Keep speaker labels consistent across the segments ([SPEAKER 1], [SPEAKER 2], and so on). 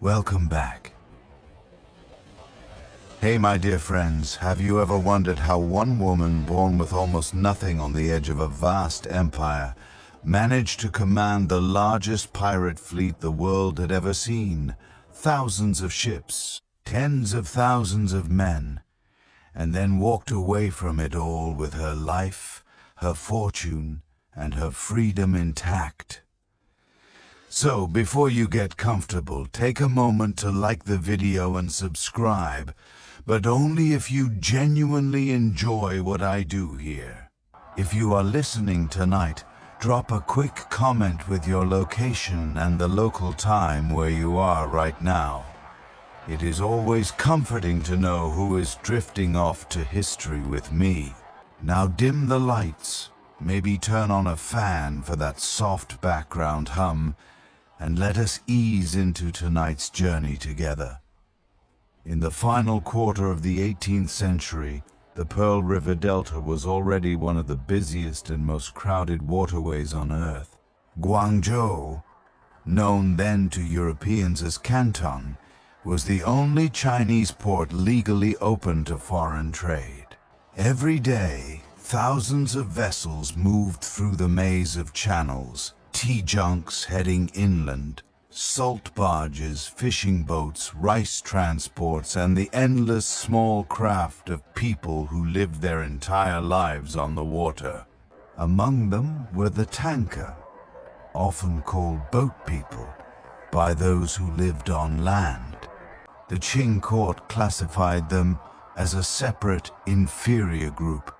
[SPEAKER 1] Welcome back. Hey my dear friends, have you ever wondered how one woman born with almost nothing on the edge of a vast empire managed to command the largest pirate fleet the world had ever seen? Thousands of ships, tens of thousands of men, and then walked away from it all with her life, her fortune, and her freedom intact. So, before you get comfortable, take a moment to like the video and subscribe, but only if you genuinely enjoy what I do here. If you are listening tonight, drop a quick comment with your location and the local time where you are right now. It is always comforting to know who is drifting off to history with me. Now dim the lights, maybe turn on a fan for that soft background hum, and let us ease into tonight's journey together. In the final quarter of the 18th century, the Pearl River Delta was already one of the busiest and most crowded waterways on Earth. Guangzhou, known then to Europeans as Canton, was the only Chinese port legally open to foreign trade. Every day, thousands of vessels moved through the maze of channels, tea junks heading inland, salt barges, fishing boats, rice transports, and the endless small craft of people who lived their entire lives on the water. Among them were the tanka, often called boat people by those who lived on land. The Qing court classified them as a separate, inferior group,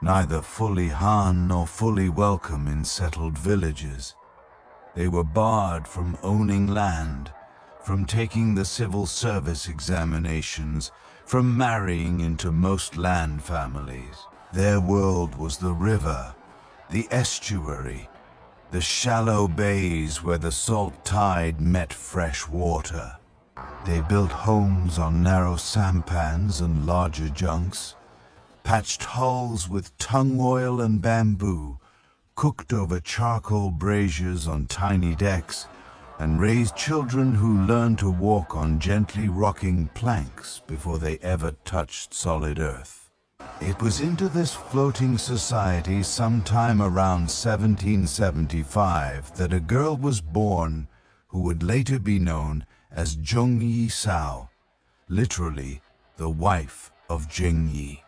[SPEAKER 1] neither fully Han nor fully welcome in settled villages. They were barred from owning land, from taking the civil service examinations, from marrying into most land families. Their world was the river, the estuary, the shallow bays where the salt tide met fresh water. They built homes on narrow sampans and larger junks, patched hulls with tung oil and bamboo, cooked over charcoal braziers on tiny decks, and raised children who learned to walk on gently rocking planks before they ever touched solid earth. It was into this floating society sometime around 1775 that a girl was born who would later be known as Zhongyi Sao, literally the wife of Jingyi.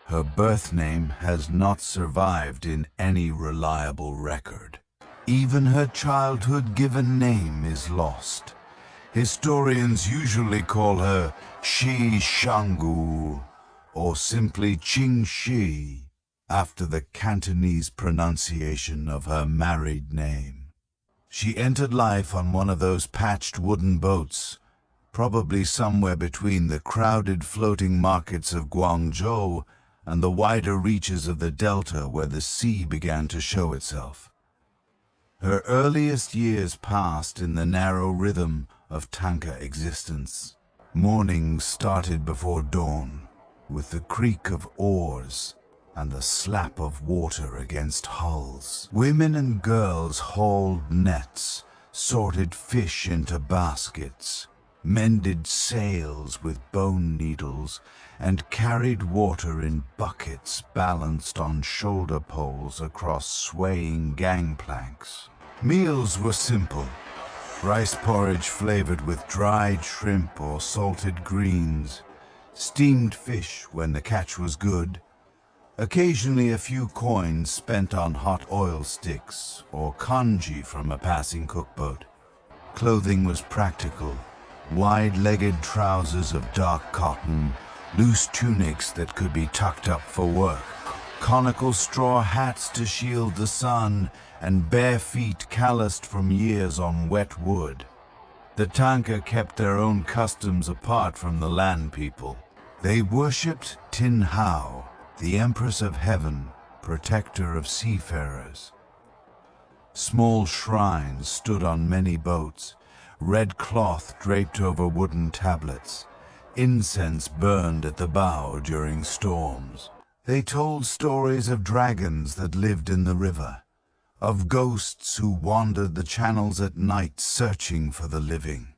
[SPEAKER 1] Her birth name has not survived in any reliable record. Even her childhood given name is lost. Historians usually call her Shi Shangu, or simply Qing Shi, after the Cantonese pronunciation of her married name. She entered life on one of those patched wooden boats, probably somewhere between the crowded floating markets of Guangzhou and the wider reaches of the delta where the sea began to show itself. Her earliest years passed in the narrow rhythm of tanka existence. Mornings started before dawn, with the creak of oars and the slap of water against hulls. Women and girls hauled nets, sorted fish into baskets, mended sails with bone needles, and carried water in buckets balanced on shoulder poles across swaying gangplanks. Meals were simple: rice porridge flavored with dried shrimp or salted greens, steamed fish when the catch was good, occasionally a few coins spent on hot oil sticks or kanji from a passing cookboat. Clothing was practical: wide-legged trousers of dark cotton, loose tunics that could be tucked up for work, conical straw hats to shield the sun, and bare feet calloused from years on wet wood. The tanka kept their own customs apart from the land people. They worshipped Tin Hao, the Empress of Heaven, protector of seafarers. Small shrines stood on many boats, red cloth draped over wooden tablets. Incense burned at the bow during storms. They told stories of dragons that lived in the river, of ghosts who wandered the channels at night searching for the living.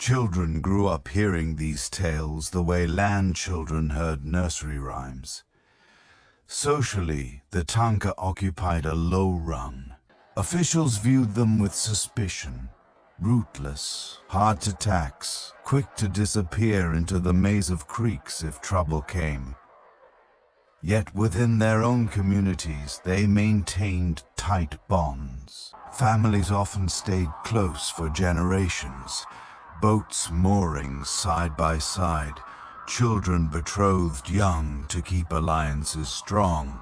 [SPEAKER 1] Children grew up hearing these tales the way land children heard nursery rhymes. Socially, the tanka occupied a low rung. Officials viewed them with suspicion. Rootless, hard to tax, quick to disappear into the maze of creeks if trouble came. Yet within their own communities, they maintained tight bonds. Families often stayed close for generations, boats mooring side by side, children betrothed young to keep alliances strong.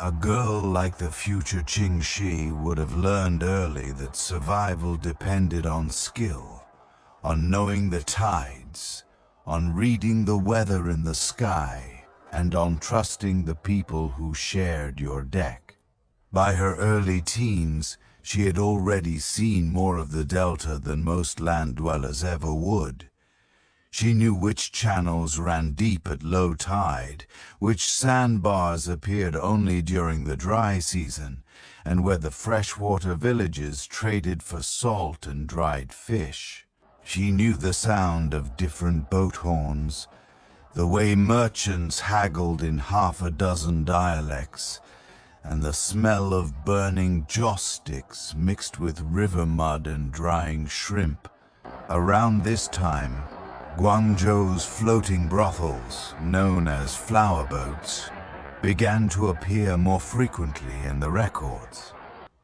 [SPEAKER 1] A girl like the future Qing Shi would have learned early that survival depended on skill, on knowing the tides, on reading the weather in the sky, and on trusting the people who shared your deck. By her early teens, she had already seen more of the delta than most land dwellers ever would. She knew which channels ran deep at low tide, which sandbars appeared only during the dry season, and where the freshwater villages traded for salt and dried fish. She knew the sound of different boat horns, the way merchants haggled in half a dozen dialects, and the smell of burning joss sticks mixed with river mud and drying shrimp. Around this time, Guangzhou's floating brothels, known as flower boats, began to appear more frequently in the records.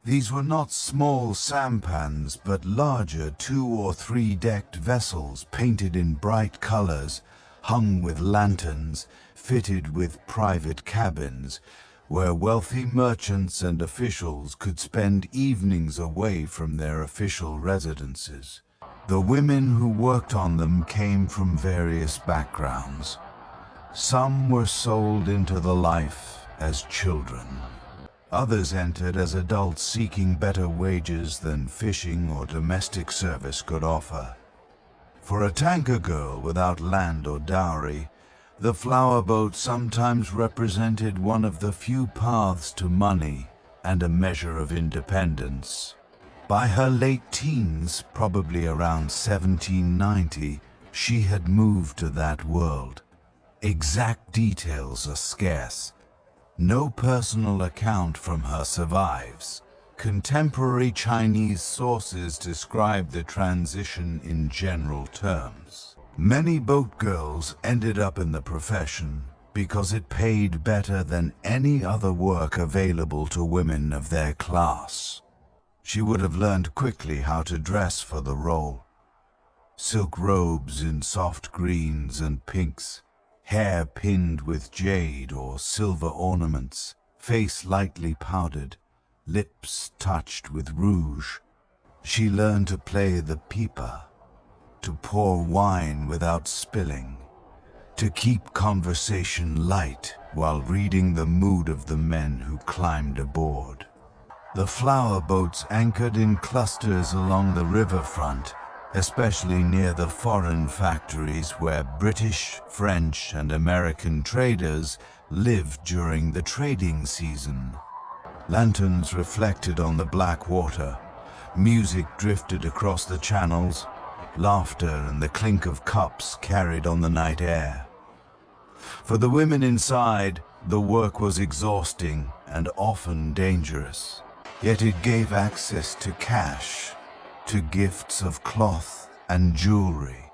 [SPEAKER 1] These were not small sampans, but larger 2- or 3-decked vessels painted in bright colors, hung with lanterns, fitted with private cabins, where wealthy merchants and officials could spend evenings away from their official residences. The women who worked on them came from various backgrounds. Some were sold into the life as children. Others entered as adults seeking better wages than fishing or domestic service could offer. For a tanker girl without land or dowry, the flower boat sometimes represented one of the few paths to money and a measure of independence. By her late teens, probably around 1790, she had moved to that world. Exact details are scarce. No personal account from her survives. Contemporary Chinese sources describe the transition in general terms. Many boat girls ended up in the profession because it paid better than any other work available to women of their class. She would have learned quickly how to dress for the role. Silk robes in soft greens and pinks, hair pinned with jade or silver ornaments, face lightly powdered, lips touched with rouge. She learned to play the pipa, to pour wine without spilling, to keep conversation light while reading the mood of the men who climbed aboard. The flower boats anchored in clusters along the riverfront, especially near the foreign factories where British, French, and American traders lived during the trading season. Lanterns reflected on the black water, music drifted across the channels, laughter and the clink of cups carried on the night air. For the women inside, the work was exhausting and often dangerous. Yet it gave access to cash, to gifts of cloth and jewelry,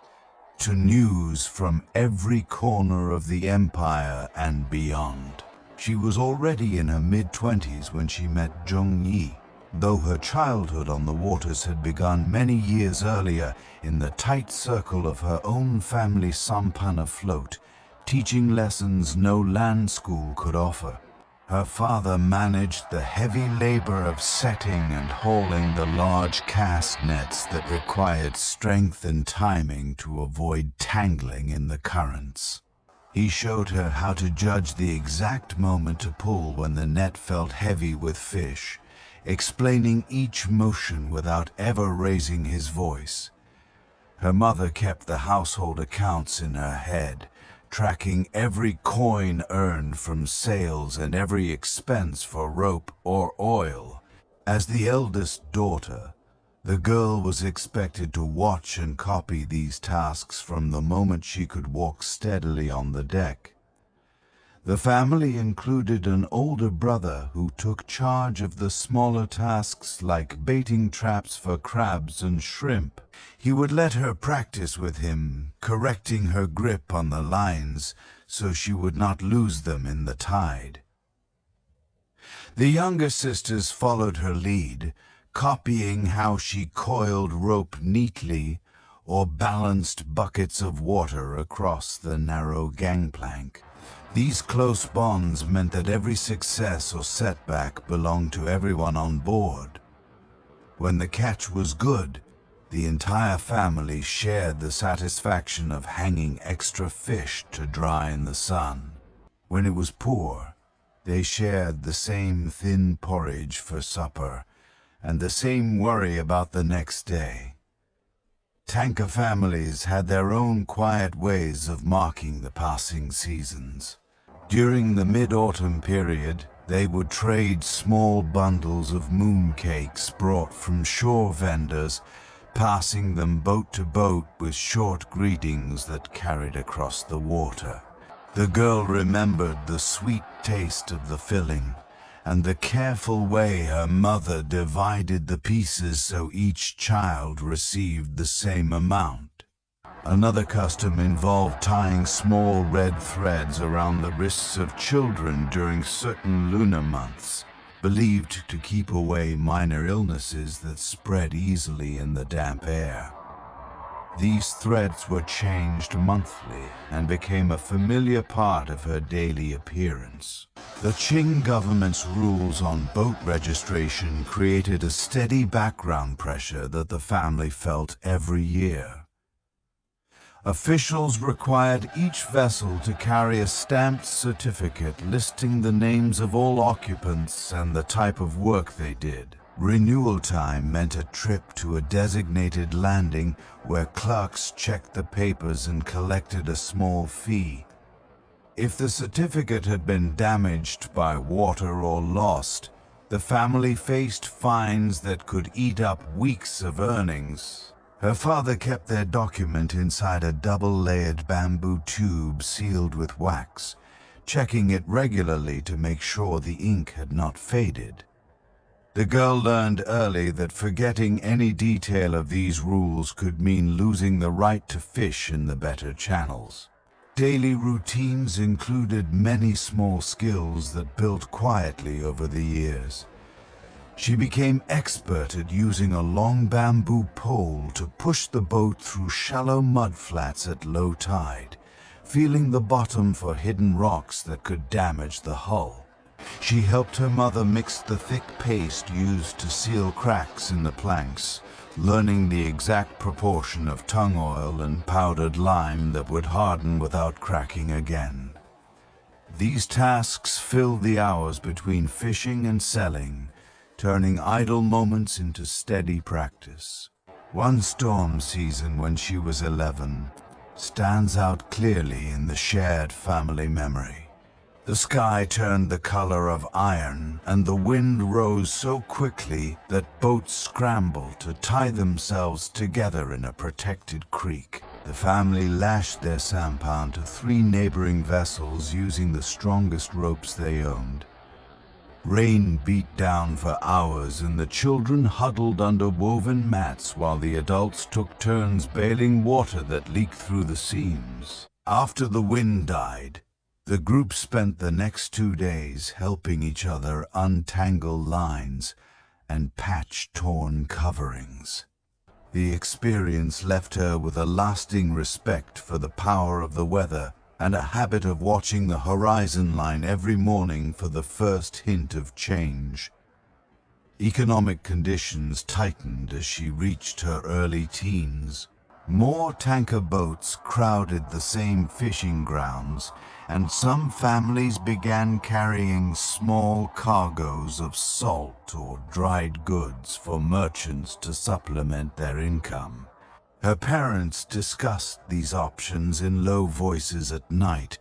[SPEAKER 1] to news from every corner of the empire and beyond. She was already in her mid-20s when she met Zhong Yi, though her childhood on the waters had begun many years earlier in the tight circle of her own family sampan afloat, teaching lessons no land school could offer. Her father managed the heavy labor of setting and hauling the large cast nets that required strength and timing to avoid tangling in the currents. He showed her how to judge the exact moment to pull when the net felt heavy with fish, explaining each motion without ever raising his voice. Her mother kept the household accounts in her head, tracking every coin earned from sales and every expense for rope or oil. As the eldest daughter, The girl was expected to watch and copy these tasks from the moment she could walk steadily on the deck. The family included an older brother who took charge of the smaller tasks like baiting traps for crabs and shrimp. He would let her practice with him, correcting her grip on the lines so she would not lose them in the tide. The younger sisters followed her lead, copying how she coiled rope neatly or balanced buckets of water across the narrow gangplank. These close bonds meant that every success or setback belonged to everyone on board. When the catch was good, the entire family shared the satisfaction of hanging extra fish to dry in the sun. When it was poor, they shared the same thin porridge for supper and the same worry about the next day. Tanker families had their own quiet ways of marking the passing seasons. During the mid-autumn period, they would trade small bundles of mooncakes brought from shore vendors, passing them boat to boat with short greetings that carried across the water. The girl remembered the sweet taste of the filling and the careful way her mother divided the pieces so each child received the same amount. Another custom involved tying small red threads around the wrists of children during certain lunar months, believed to keep away minor illnesses that spread easily in the damp air. These threads were changed monthly and became a familiar part of her daily appearance. The Qing government's rules on boat registration created a steady background pressure that the family felt every year. Officials required each vessel to carry a stamped certificate listing the names of all occupants and the type of work they did. Renewal time meant a trip to a designated landing where clerks checked the papers and collected a small fee. If the certificate had been damaged by water or lost, the family faced fines that could eat up weeks of earnings. Her father kept their document inside a double-layered bamboo tube sealed with wax, checking it regularly to make sure the ink had not faded. The girl learned early that forgetting any detail of these rules could mean losing the right to fish in the better channels. Daily routines included many small skills that built quietly over the years. She became expert at using a long bamboo pole to push the boat through shallow mudflats at low tide, feeling the bottom for hidden rocks that could damage the hull. She helped her mother mix the thick paste used to seal cracks in the planks, learning the exact proportion of tung oil and powdered lime that would harden without cracking again. These tasks filled the hours between fishing and selling, turning idle moments into steady practice. One storm season when she was 11 stands out clearly in the shared family memory. The sky turned the color of iron, and the wind rose so quickly that boats scrambled to tie themselves together in a protected creek. The family lashed their sampan to 3 neighboring vessels using the strongest ropes they owned. Rain beat down for hours, and the children huddled under woven mats while the adults took turns bailing water that leaked through the seams. After the wind died, the group spent the next 2 days helping each other untangle lines and patch torn coverings. The experience left her with a lasting respect for the power of the weather and a habit of watching the horizon line every morning for the first hint of change. Economic conditions tightened as she reached her early teens. More tanker boats crowded the same fishing grounds, and some families began carrying small cargoes of salt or dried goods for merchants to supplement their income. Her parents discussed these options in low voices at night,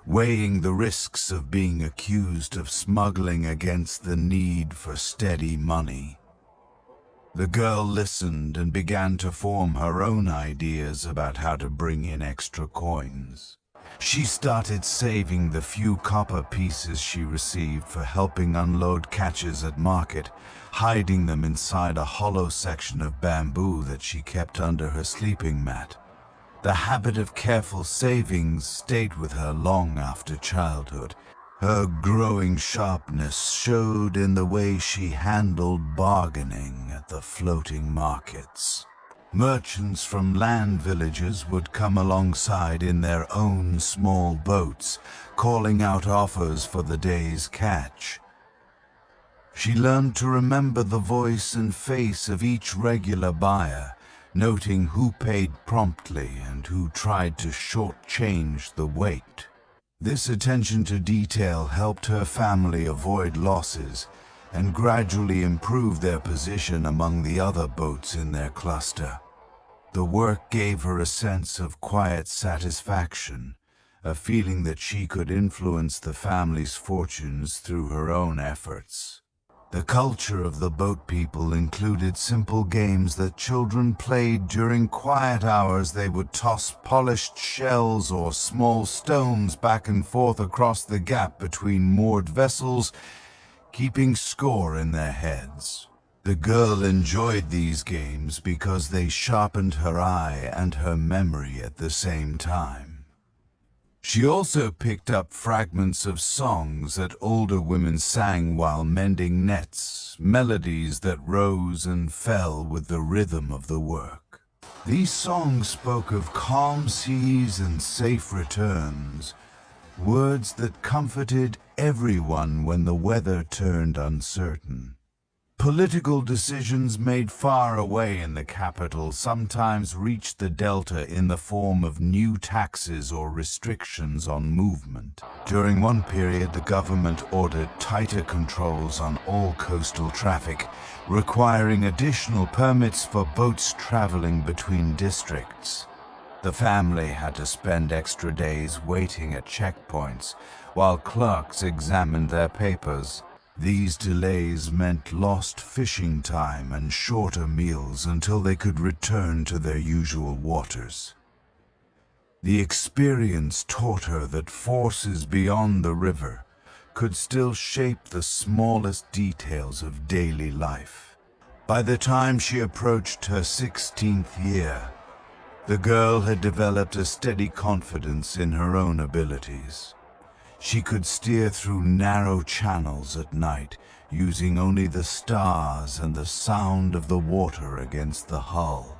[SPEAKER 1] weighing the risks of being accused of smuggling against the need for steady money. The girl listened and began to form her own ideas about how to bring in extra coins. She started saving the few copper pieces she received for helping unload catches at market, hiding them inside a hollow section of bamboo that she kept under her sleeping mat. The habit of careful savings stayed with her long after childhood. Her growing sharpness showed in the way she handled bargaining at the floating markets. Merchants from land villages would come alongside in their own small boats, calling out offers for the day's catch. She learned to remember the voice and face of each regular buyer, noting who paid promptly and who tried to shortchange the weight. This attention to detail helped her family avoid losses and gradually improve their position among the other boats in their cluster. The work gave her a sense of quiet satisfaction, a feeling that she could influence the family's fortunes through her own efforts. The culture of the boat people included simple games that children played during quiet hours. They would toss polished shells or small stones back and forth across the gap between moored vessels, keeping score in their heads. The girl enjoyed these games because they sharpened her eye and her memory at the same time. She also picked up fragments of songs that older women sang while mending nets, melodies that rose and fell with the rhythm of the work. These songs spoke of calm seas and safe returns, words that comforted everyone when the weather turned uncertain. Political decisions made far away in the capital sometimes reached the delta in the form of new taxes or restrictions on movement. During one period, the government ordered tighter controls on all coastal traffic, requiring additional permits for boats traveling between districts. The family had to spend extra days waiting at checkpoints while clerks examined their papers. These delays meant lost fishing time and shorter meals until they could return to their usual waters. The experience taught her that forces beyond the river could still shape the smallest details of daily life. By the time she approached her 16th year, the girl had developed a steady confidence in her own abilities. She could steer through narrow channels at night, using only the stars and the sound of the water against the hull.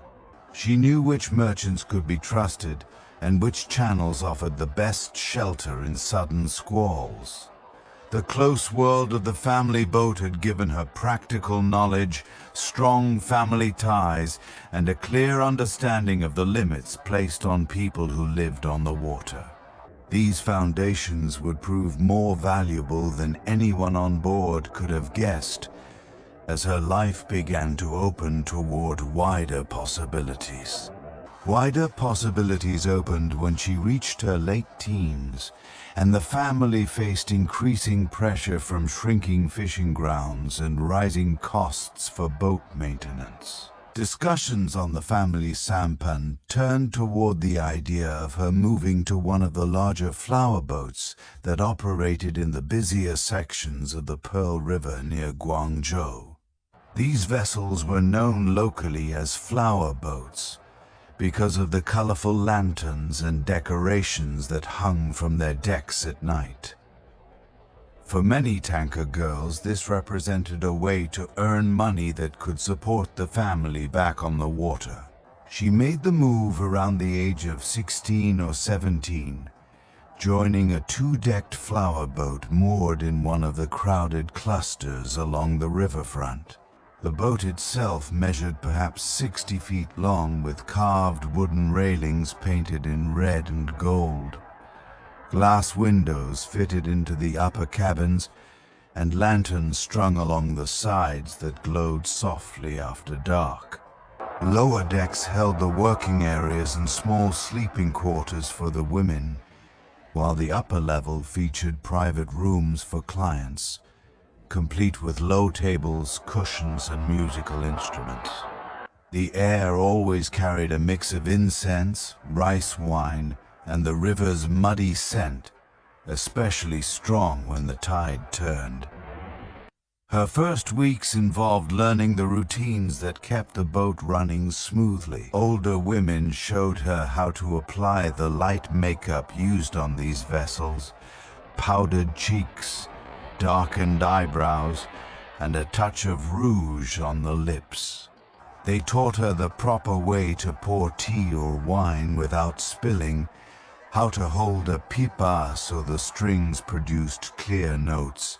[SPEAKER 1] She knew which merchants could be trusted and which channels offered the best shelter in sudden squalls. The close world of the family boat had given her practical knowledge, strong family ties, and a clear understanding of the limits placed on people who lived on the water. These foundations would prove more valuable than anyone on board could have guessed, as her life began to open toward wider possibilities. Wider possibilities opened when she reached her late teens, and the family faced increasing pressure from shrinking fishing grounds and rising costs for boat maintenance. Discussions on the family sampan turned toward the idea of her moving to one of the larger flower boats that operated in the busier sections of the Pearl River near Guangzhou. These vessels were known locally as flower boats because of the colorful lanterns and decorations that hung from their decks at night. For many tanker girls, this represented a way to earn money that could support the family back on the water. She made the move around the age of 16 or 17, joining a two-decked flower boat moored in one of the crowded clusters along the riverfront. The boat itself measured perhaps 60 feet long, with carved wooden railings painted in red and gold. Glass windows fitted into the upper cabins, and lanterns strung along the sides that glowed softly after dark. Lower decks held the working areas and small sleeping quarters for the women, while the upper level featured private rooms for clients. complete with low tables, cushions, and musical instruments. The air always carried a mix of incense, rice wine, and the river's muddy scent, especially strong when the tide turned. Her first weeks involved learning the routines that kept the boat running smoothly. Older women showed her how to apply the light makeup used on these vessels, powdered cheeks, darkened eyebrows, and a touch of rouge on the lips. They taught her the proper way to pour tea or wine without spilling, how to hold a pipa so the strings produced clear notes,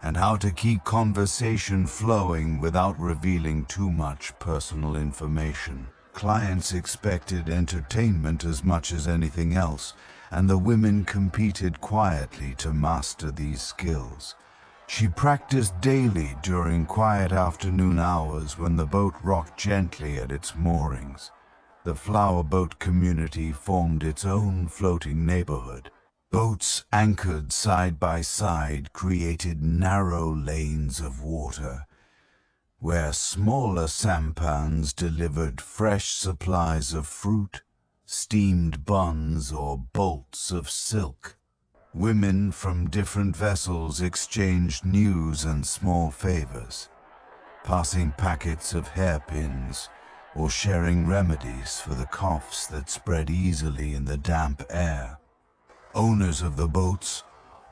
[SPEAKER 1] and how to keep conversation flowing without revealing too much personal information. Clients expected entertainment as much as anything else, and the women competed quietly to master these skills. She practiced daily during quiet afternoon hours when the boat rocked gently at its moorings. The flower boat community formed its own floating neighborhood. Boats anchored side by side created narrow lanes of water, where smaller sampans delivered fresh supplies of fruit, steamed buns, or bolts of silk. Women from different vessels exchanged news and small favors, passing packets of hairpins or sharing remedies for the coughs that spread easily in the damp air. Owners of the boats,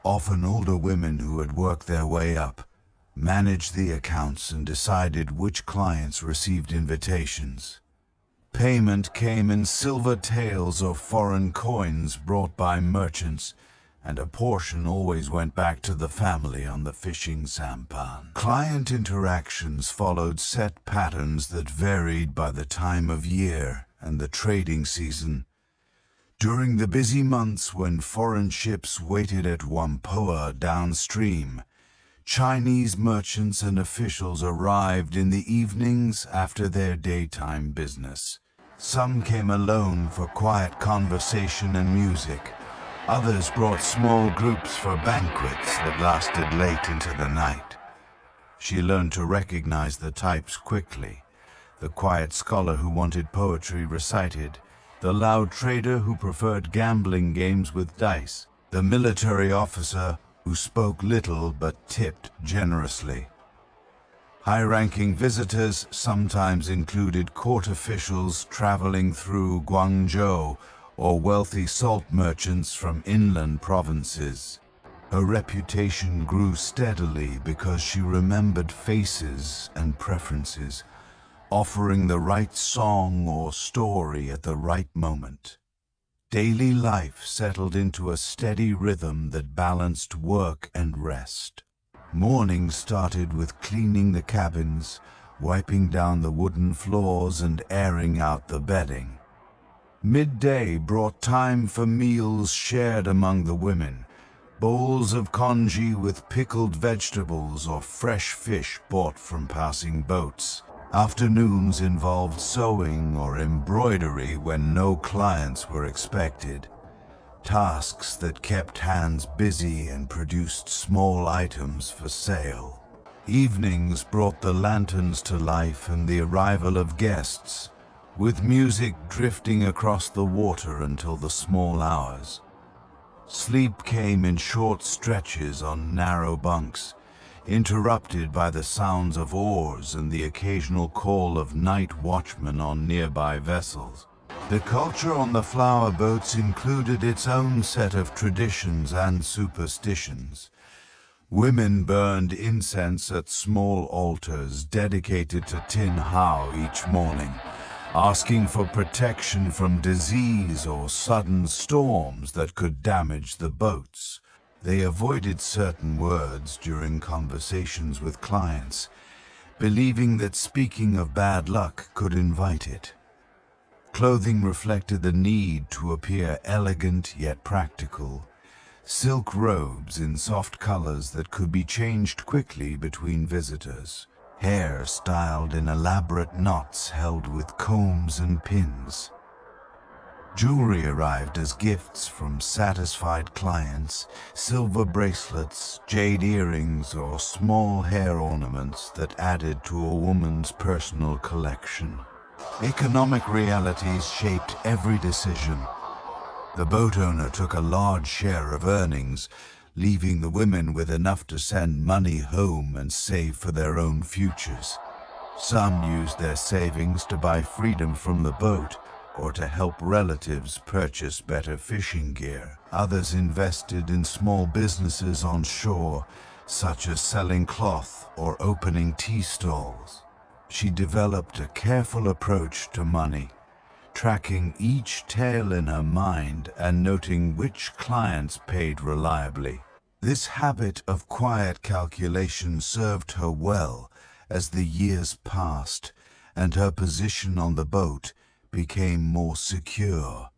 [SPEAKER 1] often older women who had worked their way up, managed the accounts and decided which clients received invitations. Payment came in silver taels or foreign coins brought by merchants, and a portion always went back to the family on the fishing sampan. Client interactions followed set patterns that varied by the time of year and the trading season. During the busy months when foreign ships waited at Whampoa downstream, Chinese merchants and officials arrived in the evenings after their daytime business. Some came alone for quiet conversation and music. Others brought small groups for banquets that lasted late into the night. She learned to recognize the types quickly: the quiet scholar who wanted poetry recited, the loud trader who preferred gambling games with dice, the military officer who spoke little but tipped generously. High-ranking visitors sometimes included court officials traveling through Guangzhou or wealthy salt merchants from inland provinces. Her reputation grew steadily because she remembered faces and preferences, offering the right song or story at the right moment. Daily life settled into a steady rhythm that balanced work and rest. Morning started with cleaning the cabins, wiping down the wooden floors, and airing out the bedding. Midday brought time for meals shared among the women, bowls of congee with pickled vegetables or fresh fish bought from passing boats. Afternoons involved sewing or embroidery when no clients were expected, tasks that kept hands busy and produced small items for sale. Evenings brought the lanterns to life and the arrival of guests, with music drifting across the water until the small hours. Sleep came in short stretches on narrow bunks, interrupted by the sounds of oars and the occasional call of night watchmen on nearby vessels. The culture on the flower boats included its own set of traditions and superstitions. Women burned incense at small altars dedicated to Tin Hao each morning, asking for protection from disease or sudden storms that could damage the boats. They avoided certain words during conversations with clients, believing that speaking of bad luck could invite it. Clothing reflected the need to appear elegant yet practical. Silk robes in soft colors that could be changed quickly between visitors. Hair styled in elaborate knots held with combs and pins. Jewelry arrived as gifts from satisfied clients, silver bracelets, jade earrings, or small hair ornaments that added to a woman's personal collection. Economic realities shaped every decision. The boat owner took a large share of earnings, leaving the women with enough to send money home and save for their own futures. Some used their savings to buy freedom from the boat or to help relatives purchase better fishing gear. Others invested in small businesses on shore, such as selling cloth or opening tea stalls. She developed a careful approach to money, tracking each tale in her mind and noting which clients paid reliably. This habit of quiet calculation served her well as the years passed and her position on the boat became more secure.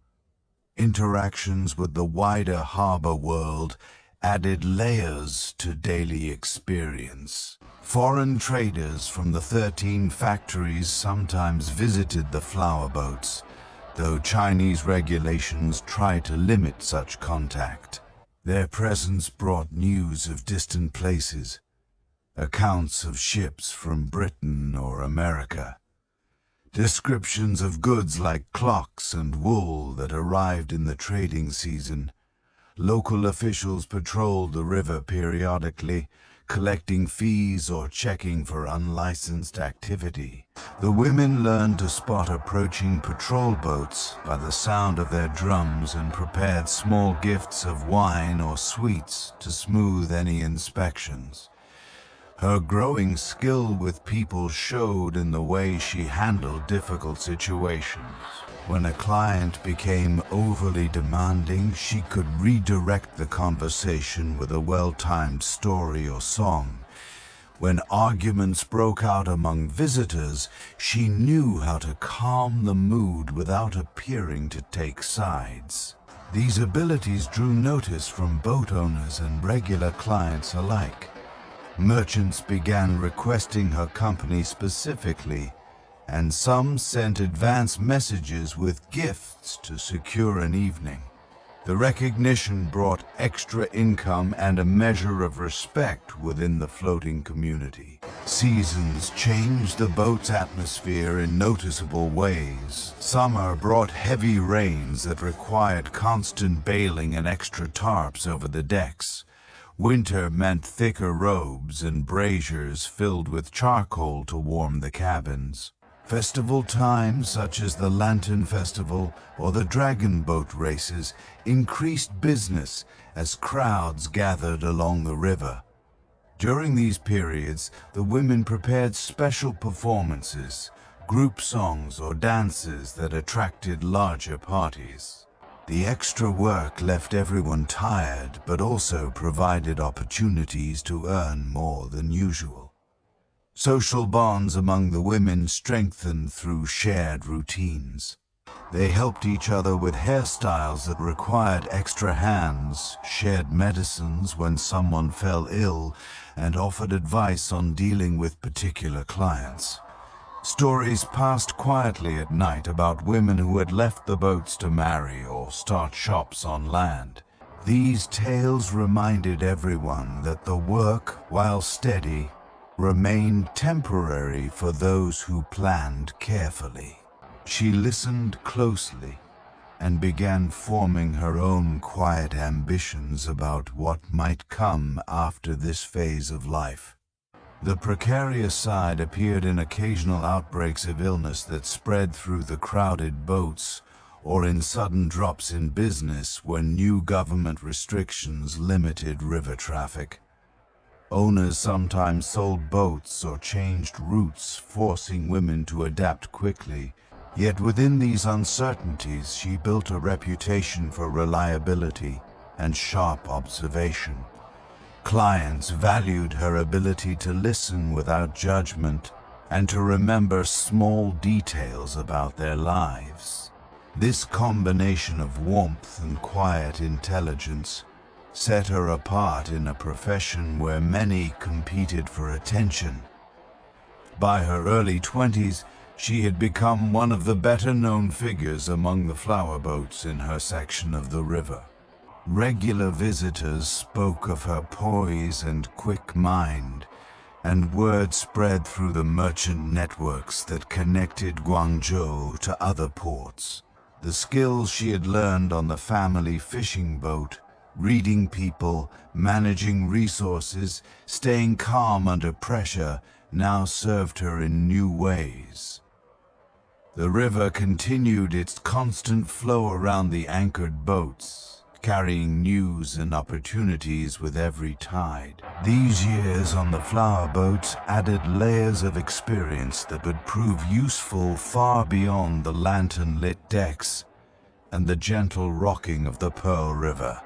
[SPEAKER 1] Interactions with the wider harbor world added layers to daily experience. Foreign traders from the 13 factories sometimes visited the flower boats, though Chinese regulations try to limit such contact. Their presence brought news of distant places, accounts of ships from Britain or America, descriptions of goods like clocks and wool that arrived in the trading season. Local officials patrolled the river periodically, collecting fees or checking for unlicensed activity. The women learned to spot approaching patrol boats by the sound of their drums and prepared small gifts of wine or sweets to smooth any inspections. Her growing skill with people showed in the way she handled difficult situations. When a client became overly demanding, she could redirect the conversation with a well-timed story or song. When arguments broke out among visitors, she knew how to calm the mood without appearing to take sides. These abilities drew notice from boat owners and regular clients alike. Merchants began requesting her company specifically, and some sent advance messages with gifts to secure an evening. The recognition brought extra income and a measure of respect within the floating community. Seasons changed the boat's atmosphere in noticeable ways. Summer brought heavy rains that required constant bailing and extra tarps over the decks. Winter meant thicker robes and braziers filled with charcoal to warm the cabins. Festival times, such as the Lantern Festival or the Dragon Boat races, increased business as crowds gathered along the river. During these periods, the women prepared special performances, group songs or dances that attracted larger parties. The extra work left everyone tired, but also provided opportunities to earn more than usual. Social bonds among the women strengthened through shared routines. They helped each other with hairstyles that required extra hands, shared medicines when someone fell ill, and offered advice on dealing with particular clients. Stories passed quietly at night about women who had left the boats to marry or start shops on land. These tales reminded everyone that the work, while steady, remained temporary for those who planned carefully. She listened closely and began forming her own quiet ambitions about what might come after this phase of life. The precarious side appeared in occasional outbreaks of illness that spread through the crowded boats, or in sudden drops in business when new government restrictions limited river traffic. Owners sometimes sold boats or changed routes, forcing women to adapt quickly. Yet within these uncertainties, she built a reputation for reliability and sharp observation. Clients valued her ability to listen without judgment and to remember small details about their lives. This combination of warmth and quiet intelligence set her apart in a profession where many competed for attention. By her early 20s, She had become one of the better-known figures among the flower boats in her section of the river. Regular visitors spoke of her poise and quick mind, and word spread through the merchant networks that connected Guangzhou to other ports. The skills she had learned on the family fishing boat, reading people, managing resources, staying calm under pressure, now served her in new ways. The river continued its constant flow around the anchored boats, carrying news and opportunities with every tide. These years on the flower boats added layers of experience that would prove useful far beyond the lantern-lit decks and the gentle rocking of the Pearl River.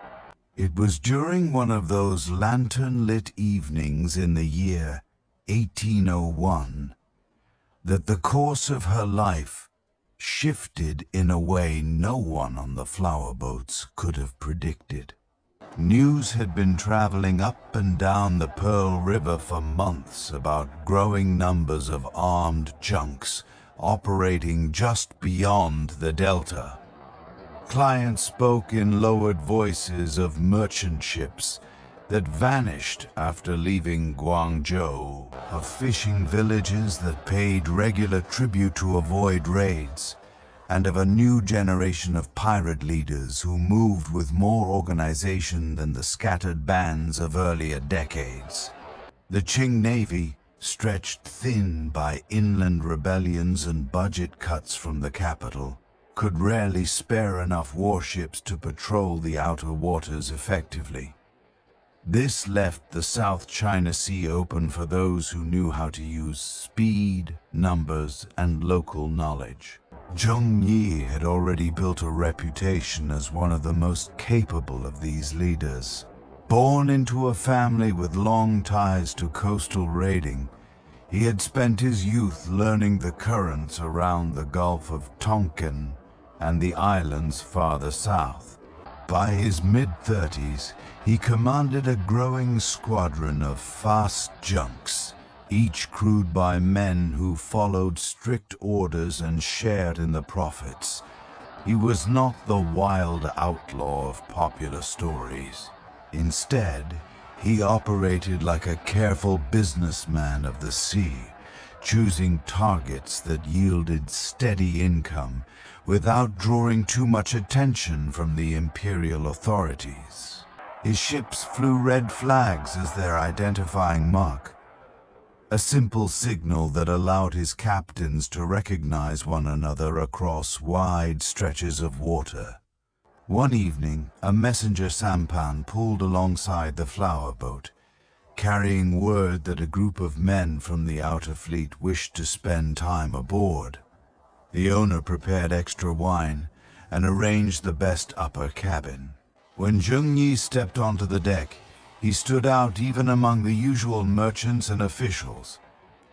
[SPEAKER 1] It was during one of those lantern-lit evenings in the year 1801 that the course of her life shifted in a way no one on the flower boats could have predicted. News had been traveling up and down the Pearl River for months about growing numbers of armed junks operating just beyond the delta. Clients spoke in lowered voices of merchant ships that vanished after leaving Guangzhou, of fishing villages that paid regular tribute to avoid raids, and of a new generation of pirate leaders who moved with more organization than the scattered bands of earlier decades. The Qing Navy, stretched thin by inland rebellions and budget cuts from the capital, could rarely spare enough warships to patrol the outer waters effectively. This left the South China Sea open for those who knew how to use speed, numbers, and local knowledge. Zheng Yi had already built a reputation as one of the most capable of these leaders. Born into a family with long ties to coastal raiding, he had spent his youth learning the currents around the Gulf of Tonkin and the islands farther south. By his mid-30s, he commanded a growing squadron of fast junks, each crewed by men who followed strict orders and shared in the profits. He was not the wild outlaw of popular stories. Instead, he operated like a careful businessman of the sea, choosing targets that yielded steady income without drawing too much attention from the imperial authorities. His ships flew red flags as their identifying mark, a simple signal that allowed his captains to recognize one another across wide stretches of water. One evening, a messenger sampan pulled alongside the flower boat, carrying word that a group of men from the outer fleet wished to spend time aboard. The owner prepared extra wine and arranged the best upper cabin. When Zheng Yi stepped onto the deck, he stood out even among the usual merchants and officials.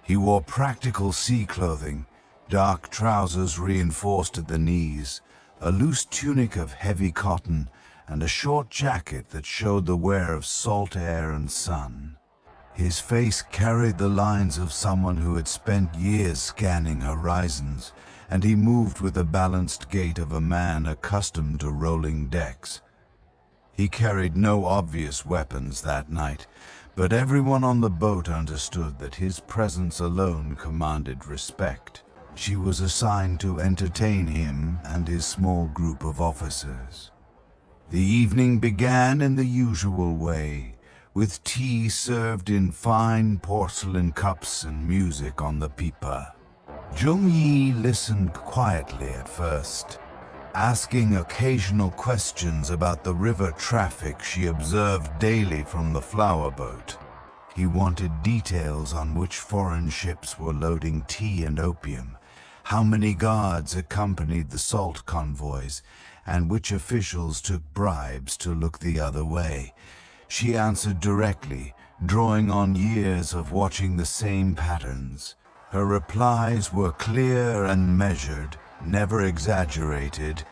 [SPEAKER 1] He wore practical sea clothing, dark trousers reinforced at the knees, a loose tunic of heavy cotton, and a short jacket that showed the wear of salt air and sun. His face carried the lines of someone who had spent years scanning horizons, and he moved with the balanced gait of a man accustomed to rolling decks. He carried no obvious weapons that night, but everyone on the boat understood that his presence alone commanded respect. She was assigned to entertain him and his small group of officers. The evening began in the usual way, with tea served in fine porcelain cups and music on the pipa. Zheng Yi listened quietly at first, asking occasional questions about the river traffic she observed daily from the flower boat. He wanted details on which foreign ships were loading tea and opium, how many guards accompanied the salt convoys, and which officials took bribes to look the other way. She answered directly, drawing on years of watching the same patterns. Her replies were clear and measured, never exaggerated,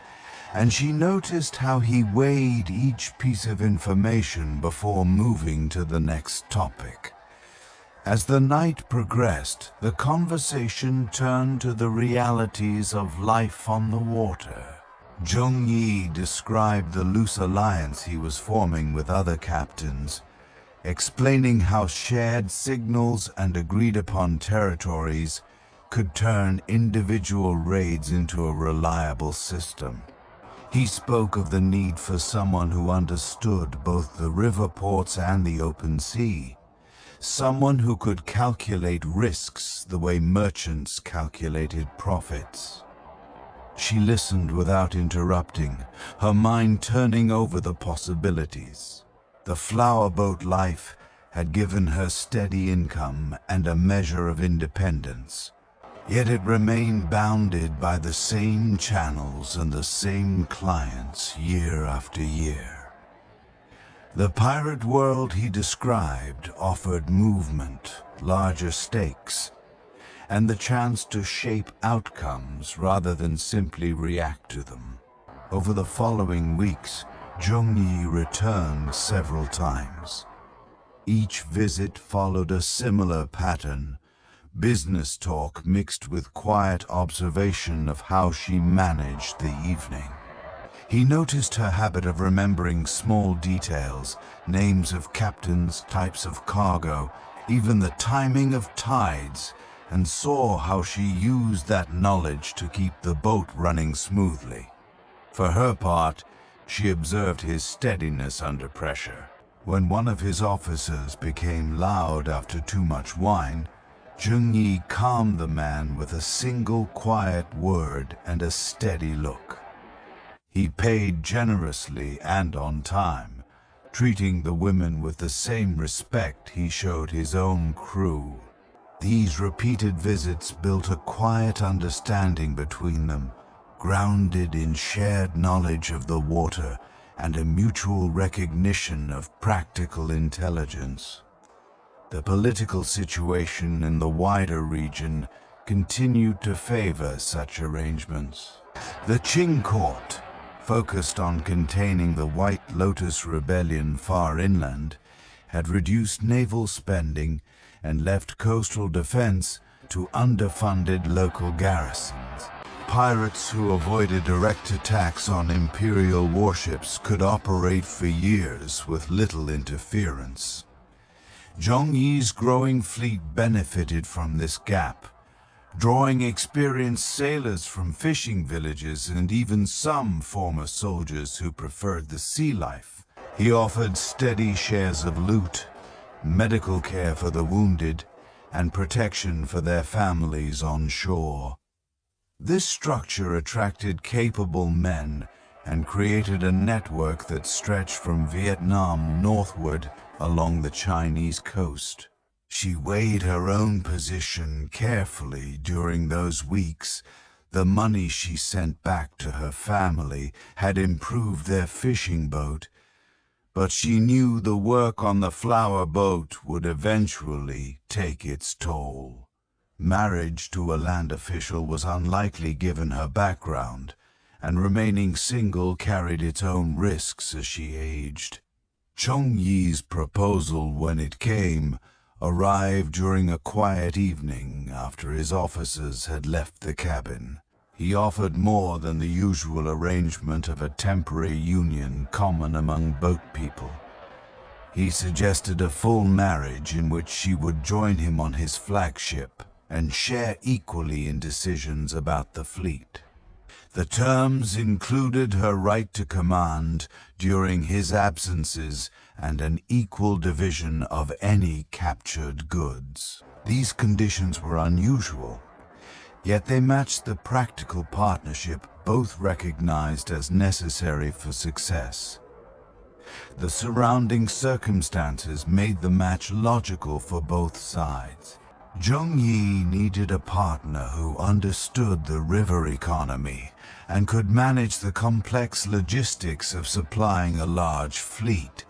[SPEAKER 1] and she noticed how he weighed each piece of information before moving to the next topic. As the night progressed, the conversation turned to the realities of life on the water. Zheng Yi described the loose alliance he was forming with other captains, explaining how shared signals and agreed-upon territories could turn individual raids into a reliable system. He spoke of the need for someone who understood both the river ports and the open sea, someone who could calculate risks the way merchants calculated profits. She listened without interrupting, her mind turning over the possibilities. The flower boat life had given her steady income and a measure of independence, yet it remained bounded by the same channels and the same clients year after year. The pirate world he described offered movement, larger stakes, and the chance to shape outcomes rather than simply react to them. Over the following weeks, Zheng Yi returned several times. Each visit followed a similar pattern, business talk mixed with quiet observation of how she managed the evening. He noticed her habit of remembering small details, names of captains, types of cargo, even the timing of tides, and saw how she used that knowledge to keep the boat running smoothly. For her part, she observed his steadiness under pressure. When one of his officers became loud after too much wine, Zheng Yi calmed the man with a single quiet word and a steady look. He paid generously and on time, treating the women with the same respect he showed his own crew. These repeated visits built a quiet understanding between them, grounded in shared knowledge of the water and a mutual recognition of practical intelligence. The political situation in the wider region continued to favor such arrangements. The Qing court, focused on containing the White Lotus Rebellion far inland, had reduced naval spending and left coastal defense to underfunded local garrisons. Pirates who avoided direct attacks on imperial warships could operate for years with little interference. Zheng Yi's growing fleet benefited from this gap, drawing experienced sailors from fishing villages and even some former soldiers who preferred the sea life. He offered steady shares of loot, medical care for the wounded, and protection for their families on shore. This structure attracted capable men and created a network that stretched from Vietnam northward along the Chinese coast. She weighed her own position carefully during those weeks. The money she sent back to her family had improved their fishing boat, but she knew the work on the flower boat would eventually take its toll. Marriage to a land official was unlikely given her background, and remaining single carried its own risks as she aged. Zheng Yi's proposal, when it came, arrived during a quiet evening after his officers had left the cabin. He offered more than the usual arrangement of a temporary union common among boat people. He suggested a full marriage in which she would join him on his flagship and share equally in decisions about the fleet. The terms included her right to command during his absences and an equal division of any captured goods. These conditions were unusual, yet they matched the practical partnership both recognized as necessary for success. The surrounding circumstances made the match logical for both sides. Zheng Yi needed a partner who understood the river economy and could manage the complex logistics of supplying a large fleet.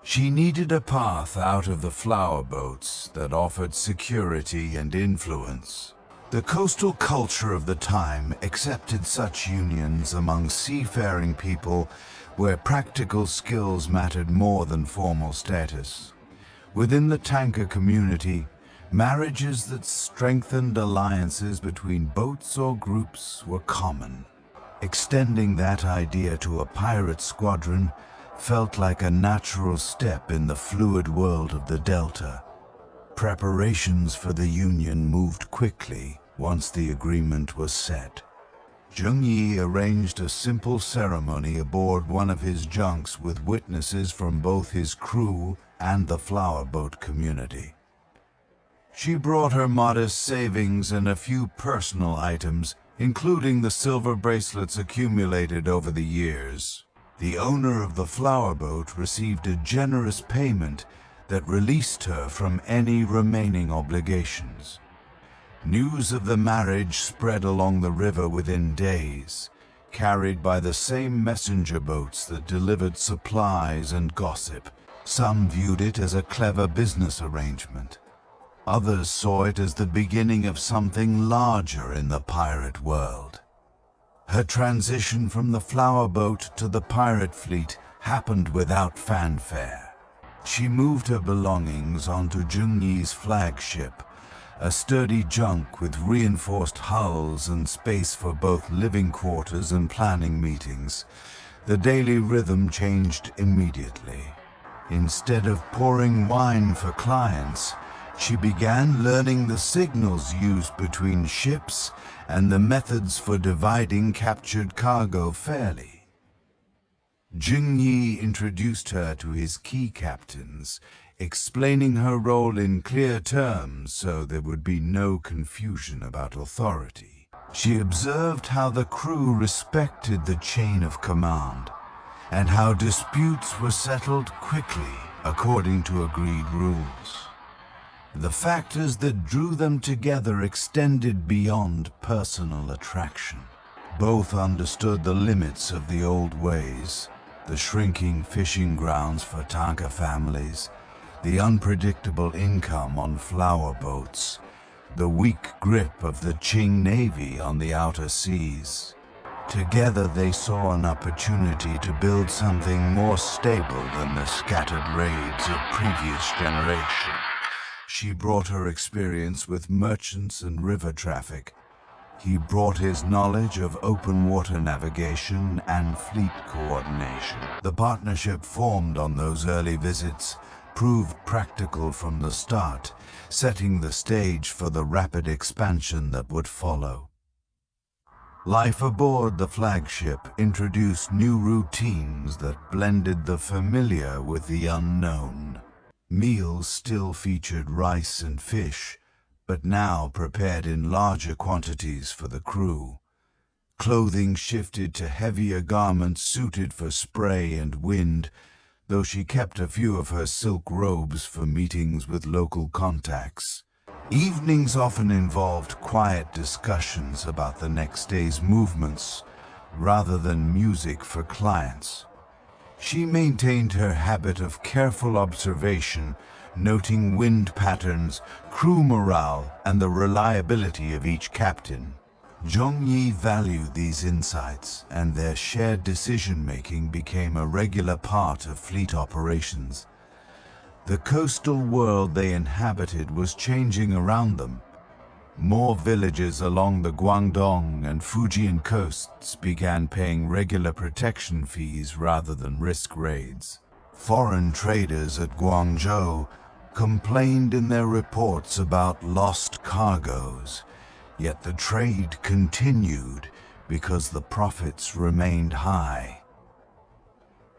[SPEAKER 1] She needed a path out of the flower boats that offered security and influence. The coastal culture of the time accepted such unions among seafaring people where practical skills mattered more than formal status. Within the tanker community, marriages that strengthened alliances between boats or groups were common. Extending that idea to a pirate squadron felt like a natural step in the fluid world of the Delta. Preparations for the union moved quickly once the agreement was set. Zheng arranged a simple ceremony aboard one of his junks with witnesses from both his crew and the flower boat community. She brought her modest savings and a few personal items, including the silver bracelets accumulated over the years. The owner of the flower boat received a generous payment that released her from any remaining obligations. News of the marriage spread along the river within days, carried by the same messenger boats that delivered supplies and gossip. Some viewed it as a clever business arrangement. Others saw it as the beginning of something larger in the pirate world. Her transition from the flower boat to the pirate fleet happened without fanfare. She moved her belongings onto Zheng flagship, a sturdy junk with reinforced hulls and space for both living quarters and planning meetings. The daily rhythm changed immediately. Instead of pouring wine for clients, she began learning the signals used between ships and the methods for dividing captured cargo fairly. Zheng introduced her to his key captains, explaining her role in clear terms so there would be no confusion about authority. She observed how the crew respected the chain of command, and how disputes were settled quickly according to agreed rules. The factors that drew them together extended beyond personal attraction. Both understood the limits of the old ways, the shrinking fishing grounds for tanker families, the unpredictable income on flower boats, the weak grip of the Qing Navy on the outer seas. Together they saw an opportunity to build something more stable than the scattered raids of previous generations. She brought her experience with merchants and river traffic. He brought his knowledge of open water navigation and fleet coordination. The partnership formed on those early visits proved practical from the start, setting the stage for the rapid expansion that would follow. Life aboard the flagship introduced new routines that blended the familiar with the unknown. Meals still featured rice and fish, but now prepared in larger quantities for the crew. Clothing shifted to heavier garments suited for spray and wind, though she kept a few of her silk robes for meetings with local contacts. Evenings often involved quiet discussions about the next day's movements, rather than music for clients. She maintained her habit of careful observation, noting wind patterns, crew morale, and the reliability of each captain. Zheng valued these insights, and their shared decision-making became a regular part of fleet operations. The coastal world they inhabited was changing around them. More villages along the Guangdong and Fujian coasts began paying regular protection fees rather than risk raids. Foreign traders at Guangzhou complained in their reports about lost cargoes, yet the trade continued because the profits remained high.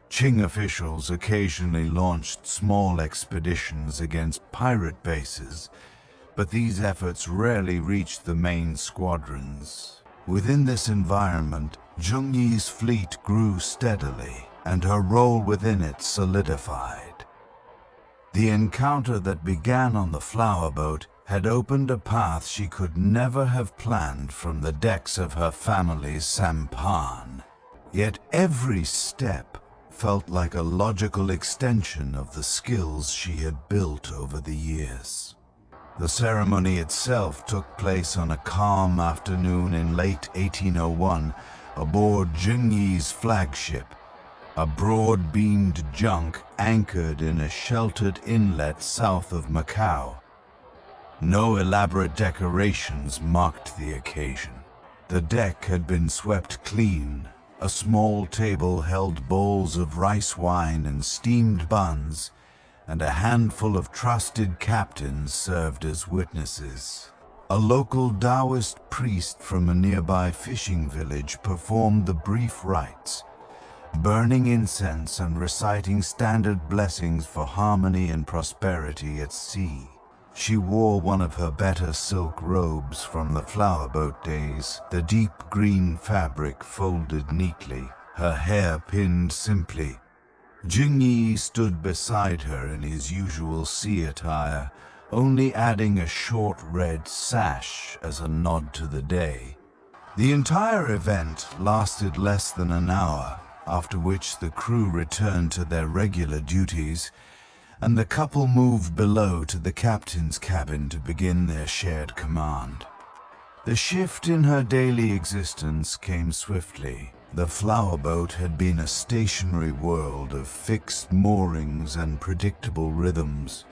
[SPEAKER 1] Qing officials occasionally launched small expeditions against pirate bases, but these efforts rarely reached the main squadrons. Within this environment, Zheng fleet grew steadily, and her role within it solidified. The encounter that began on the flower boat had opened a path she could never have planned from the decks of her family's sampan. Yet every step felt like a logical extension of the skills she had built over the years. The ceremony itself took place on a calm afternoon in late 1801 aboard Zheng flagship. a broad-beamed junk anchored in a sheltered inlet south of Macau. No elaborate decorations marked the occasion. The deck had been swept clean. A small table held bowls of rice wine and steamed buns, and a handful of trusted captains served as witnesses. A local Taoist priest from a nearby fishing village performed the brief rites, burning incense and reciting standard blessings for harmony and prosperity at sea. She wore one of her better silk robes from the flower boat days, the deep green fabric folded neatly, her hair pinned simply. Jingyi stood beside her in his usual sea attire, only adding a short red sash as a nod to the day. The entire event lasted less than an hour, after which the crew returned to their regular duties, and the couple moved below to the captain's cabin to begin their shared command. The shift in her daily existence came swiftly. The flower boat had been a stationary world of fixed moorings and predictable rhythms.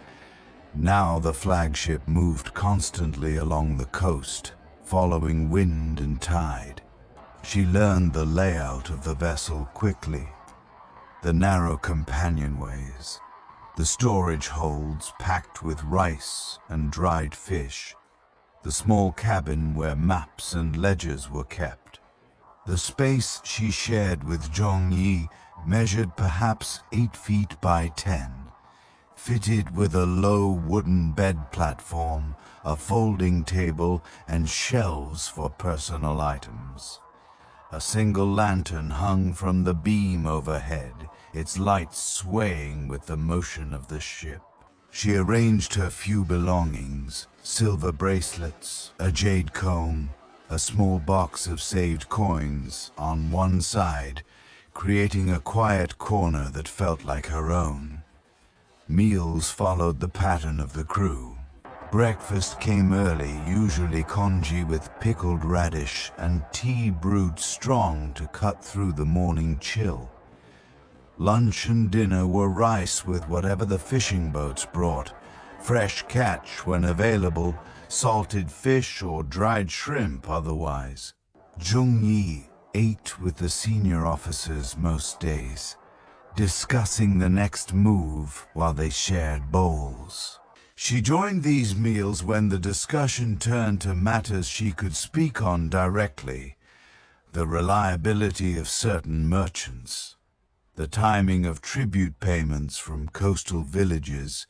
[SPEAKER 1] Now the flagship moved constantly along the coast, following wind and tide. She learned the layout of the vessel quickly. The narrow companionways, the storage holds packed with rice and dried fish, the small cabin where maps and ledgers were kept. The space she shared with Zhongyi measured perhaps 8 feet by 10, fitted with a low wooden bed platform, a folding table, and shelves for personal items. A single lantern hung from the beam overhead, its light swaying with the motion of the ship. She arranged her few belongings, silver bracelets, a jade comb, a small box of saved coins, on one side, creating a quiet corner that felt like her own. Meals followed the pattern of the crew. Breakfast came early, usually congee with pickled radish, and tea brewed strong to cut through the morning chill. Lunch and dinner were rice with whatever the fishing boats brought, fresh catch when available, salted fish or dried shrimp otherwise. Zhongyi ate with the senior officers most days, discussing the next move while they shared bowls. She joined these meals when the discussion turned to matters she could speak on directly: the reliability of certain merchants, the timing of tribute payments from coastal villages,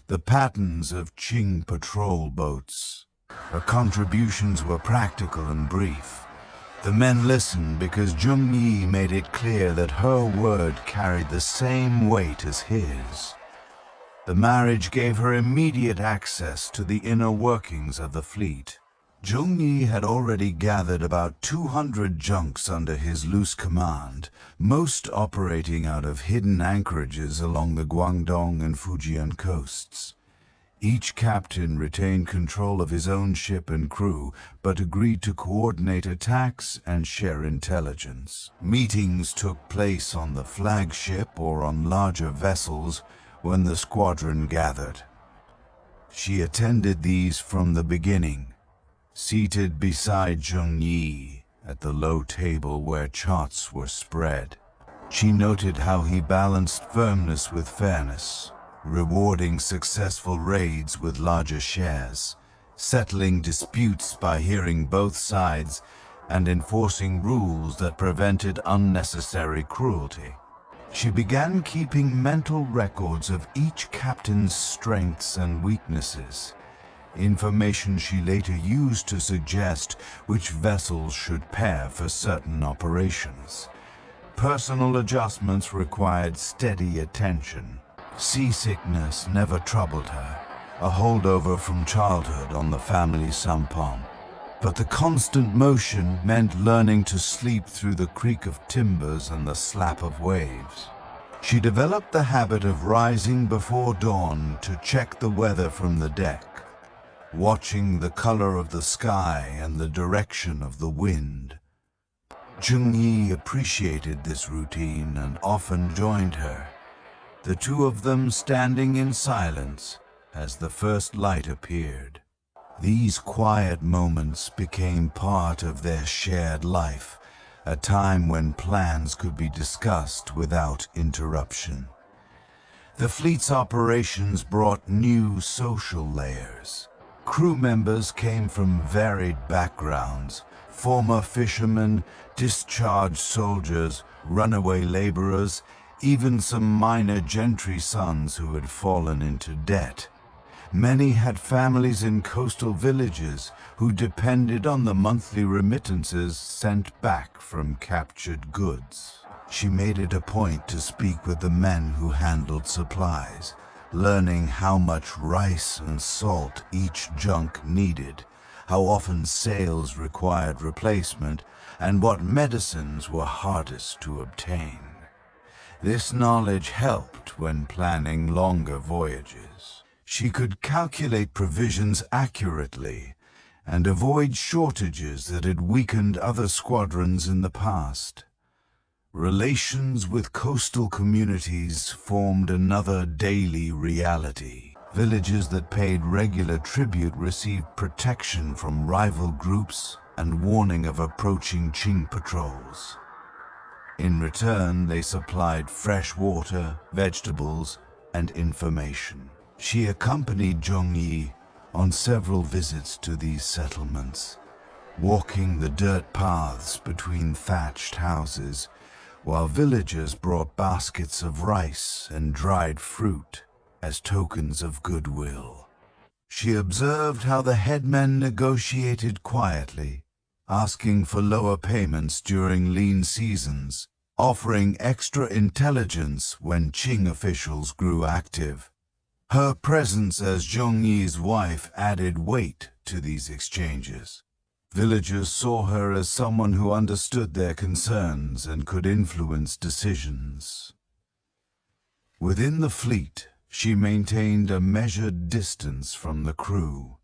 [SPEAKER 1] the patterns of Qing patrol boats. Her contributions were practical and brief. The men listened because Zhongyi made it clear that her word carried the same weight as his. The marriage gave her immediate access to the inner workings of the fleet. Zhongyi had already gathered about 200 junks under his loose command, most operating out of hidden anchorages along the Guangdong and Fujian coasts. Each captain retained control of his own ship and crew, but agreed to coordinate attacks and share intelligence. Meetings took place on the flagship or on larger vessels when the squadron gathered. She attended these from the beginning, seated beside Zhongyi at the low table where charts were spread. She noted how he balanced firmness with fairness, rewarding successful raids with larger shares, settling disputes by hearing both sides, and enforcing rules that prevented unnecessary cruelty. She began keeping mental records of each captain's strengths and weaknesses, information she later used to suggest which vessels should pair for certain operations. Personal adjustments required steady attention. Seasickness never troubled her, a holdover from childhood on the family sampan. But the constant motion meant learning to sleep through the creak of timbers and the slap of waves. She developed the habit of rising before dawn to check the weather from the deck, watching the color of the sky and the direction of the wind. Jung-yi appreciated this routine and often joined her, the two of them standing in silence as the first light appeared. These quiet moments became part of their shared life, a time when plans could be discussed without interruption. The fleet's operations brought new social layers. Crew members came from varied backgrounds: former fishermen, discharged soldiers, runaway laborers, even some minor gentry sons who had fallen into debt. Many had families in coastal villages who depended on the monthly remittances sent back from captured goods. She made it a point to speak with the men who handled supplies, learning how much rice and salt each junk needed, how often sails required replacement, and what medicines were hardest to obtain. This knowledge helped when planning longer voyages. She could calculate provisions accurately and avoid shortages that had weakened other squadrons in the past. Relations with coastal communities formed another daily reality. Villages that paid regular tribute received protection from rival groups and warning of approaching Qing patrols. In return, they supplied fresh water, vegetables, and information. She accompanied Jung-yi on several visits to these settlements, walking the dirt paths between thatched houses, while villagers brought baskets of rice and dried fruit as tokens of goodwill. She observed how the headmen negotiated quietly, asking for lower payments during lean seasons, offering extra intelligence when Qing officials grew active. Her presence as Jung-yi's wife added weight to these exchanges. Villagers saw her as someone who understood their concerns and could influence decisions. Within the fleet, she maintained a measured distance from the crew.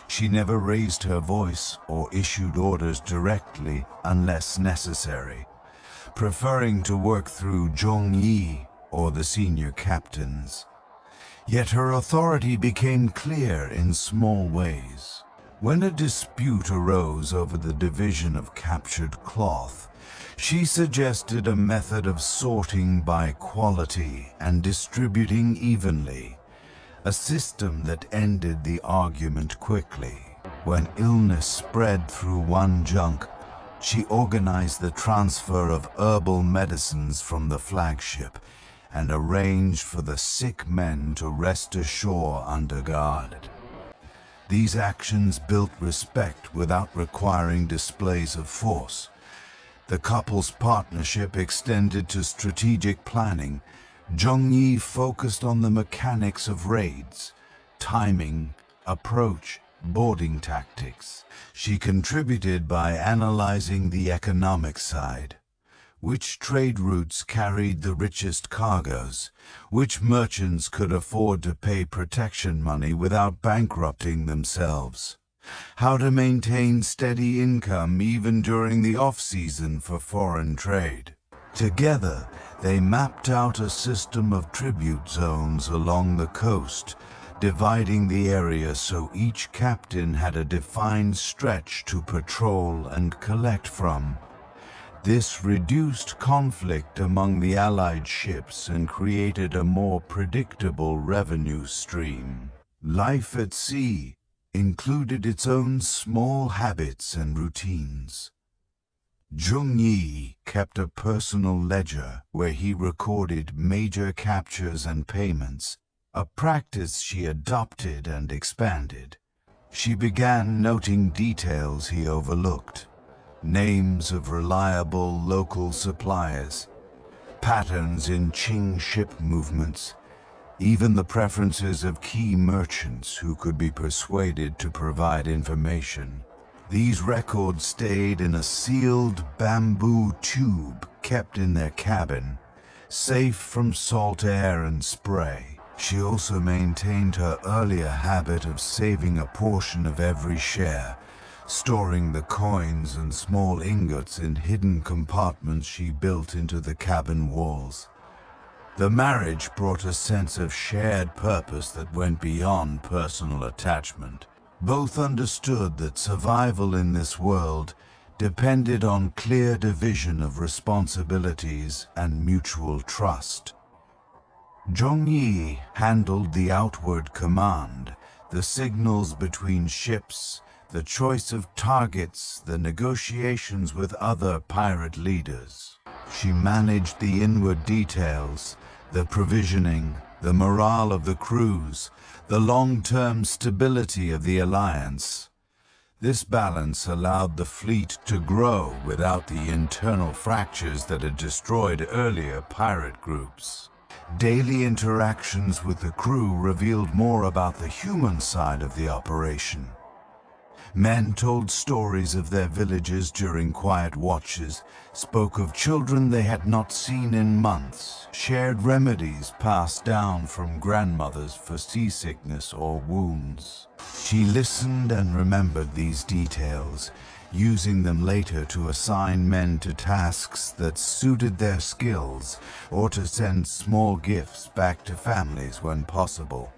[SPEAKER 1] She never raised her voice or issued orders directly unless necessary, preferring to work through Jung-yi or the senior captains. Yet her authority became clear in small ways. When a dispute arose over the division of captured cloth, she suggested a method of sorting by quality and distributing evenly, a system that ended the argument quickly. When illness spread through one junk, she organized the transfer of herbal medicines from the flagship and arranged for the sick men to rest ashore under guard. These actions built respect without requiring displays of force. The couple's partnership extended to strategic planning. Jung-yi focused on the mechanics of raids, timing, approach, boarding tactics. She contributed by analyzing the economic side. Which trade routes carried the richest cargoes? Which merchants could afford to pay protection money without bankrupting themselves? How to maintain steady income even during the off-season for foreign trade? Together, they mapped out a system of tribute zones along the coast, dividing the area so each captain had a defined stretch to patrol and collect from. This reduced conflict among the Allied ships and created a more predictable revenue stream. Life at sea included its own small habits and routines. Jung-yi kept a personal ledger where he recorded major captures and payments, a practice she adopted and expanded. She began noting details he overlooked. Names of reliable local suppliers, patterns in Qing ship movements, even the preferences of key merchants who could be persuaded to provide information. These records stayed in a sealed bamboo tube kept in their cabin, safe from salt air and spray. She also maintained her earlier habit of saving a portion of every share, storing the coins and small ingots in hidden compartments she built into the cabin walls. The marriage brought a sense of shared purpose that went beyond personal attachment. Both understood that survival in this world depended on clear division of responsibilities and mutual trust. Zhongyi handled the outward command, the signals between ships, the choice of targets, the negotiations with other pirate leaders. She managed the inward details, the provisioning, the morale of the crews, the long-term stability of the alliance. This balance allowed the fleet to grow without the internal fractures that had destroyed earlier pirate groups. Daily interactions with the crew revealed more about the human side of the operation. Men told stories of their villages during quiet watches, spoke of children they had not seen in months, shared remedies passed down from grandmothers for seasickness or wounds. She listened and remembered these details, using them later to assign men to tasks that suited their skills or to send small gifts back to families when possible.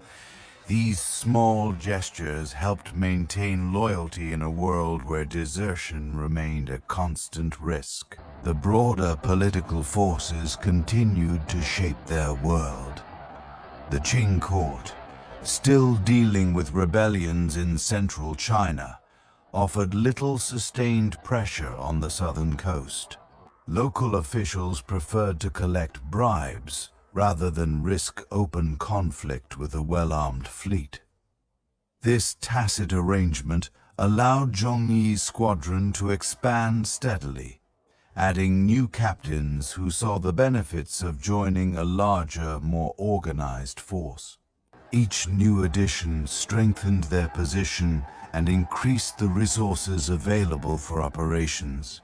[SPEAKER 1] These small gestures helped maintain loyalty in a world where desertion remained a constant risk. The broader political forces continued to shape their world. The Qing court, still dealing with rebellions in central China, offered little sustained pressure on the southern coast. Local officials preferred to collect bribes rather than risk open conflict with a well-armed fleet. This tacit arrangement allowed Zhongyi's squadron to expand steadily, adding new captains who saw the benefits of joining a larger, more organized force. Each new addition strengthened their position and increased the resources available for operations.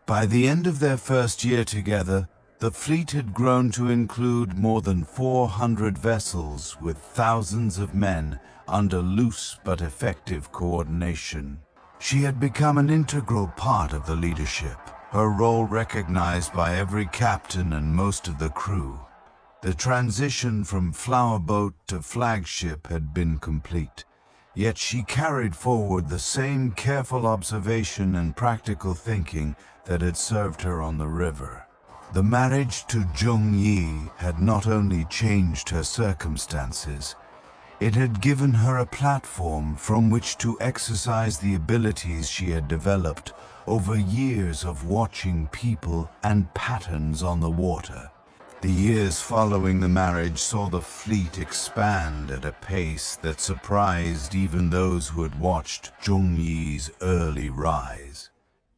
[SPEAKER 1] By the end of their first year together, the fleet had grown to include more than 400 vessels with thousands of men under loose but effective coordination. She had become an integral part of the leadership, her role recognized by every captain and most of the crew. The transition from flower boat to flagship had been complete, yet she carried forward the same careful observation and practical thinking that had served her on the river. The marriage to Zhongyi had not only changed her circumstances, it had given her a platform from which to exercise the abilities she had developed over years of watching people and patterns on the water. The years following the marriage saw the fleet expand at a pace that surprised even those who had watched Zhongyi's early rise.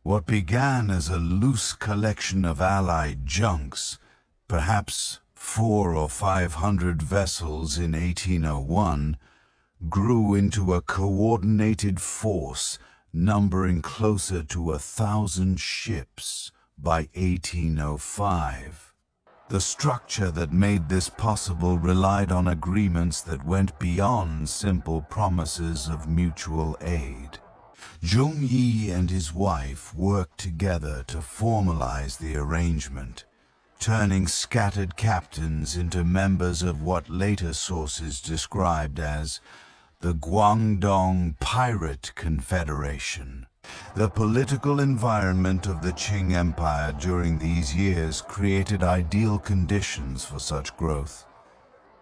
[SPEAKER 1] What began as a loose collection of allied junks, perhaps 400 or 500 vessels in 1801, grew into a coordinated force numbering closer to 1,000 ships by 1805. The structure that made this possible relied on agreements that went beyond simple promises of mutual aid. Zhongyi and his wife worked together to formalize the arrangement, turning scattered captains into members of what later sources described as the Guangdong Pirate Confederation. The political environment of the Qing Empire during these years created ideal conditions for such growth.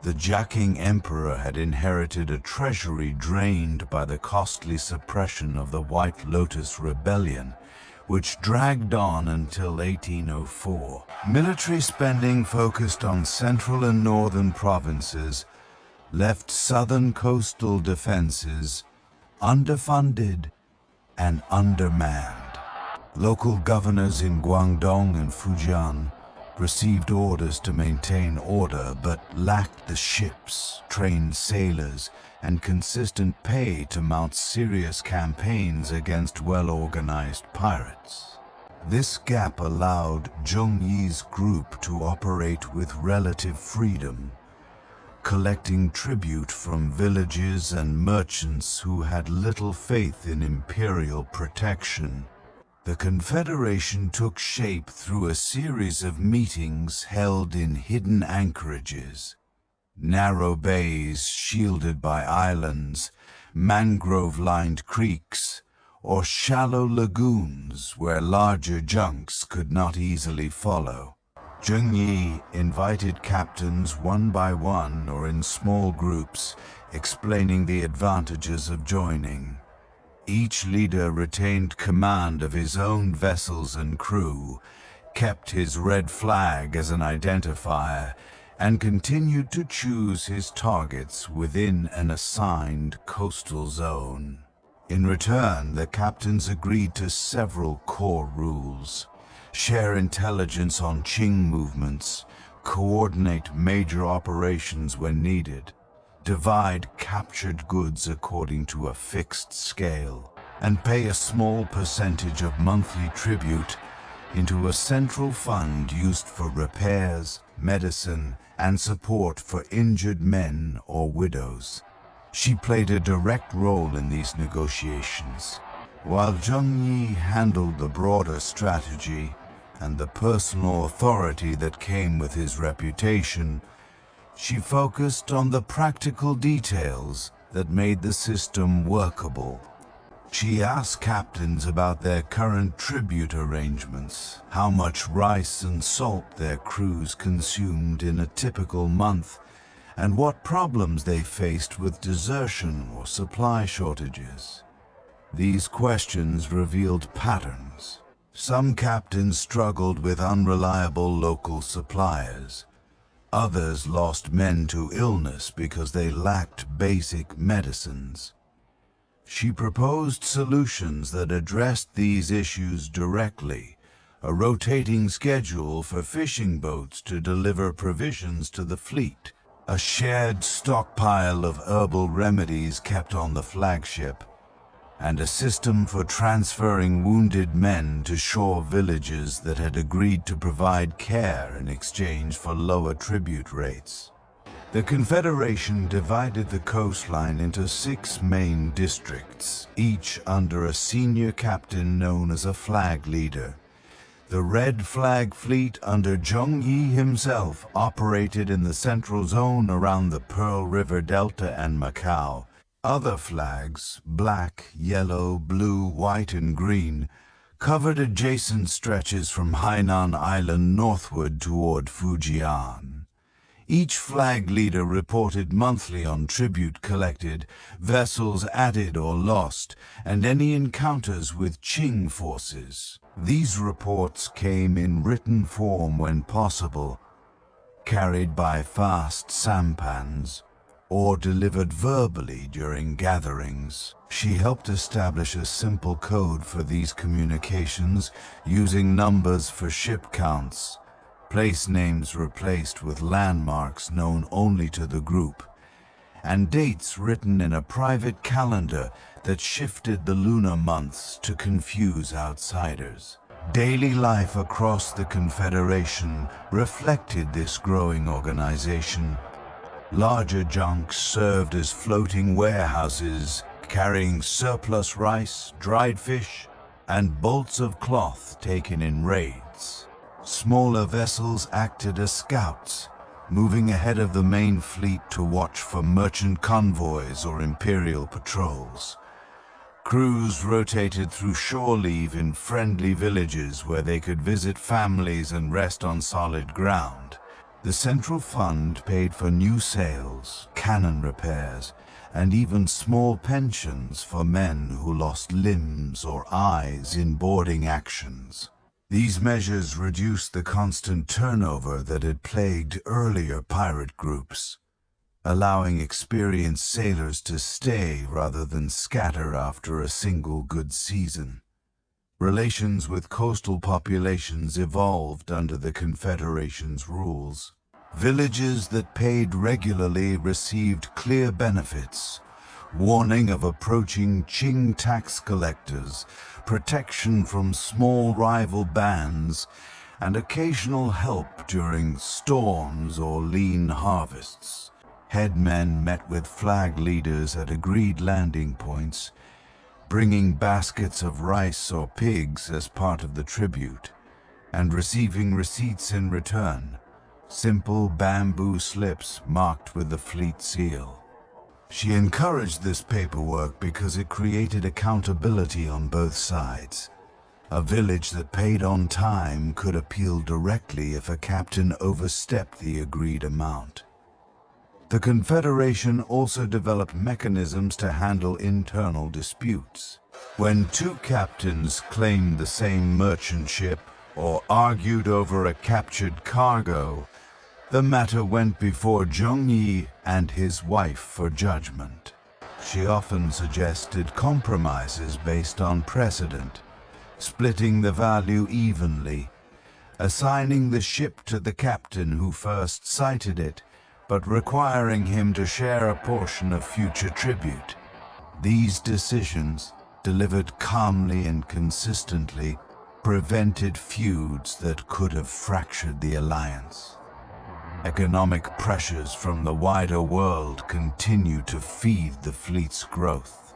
[SPEAKER 1] The Jiaqing Emperor had inherited a treasury drained by the costly suppression of the White Lotus Rebellion, which dragged on until 1804. Military spending focused on central and northern provinces left southern coastal defenses underfunded and undermanned. Local governors in Guangdong and Fujian received orders to maintain order but lacked the ships, trained sailors, and consistent pay to mount serious campaigns against well-organized pirates. This gap allowed Zhongyi's group to operate with relative freedom, collecting tribute from villages and merchants who had little faith in imperial protection. The Confederation took shape through a series of meetings held in hidden anchorages, narrow bays shielded by islands, mangrove-lined creeks, or shallow lagoons where larger junks could not easily follow. Zheng Yi invited captains one by one or in small groups, explaining the advantages of joining. Each leader retained command of his own vessels and crew, kept his red flag as an identifier, and continued to choose his targets within an assigned coastal zone. In return, the captains agreed to several core rules: share intelligence on Qing movements, coordinate major operations when needed, divide captured goods according to a fixed scale, and pay a small percentage of monthly tribute into a central fund used for repairs, medicine, and support for injured men or widows. She played a direct role in these negotiations, while Zheng Yi handled the broader strategy and the personal authority that came with his reputation. She focused on the practical details that made the system workable. She asked captains about their current tribute arrangements, how much rice and salt their crews consumed in a typical month, and what problems they faced with desertion or supply shortages. These questions revealed patterns. Some captains struggled with unreliable local suppliers. Others lost men to illness because they lacked basic medicines. She proposed solutions that addressed these issues directly: a rotating schedule for fishing boats to deliver provisions to the fleet, a shared stockpile of herbal remedies kept on the flagship, and a system for transferring wounded men to shore villages that had agreed to provide care in exchange for lower tribute rates. The Confederation divided the coastline into 6 main districts, each under a senior captain known as a flag leader. The Red Flag Fleet under Zheng Yi himself operated in the central zone around the Pearl River Delta and Macau. Other flags, black, yellow, blue, white, and green, covered adjacent stretches from Hainan Island northward toward Fujian. Each flag leader reported monthly on tribute collected, vessels added or lost, and any encounters with Qing forces. These reports came in written form when possible, carried by fast sampans, or delivered verbally during gatherings. She helped establish a simple code for these communications, using numbers for ship counts, place names replaced with landmarks known only to the group, and dates written in a private calendar that shifted the lunar months to confuse outsiders. Daily life across the Confederation reflected this growing organization. Larger junks served as floating warehouses, carrying surplus rice, dried fish, and bolts of cloth taken in raids. Smaller vessels acted as scouts, moving ahead of the main fleet to watch for merchant convoys or imperial patrols. Crews rotated through shore leave in friendly villages where they could visit families and rest on solid ground. The Central Fund paid for new sails, cannon repairs, and even small pensions for men who lost limbs or eyes in boarding actions. These measures reduced the constant turnover that had plagued earlier pirate groups, allowing experienced sailors to stay rather than scatter after a single good season. Relations with coastal populations evolved under the Confederation's rules. Villages that paid regularly received clear benefits: warning of approaching Qing tax collectors, protection from small rival bands, and occasional help during storms or lean harvests. Headmen met with flag leaders at agreed landing points, bringing baskets of rice or pigs as part of the tribute, and receiving receipts in return, simple bamboo slips marked with the fleet seal. She encouraged this paperwork because it created accountability on both sides. A village that paid on time could appeal directly if a captain overstepped the agreed amount. The Confederation also developed mechanisms to handle internal disputes. When two captains claimed the same merchant ship or argued over a captured cargo, the matter went before Zheng Yi and his wife for judgment. She often suggested compromises based on precedent, splitting the value evenly, assigning the ship to the captain who first sighted it, but requiring him to share a portion of future tribute. These decisions, delivered calmly and consistently, prevented feuds that could have fractured the alliance. Economic pressures from the wider world continue to feed the fleet's growth.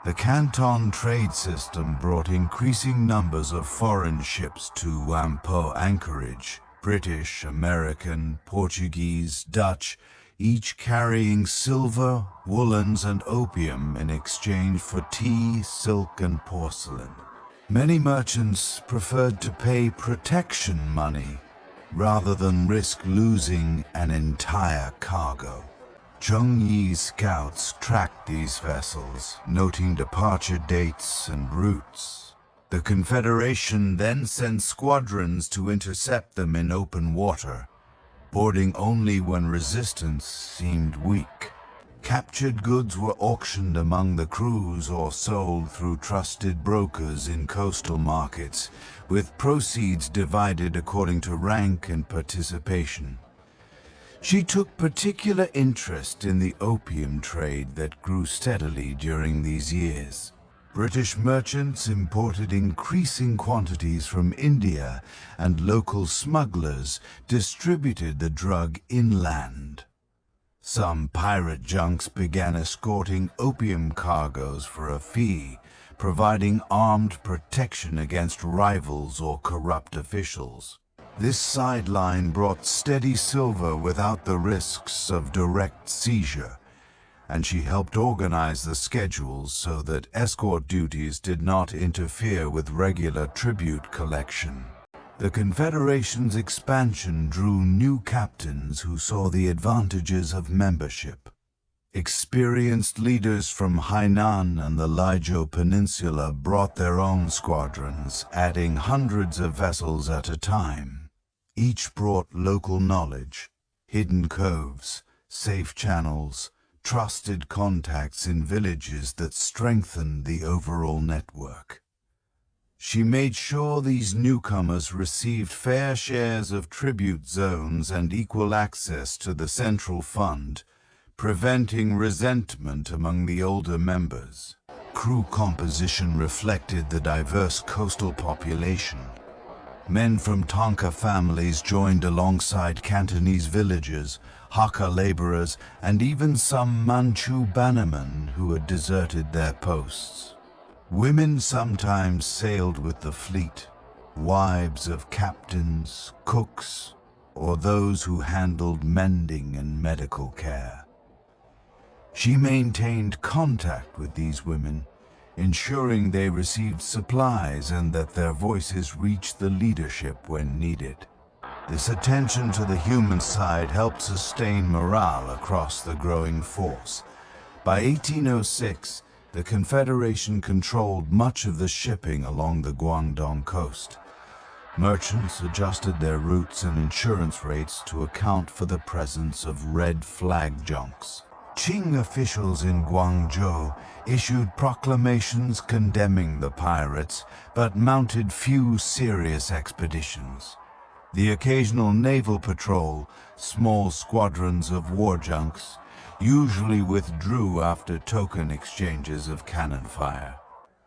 [SPEAKER 1] The Canton trade system brought increasing numbers of foreign ships to Whampoa anchorage, British, American, Portuguese, Dutch, each carrying silver, woolens, and opium in exchange for tea, silk, and porcelain. Many merchants preferred to pay protection money rather than risk losing an entire cargo. Zheng Yi's scouts tracked these vessels, noting departure dates and routes. The Confederation then sent squadrons to intercept them in open water, boarding only when resistance seemed weak. Captured goods were auctioned among the crews or sold through trusted brokers in coastal markets, with proceeds divided according to rank and participation. She took particular interest in the opium trade that grew steadily during these years. British merchants imported increasing quantities from India, and local smugglers distributed the drug inland. Some pirate junks began escorting opium cargoes for a fee, providing armed protection against rivals or corrupt officials. This sideline brought steady silver without the risks of direct seizure, and she helped organize the schedules so that escort duties did not interfere with regular tribute collection. The Confederation's expansion drew new captains who saw the advantages of membership. Experienced leaders from Hainan and the Lijiao Peninsula brought their own squadrons, adding hundreds of vessels at a time. Each brought local knowledge, hidden coves, safe channels, trusted contacts in villages that strengthened the overall network. She made sure these newcomers received fair shares of tribute zones and equal access to the central fund, preventing resentment among the older members. Crew composition reflected the diverse coastal population. Men from Tonka families joined alongside Cantonese villagers, Hakka laborers, and even some Manchu bannermen who had deserted their posts. Women sometimes sailed with the fleet, wives of captains, cooks, or those who handled mending and medical care. She maintained contact with these women, ensuring they received supplies and that their voices reached the leadership when needed. This attention to the human side helped sustain morale across the growing force. By 1806, the Confederation controlled much of the shipping along the Guangdong coast. Merchants adjusted their routes and insurance rates to account for the presence of red flag junks. Qing officials in Guangzhou issued proclamations condemning the pirates, but mounted few serious expeditions. The occasional naval patrol, small squadrons of war junks, usually withdrew after token exchanges of cannon fire.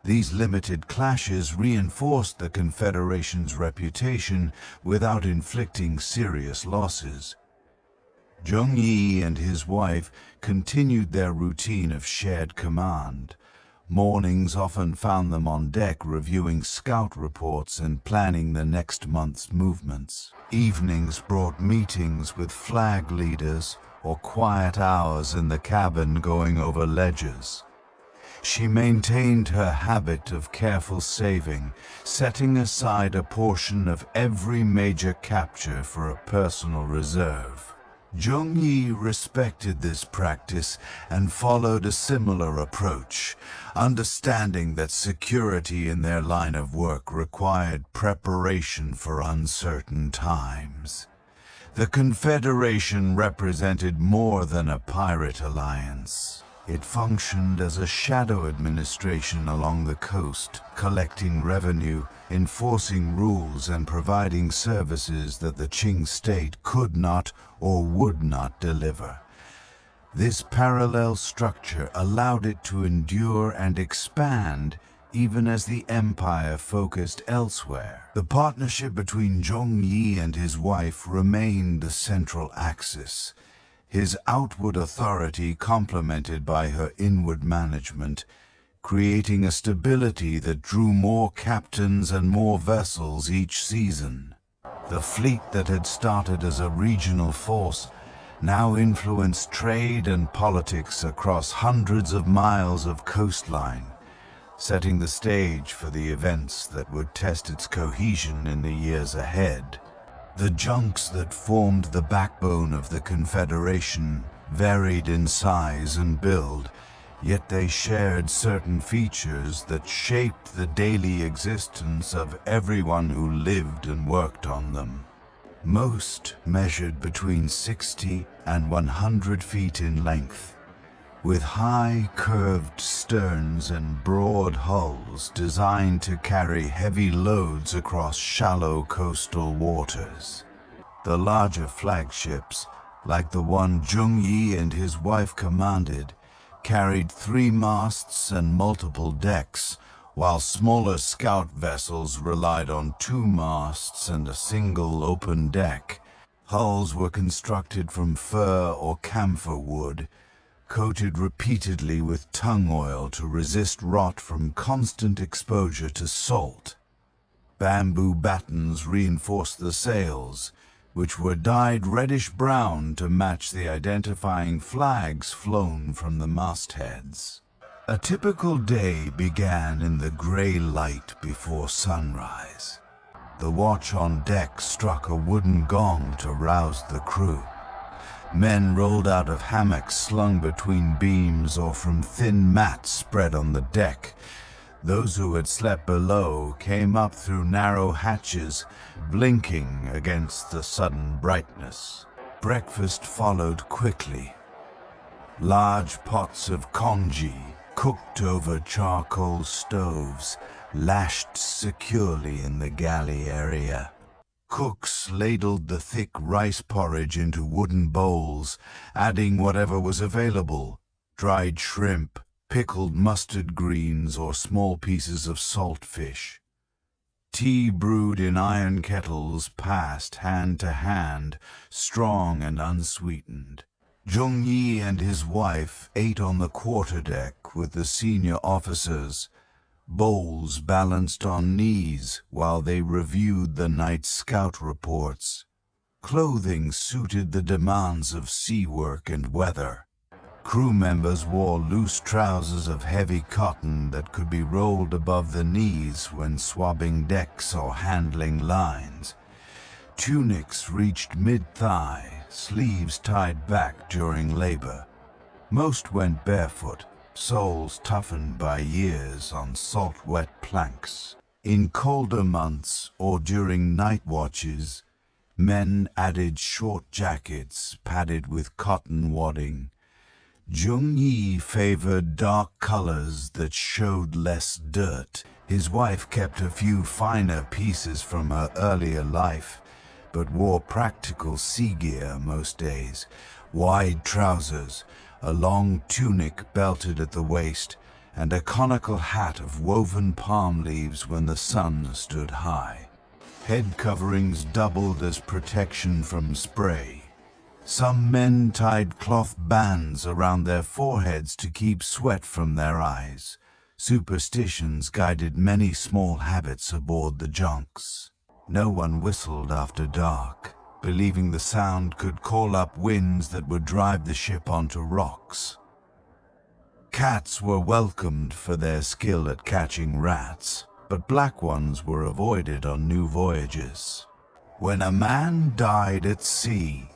[SPEAKER 1] These limited clashes reinforced the Confederation's reputation without inflicting serious losses. Zheng and his wife continued their routine of shared command. Mornings often found them on deck reviewing scout reports and planning the next month's movements. Evenings brought meetings with flag leaders or quiet hours in the cabin going over ledgers. She maintained her habit of careful saving, setting aside a portion of every major capture for a personal reserve. Zheng respected this practice and followed a similar approach, understanding that security in their line of work required preparation for uncertain times. The Confederation represented more than a pirate alliance. It functioned as a shadow administration along the coast, collecting revenue, enforcing rules, and providing services that the Qing state could not or would not deliver. This parallel structure allowed it to endure and expand even as the empire focused elsewhere. The partnership between Zheng and his wife remained the central axis. His outward authority complemented by her inward management, creating a stability that drew more captains and more vessels each season. The fleet that had started as a regional force now influenced trade and politics across hundreds of miles of coastline, setting the stage for the events that would test its cohesion in the years ahead. The junks that formed the backbone of the Confederation varied in size and build, yet they shared certain features that shaped the daily existence of everyone who lived and worked on them. Most measured between 60 and 100 feet in length, with high curved sterns and broad hulls designed to carry heavy loads across shallow coastal waters. The larger flagships, like the one Zheng and his wife commanded, carried 3 masts and multiple decks, while smaller scout vessels relied on 2 masts and a single open deck. Hulls were constructed from fir or camphor wood, coated repeatedly with tung oil to resist rot from constant exposure to salt. Bamboo battens reinforced the sails, which were dyed reddish-brown to match the identifying flags flown from the mastheads. A typical day began in the gray light before sunrise. The watch on deck struck a wooden gong to rouse the crew. Men rolled out of hammocks slung between beams or from thin mats spread on the deck. Those who had slept below came up through narrow hatches, blinking against the sudden brightness. Breakfast followed quickly. Large pots of congee, cooked over charcoal stoves, lashed securely in the galley area. Cooks ladled the thick rice porridge into wooden bowls, adding whatever was available: dried shrimp, pickled mustard greens, or small pieces of salt fish. Tea brewed in iron kettles passed hand to hand, strong and unsweetened. Zheng and his wife ate on the quarterdeck with the senior officers, bowls balanced on knees while they reviewed the night scout reports. Clothing suited the demands of sea work and weather. Crew members wore loose trousers of heavy cotton that could be rolled above the knees when swabbing decks or handling lines. Tunics reached mid-thigh, sleeves tied back during labor. Most went barefoot, soles toughened by years on salt-wet planks. In colder months or during night watches, men added short jackets padded with cotton wadding. Zheng favored dark colors that showed less dirt. His wife kept a few finer pieces from her earlier life, but wore practical sea gear most days: wide trousers, a long tunic belted at the waist, and a conical hat of woven palm leaves when the sun stood high. Head coverings doubled as protection from spray. Some men tied cloth bands around their foreheads to keep sweat from their eyes. Superstitions guided many small habits aboard the junks. No one whistled after dark, believing the sound could call up winds that would drive the ship onto rocks. Cats were welcomed for their skill at catching rats, but black ones were avoided on new voyages. When a man died at sea,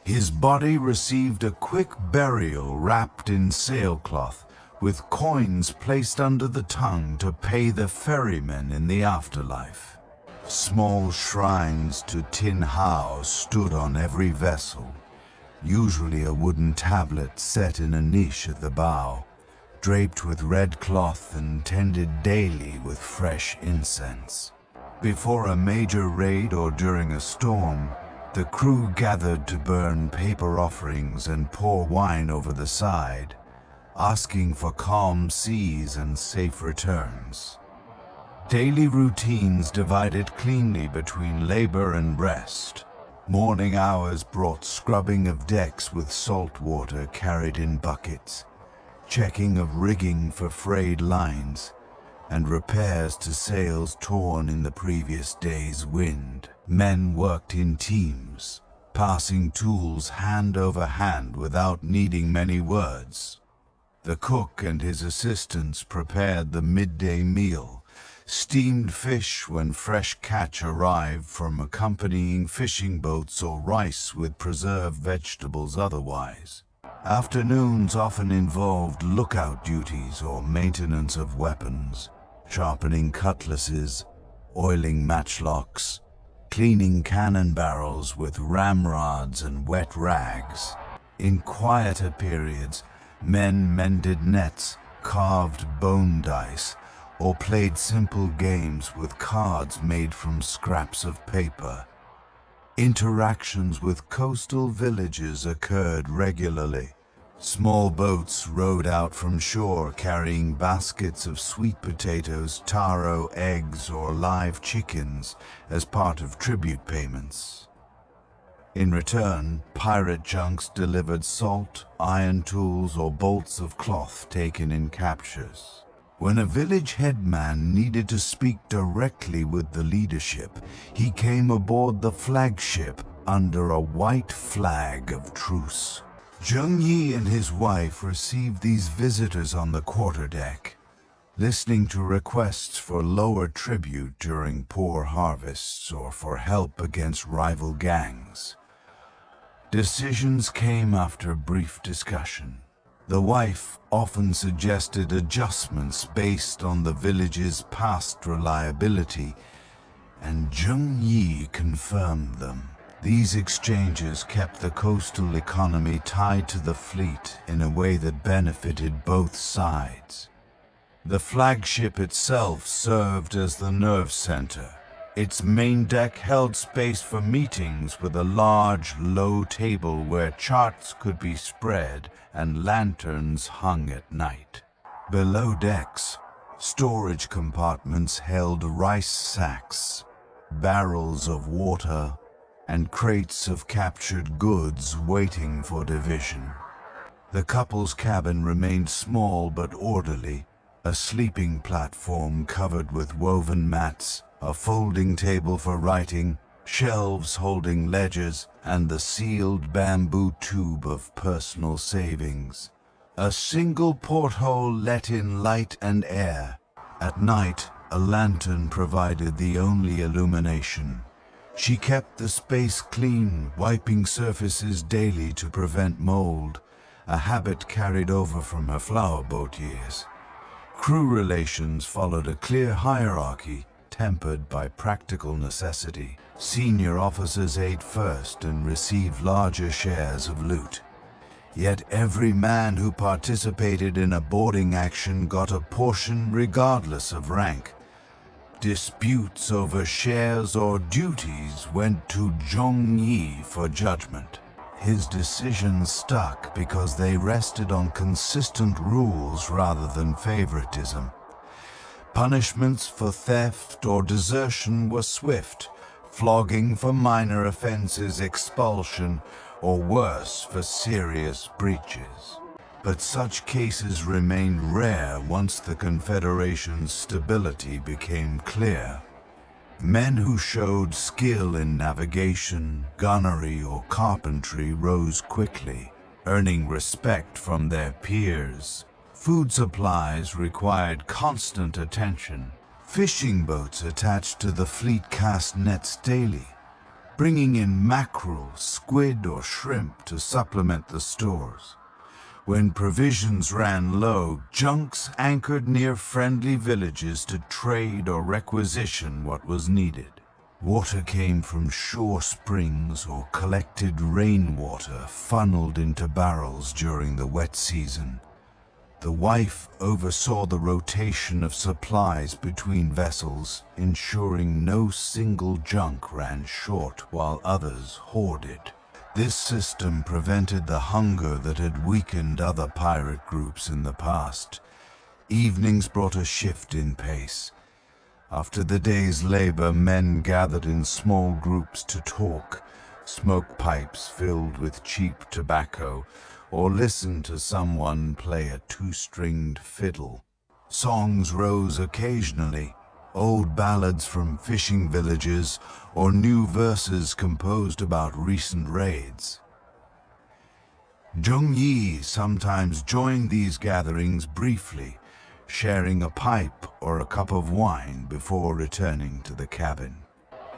[SPEAKER 1] his body received a quick burial wrapped in sailcloth, with coins placed under the tongue to pay the ferrymen in the afterlife. Small shrines to Tin Hau stood on every vessel, usually a wooden tablet set in a niche at the bow, draped with red cloth and tended daily with fresh incense. Before a major raid or during a storm, the crew gathered to burn paper offerings and pour wine over the side, asking for calm seas and safe returns. Daily routines divided cleanly between labor and rest. Morning hours brought scrubbing of decks with salt water carried in buckets, checking of rigging for frayed lines, and repairs to sails torn in the previous day's wind. Men worked in teams, passing tools hand over hand without needing many words. The cook and his assistants prepared the midday meal, steamed fish when fresh catch arrived from accompanying fishing boats, or rice with preserved vegetables otherwise. Afternoons often involved lookout duties or maintenance of weapons, sharpening cutlasses, oiling matchlocks, cleaning cannon barrels with ramrods and wet rags. In quieter periods, men mended nets, carved bone dice, or played simple games with cards made from scraps of paper. Interactions with coastal villages occurred regularly. Small boats rowed out from shore carrying baskets of sweet potatoes, taro, eggs, or live chickens as part of tribute payments. In return, pirate junks delivered salt, iron tools, or bolts of cloth taken in captures. When a village headman needed to speak directly with the leadership, he came aboard the flagship under a white flag of truce. Zheng Yi and his wife received these visitors on the quarterdeck, listening to requests for lower tribute during poor harvests or for help against rival gangs. Decisions came after brief discussion. The wife often suggested adjustments based on the village's past reliability, and Zheng Yi confirmed them. These exchanges kept the coastal economy tied to the fleet in a way that benefited both sides. The flagship itself served as the nerve center. Its main deck held space for meetings with a large, low table where charts could be spread and lanterns hung at night. Below decks, storage compartments held rice sacks, barrels of water, and crates of captured goods waiting for division. The couple's cabin remained small but orderly, a sleeping platform covered with woven mats, a folding table for writing, shelves holding ledgers, and the sealed bamboo tube of personal savings. A single porthole let in light and air. At night, a lantern provided the only illumination. She kept the space clean, wiping surfaces daily to prevent mold, a habit carried over from her flower boat years. Crew relations followed a clear hierarchy, tempered by practical necessity. Senior officers ate first and received larger shares of loot. Yet every man who participated in a boarding action got a portion regardless of rank. Disputes over shares or duties went to Zheng Yi for judgment. His decisions stuck because they rested on consistent rules rather than favoritism. Punishments for theft or desertion were swift, flogging for minor offenses, expulsion, or worse, for serious breaches. But such cases remained rare once the Confederation's stability became clear. Men who showed skill in navigation, gunnery, or carpentry rose quickly, earning respect from their peers. Food supplies required constant attention. Fishing boats attached to the fleet cast nets daily, bringing in mackerel, squid, or shrimp to supplement the stores. When provisions ran low, junks anchored near friendly villages to trade or requisition what was needed. Water came from shore springs or collected rainwater funneled into barrels during the wet season. The wife oversaw the rotation of supplies between vessels, ensuring no single junk ran short while others hoarded. This system prevented the hunger that had weakened other pirate groups in the past. Evenings brought a shift in pace. After the day's labor, men gathered in small groups to talk, smoke pipes filled with cheap tobacco, or listen to someone play a two-stringed fiddle. Songs rose occasionally, old ballads from fishing villages or new verses composed about recent raids. Zheng Yi sometimes joined these gatherings briefly, sharing a pipe or a cup of wine before returning to the cabin.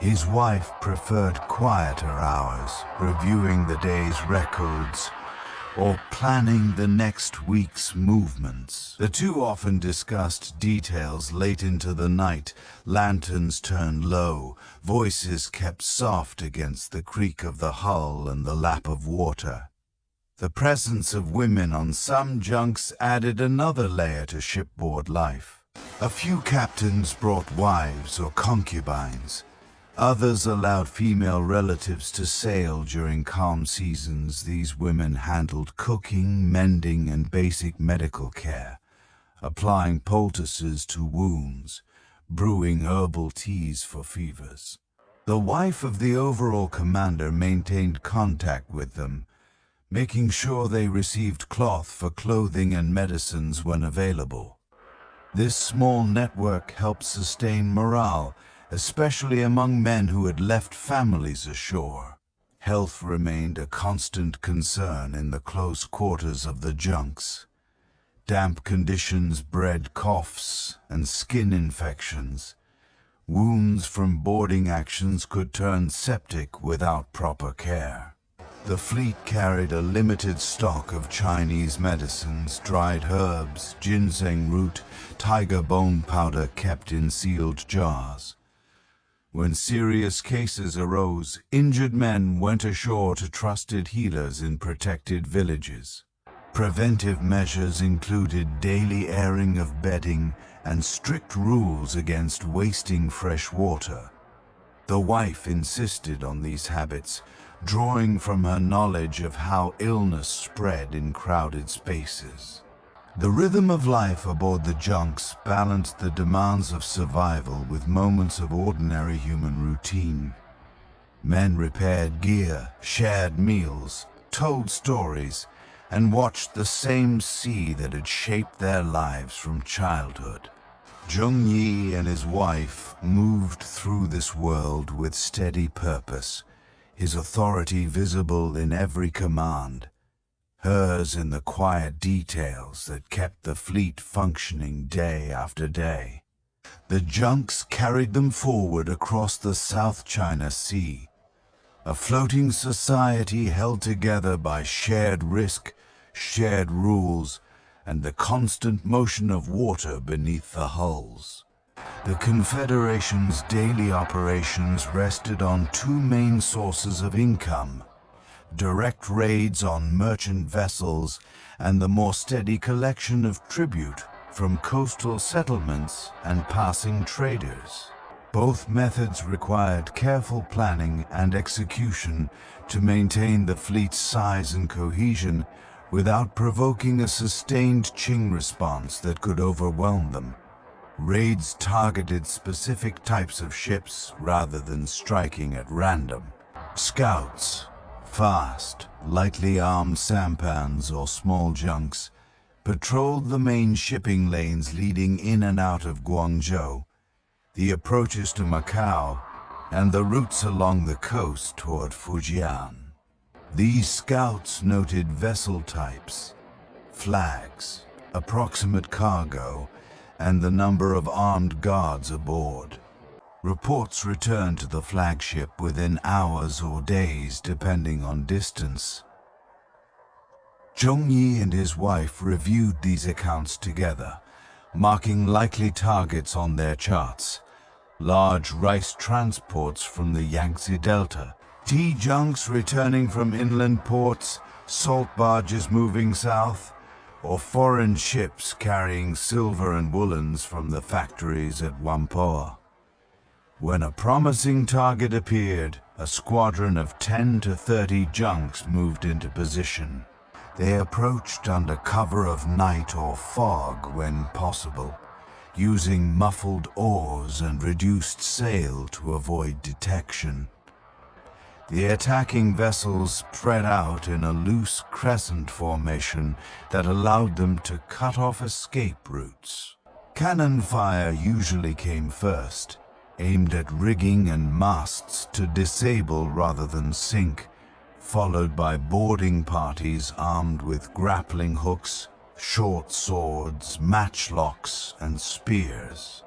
[SPEAKER 1] His wife preferred quieter hours, reviewing the day's records or planning the next week's movements. The two often discussed details late into the night. Lanterns turned low, voices kept soft against the creak of the hull and the lap of water. The presence of women on some junks added another layer to shipboard life. A few captains brought wives or concubines. Others allowed female relatives to sail during calm seasons. These women handled cooking, mending, and basic medical care, applying poultices to wounds, brewing herbal teas for fevers. The wife of the overall commander maintained contact with them, making sure they received cloth for clothing and medicines when available. This small network helped sustain morale, especially among men who had left families ashore. Health remained a constant concern in the close quarters of the junks. Damp conditions bred coughs and skin infections. Wounds from boarding actions could turn septic without proper care. The fleet carried a limited stock of Chinese medicines, dried herbs, ginseng root, tiger bone powder kept in sealed jars. When serious cases arose, injured men went ashore to trusted healers in protected villages. Preventive measures included daily airing of bedding and strict rules against wasting fresh water. The wife insisted on these habits, drawing from her knowledge of how illness spread in crowded spaces. The rhythm of life aboard the junks balanced the demands of survival with moments of ordinary human routine. Men repaired gear, shared meals, told stories, and watched the same sea that had shaped their lives from childhood. Zheng Yi and his wife moved through this world with steady purpose, his authority visible in every command. Hers in the quiet details that kept the fleet functioning day after day. The junks carried them forward across the South China Sea, a floating society held together by shared risk, shared rules, and the constant motion of water beneath the hulls. The Confederation's daily operations rested on two main sources of income: direct raids on merchant vessels and the more steady collection of tribute from coastal settlements and passing traders. Both methods required careful planning and execution to maintain the fleet's size and cohesion without provoking a sustained Qing response that could overwhelm them. Raids targeted specific types of ships rather than striking at random. Scouts, Fast, lightly armed sampans or small junks patrolled the main shipping lanes leading in and out of Guangzhou, the approaches to Macau, and the routes along the coast toward Fujian. These scouts noted vessel types, flags, approximate cargo, and the number of armed guards aboard. Reports returned to the flagship within hours or days, depending on distance. Zhong Yi and his wife reviewed these accounts together, marking likely targets on their charts. Large rice transports from the Yangtze Delta, tea junks returning from inland ports, salt barges moving south, or foreign ships carrying silver and woolens from the factories at Whampoa. When a promising target appeared, a squadron of 10 to 30 junks moved into position. They approached under cover of night or fog when possible, using muffled oars and reduced sail to avoid detection. The attacking vessels spread out in a loose crescent formation that allowed them to cut off escape routes. Cannon fire usually came first, aimed at rigging and masts to disable rather than sink, followed by boarding parties armed with grappling hooks, short swords, matchlocks, and spears.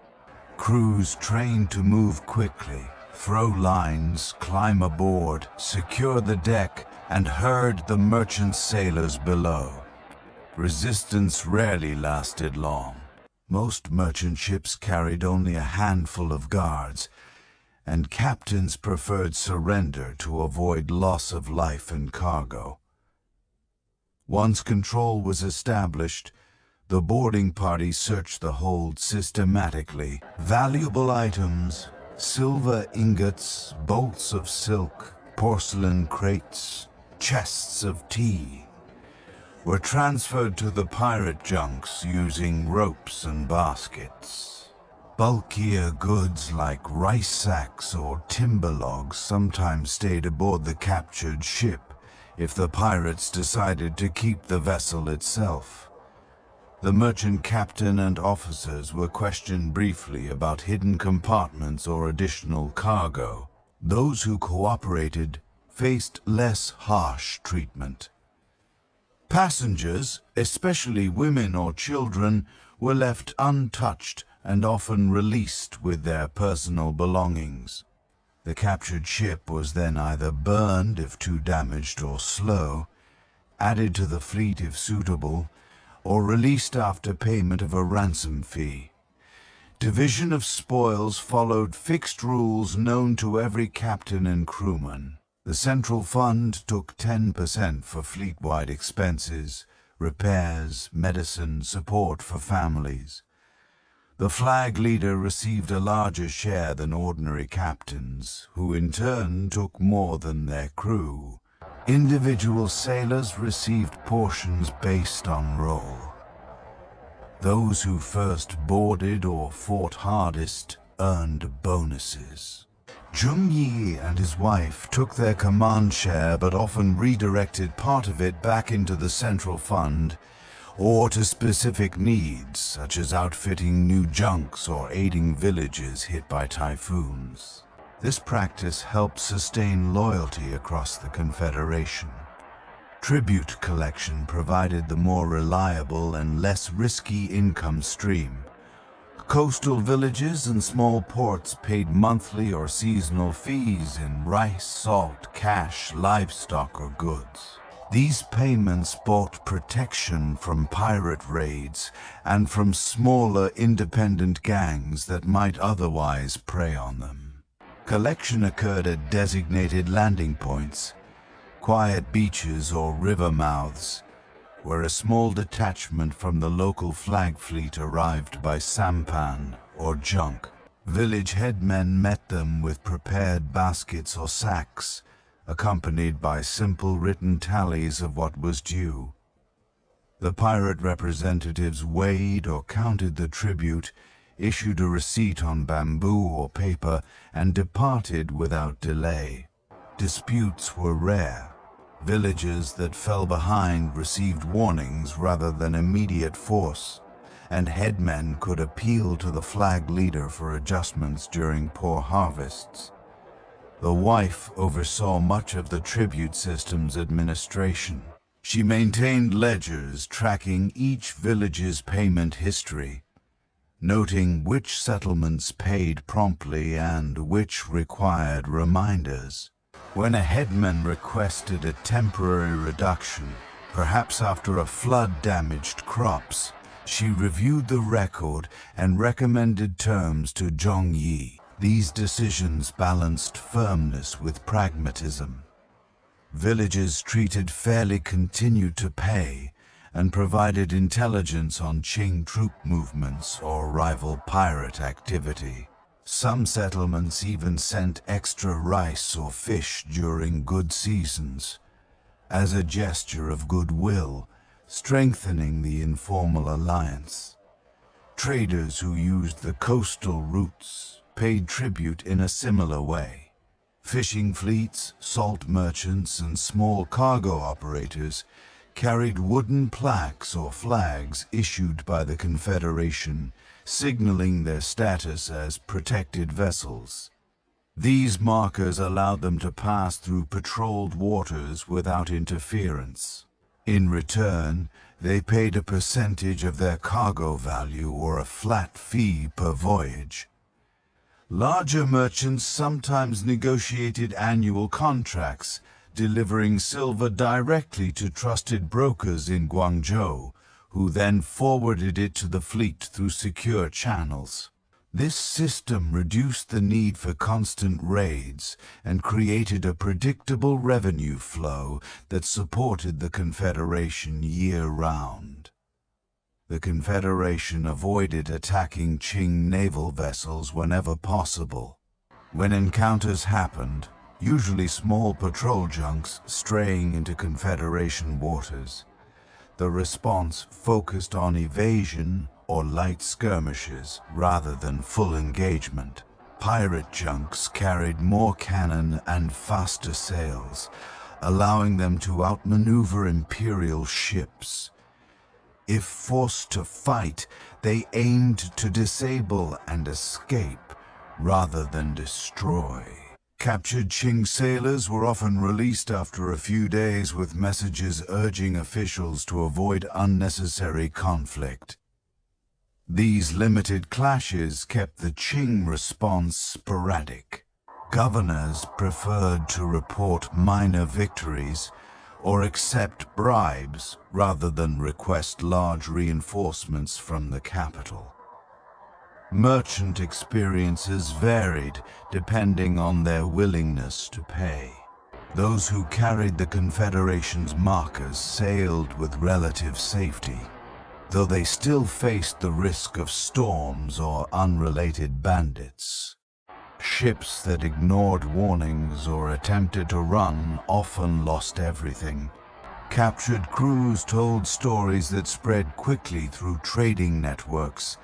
[SPEAKER 1] Crews trained to move quickly, throw lines, climb aboard, secure the deck, and herd the merchant sailors below. Resistance rarely lasted long. Most merchant ships carried only a handful of guards, and captains preferred surrender to avoid loss of life and cargo. Once control was established, the boarding party searched the hold systematically. Valuable items, silver ingots, bolts of silk, porcelain crates, chests of tea, were transferred to the pirate junks using ropes and baskets. Bulkier goods like rice sacks or timber logs sometimes stayed aboard the captured ship if the pirates decided to keep the vessel itself. The merchant captain and officers were questioned briefly about hidden compartments or additional cargo. Those who cooperated faced less harsh treatment. Passengers, especially women or children, were left untouched and often released with their personal belongings. The captured ship was then either burned if too damaged or slow, added to the fleet if suitable, or released after payment of a ransom fee. Division of spoils followed fixed rules known to every captain and crewman. The Central Fund took 10% for fleet-wide expenses, repairs, medicine, support for families. The flag leader received a larger share than ordinary captains, who in turn took more than their crew. Individual sailors received portions based on role. Those who first boarded or fought hardest earned bonuses. Zhong Yi and his wife took their command share but often redirected part of it back into the Central Fund or to specific needs, such as outfitting new junks or aiding villages hit by typhoons. This practice helped sustain loyalty across the Confederation. Tribute collection provided the more reliable and less risky income stream. Coastal villages and small ports paid monthly or seasonal fees in rice, salt, cash, livestock, or goods. These payments bought protection from pirate raids and from smaller independent gangs that might otherwise prey on them. Collection occurred at designated landing points, quiet beaches or river mouths, where a small detachment from the local flag fleet arrived by sampan or junk. Village headmen met them with prepared baskets or sacks, accompanied by simple written tallies of what was due. The pirate representatives weighed or counted the tribute, issued a receipt on bamboo or paper, and departed without delay. Disputes were rare. Villages that fell behind received warnings rather than immediate force, and headmen could appeal to the flag leader for adjustments during poor harvests. The wife oversaw much of the tribute system's administration. She maintained ledgers tracking each village's payment history, noting which settlements paid promptly and which required reminders. When a headman requested a temporary reduction, perhaps after a flood damaged crops, she reviewed the record and recommended terms to Zhongyi. These decisions balanced firmness with pragmatism. Villages treated fairly continued to pay and provided intelligence on Qing troop movements or rival pirate activity. Some settlements even sent extra rice or fish during good seasons, as a gesture of goodwill, strengthening the informal alliance. Traders who used the coastal routes paid tribute in a similar way. Fishing fleets, salt merchants, and small cargo operators carried wooden plaques or flags issued by the Confederation, signaling their status as protected vessels. These markers allowed them to pass through patrolled waters without interference. In return, they paid a percentage of their cargo value or a flat fee per voyage. Larger merchants sometimes negotiated annual contracts, delivering silver directly to trusted brokers in Guangzhou, who then forwarded it to the fleet through secure channels. This system reduced the need for constant raids and created a predictable revenue flow that supported the Confederation year-round. The Confederation avoided attacking Qing naval vessels whenever possible. When encounters happened, usually small patrol junks straying into Confederation waters, the response focused on evasion or light skirmishes rather than full engagement. Pirate junks carried more cannon and faster sails, allowing them to outmaneuver Imperial ships. If forced to fight, they aimed to disable and escape rather than destroy. Captured Qing sailors were often released after a few days with messages urging officials to avoid unnecessary conflict. These limited clashes kept the Qing response sporadic. Governors preferred to report minor victories or accept bribes rather than request large reinforcements from the capital. Merchant experiences varied depending on their willingness to pay. Those who carried the Confederation's markers sailed with relative safety, though they still faced the risk of storms or unrelated bandits. Ships that ignored warnings or attempted to run often lost everything. Captured crews told stories that spread quickly through trading networks,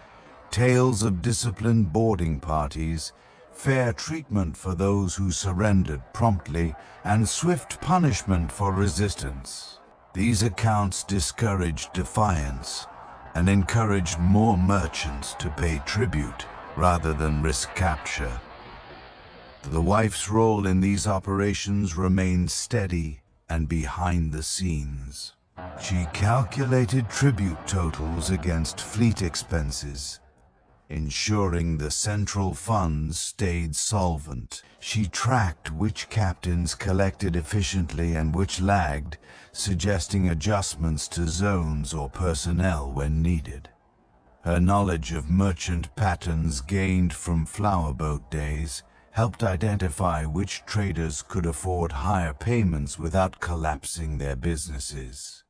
[SPEAKER 1] tales of disciplined boarding parties, fair treatment for those who surrendered promptly, and swift punishment for resistance. These accounts discouraged defiance and encouraged more merchants to pay tribute rather than risk capture. The wife's role in these operations remained steady and behind the scenes. She calculated tribute totals against fleet expenses, ensuring the central funds stayed solvent. She tracked which captains collected efficiently and which lagged, suggesting adjustments to zones or personnel when needed. Her knowledge of merchant patterns gained from flowerboat days helped identify which traders could afford higher payments without collapsing their businesses.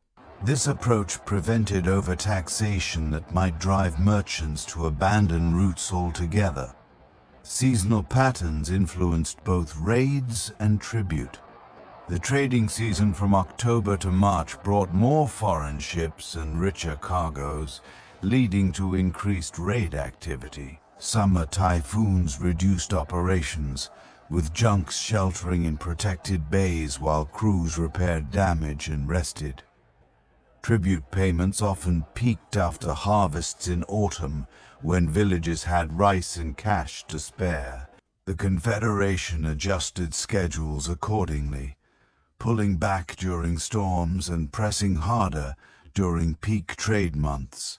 [SPEAKER 1] This approach prevented overtaxation that might drive merchants to abandon routes altogether. Seasonal patterns influenced both raids and tribute. The trading season from October to March brought more foreign ships and richer cargoes, leading to increased raid activity. Summer typhoons reduced operations, with junks sheltering in protected bays while crews repaired damage and rested. Tribute payments often peaked after harvests in autumn, when villages had rice and cash to spare. The Confederation adjusted schedules accordingly, pulling back during storms and pressing harder during peak trade months.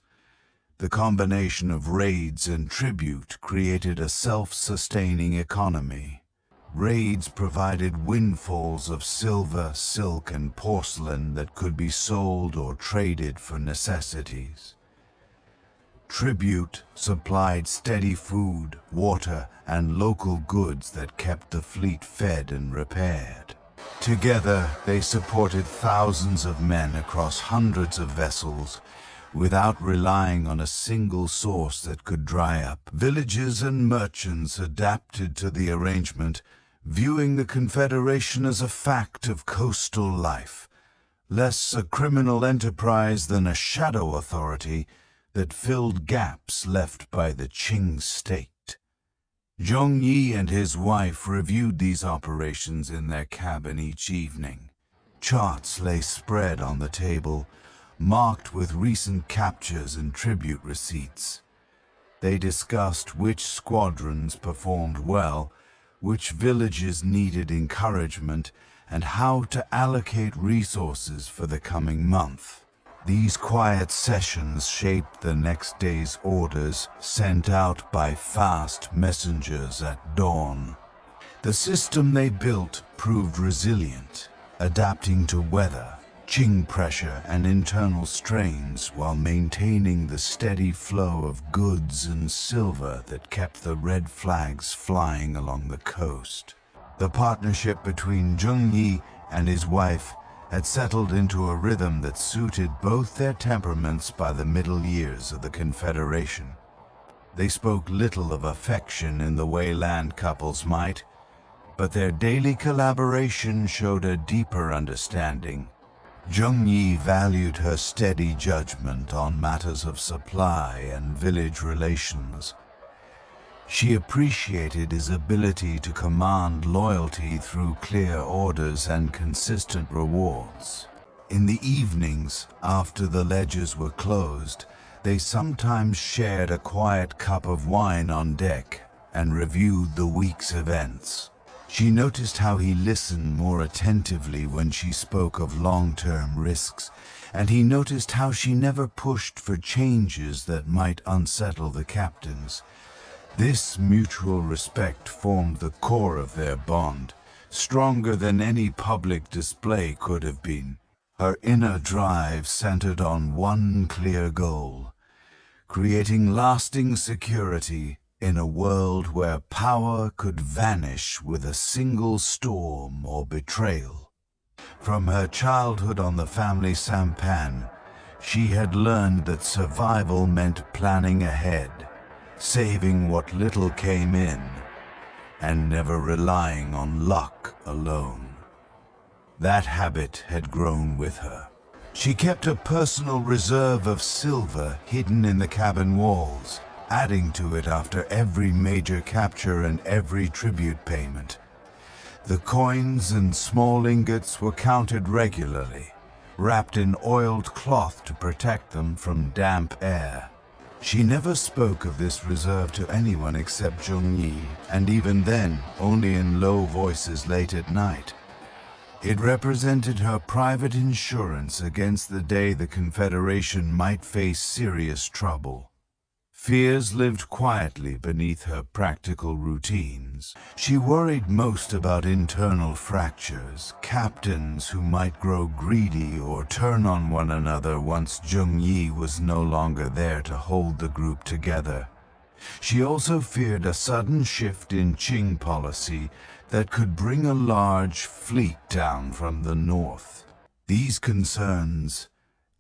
[SPEAKER 1] The combination of raids and tribute created a self-sustaining economy. Raids provided windfalls of silver, silk, and porcelain that could be sold or traded for necessities. Tribute supplied steady food, water, and local goods that kept the fleet fed and repaired. Together, they supported thousands of men across hundreds of vessels, without relying on a single source that could dry up. Villages and merchants adapted to the arrangement, viewing the Confederation as a fact of coastal life, less a criminal enterprise than a shadow authority that filled gaps left by the Qing state. Zhongyi and his wife reviewed these operations in their cabin each evening. Charts lay spread on the table, marked with recent captures and tribute receipts. They discussed which squadrons performed well, which villages needed encouragement, and how to allocate resources for the coming month. These quiet sessions shaped the next day's orders, sent out by fast messengers at dawn. The system they built proved resilient, adapting to weather, Qing pressure, and internal strains while maintaining the steady flow of goods and silver that kept the red flags flying along the coast. The partnership between Zhongyi and his wife had settled into a rhythm that suited both their temperaments by the middle years of the Confederation. They spoke little of affection in the way land couples might, but their daily collaboration showed a deeper understanding. Zhongyi valued her steady judgment on matters of supply and village relations. She appreciated his ability to command loyalty through clear orders and consistent rewards. In the evenings, after the ledgers were closed, they sometimes shared a quiet cup of wine on deck and reviewed the week's events. She noticed how he listened more attentively when she spoke of long-term risks, and he noticed how she never pushed for changes that might unsettle the captains. This mutual respect formed the core of their bond, stronger than any public display could have been. Her inner drive centered on one clear goal: creating lasting security in a world where power could vanish with a single storm or betrayal. From her childhood on the family sampan, she had learned that survival meant planning ahead, saving what little came in, and never relying on luck alone. That habit had grown with her. She kept a personal reserve of silver hidden in the cabin walls, adding to it after every major capture and every tribute payment. The coins and small ingots were counted regularly, wrapped in oiled cloth to protect them from damp air. She never spoke of this reserve to anyone except Zhongyi, and even then only in low voices late at night. It represented her private insurance against the day the Confederation might face serious trouble. Fears lived quietly beneath her practical routines. She worried most about internal fractures, captains who might grow greedy or turn on one another once Zhongyi was no longer there to hold the group together. She also feared a sudden shift in Qing policy that could bring a large fleet down from the north. These concerns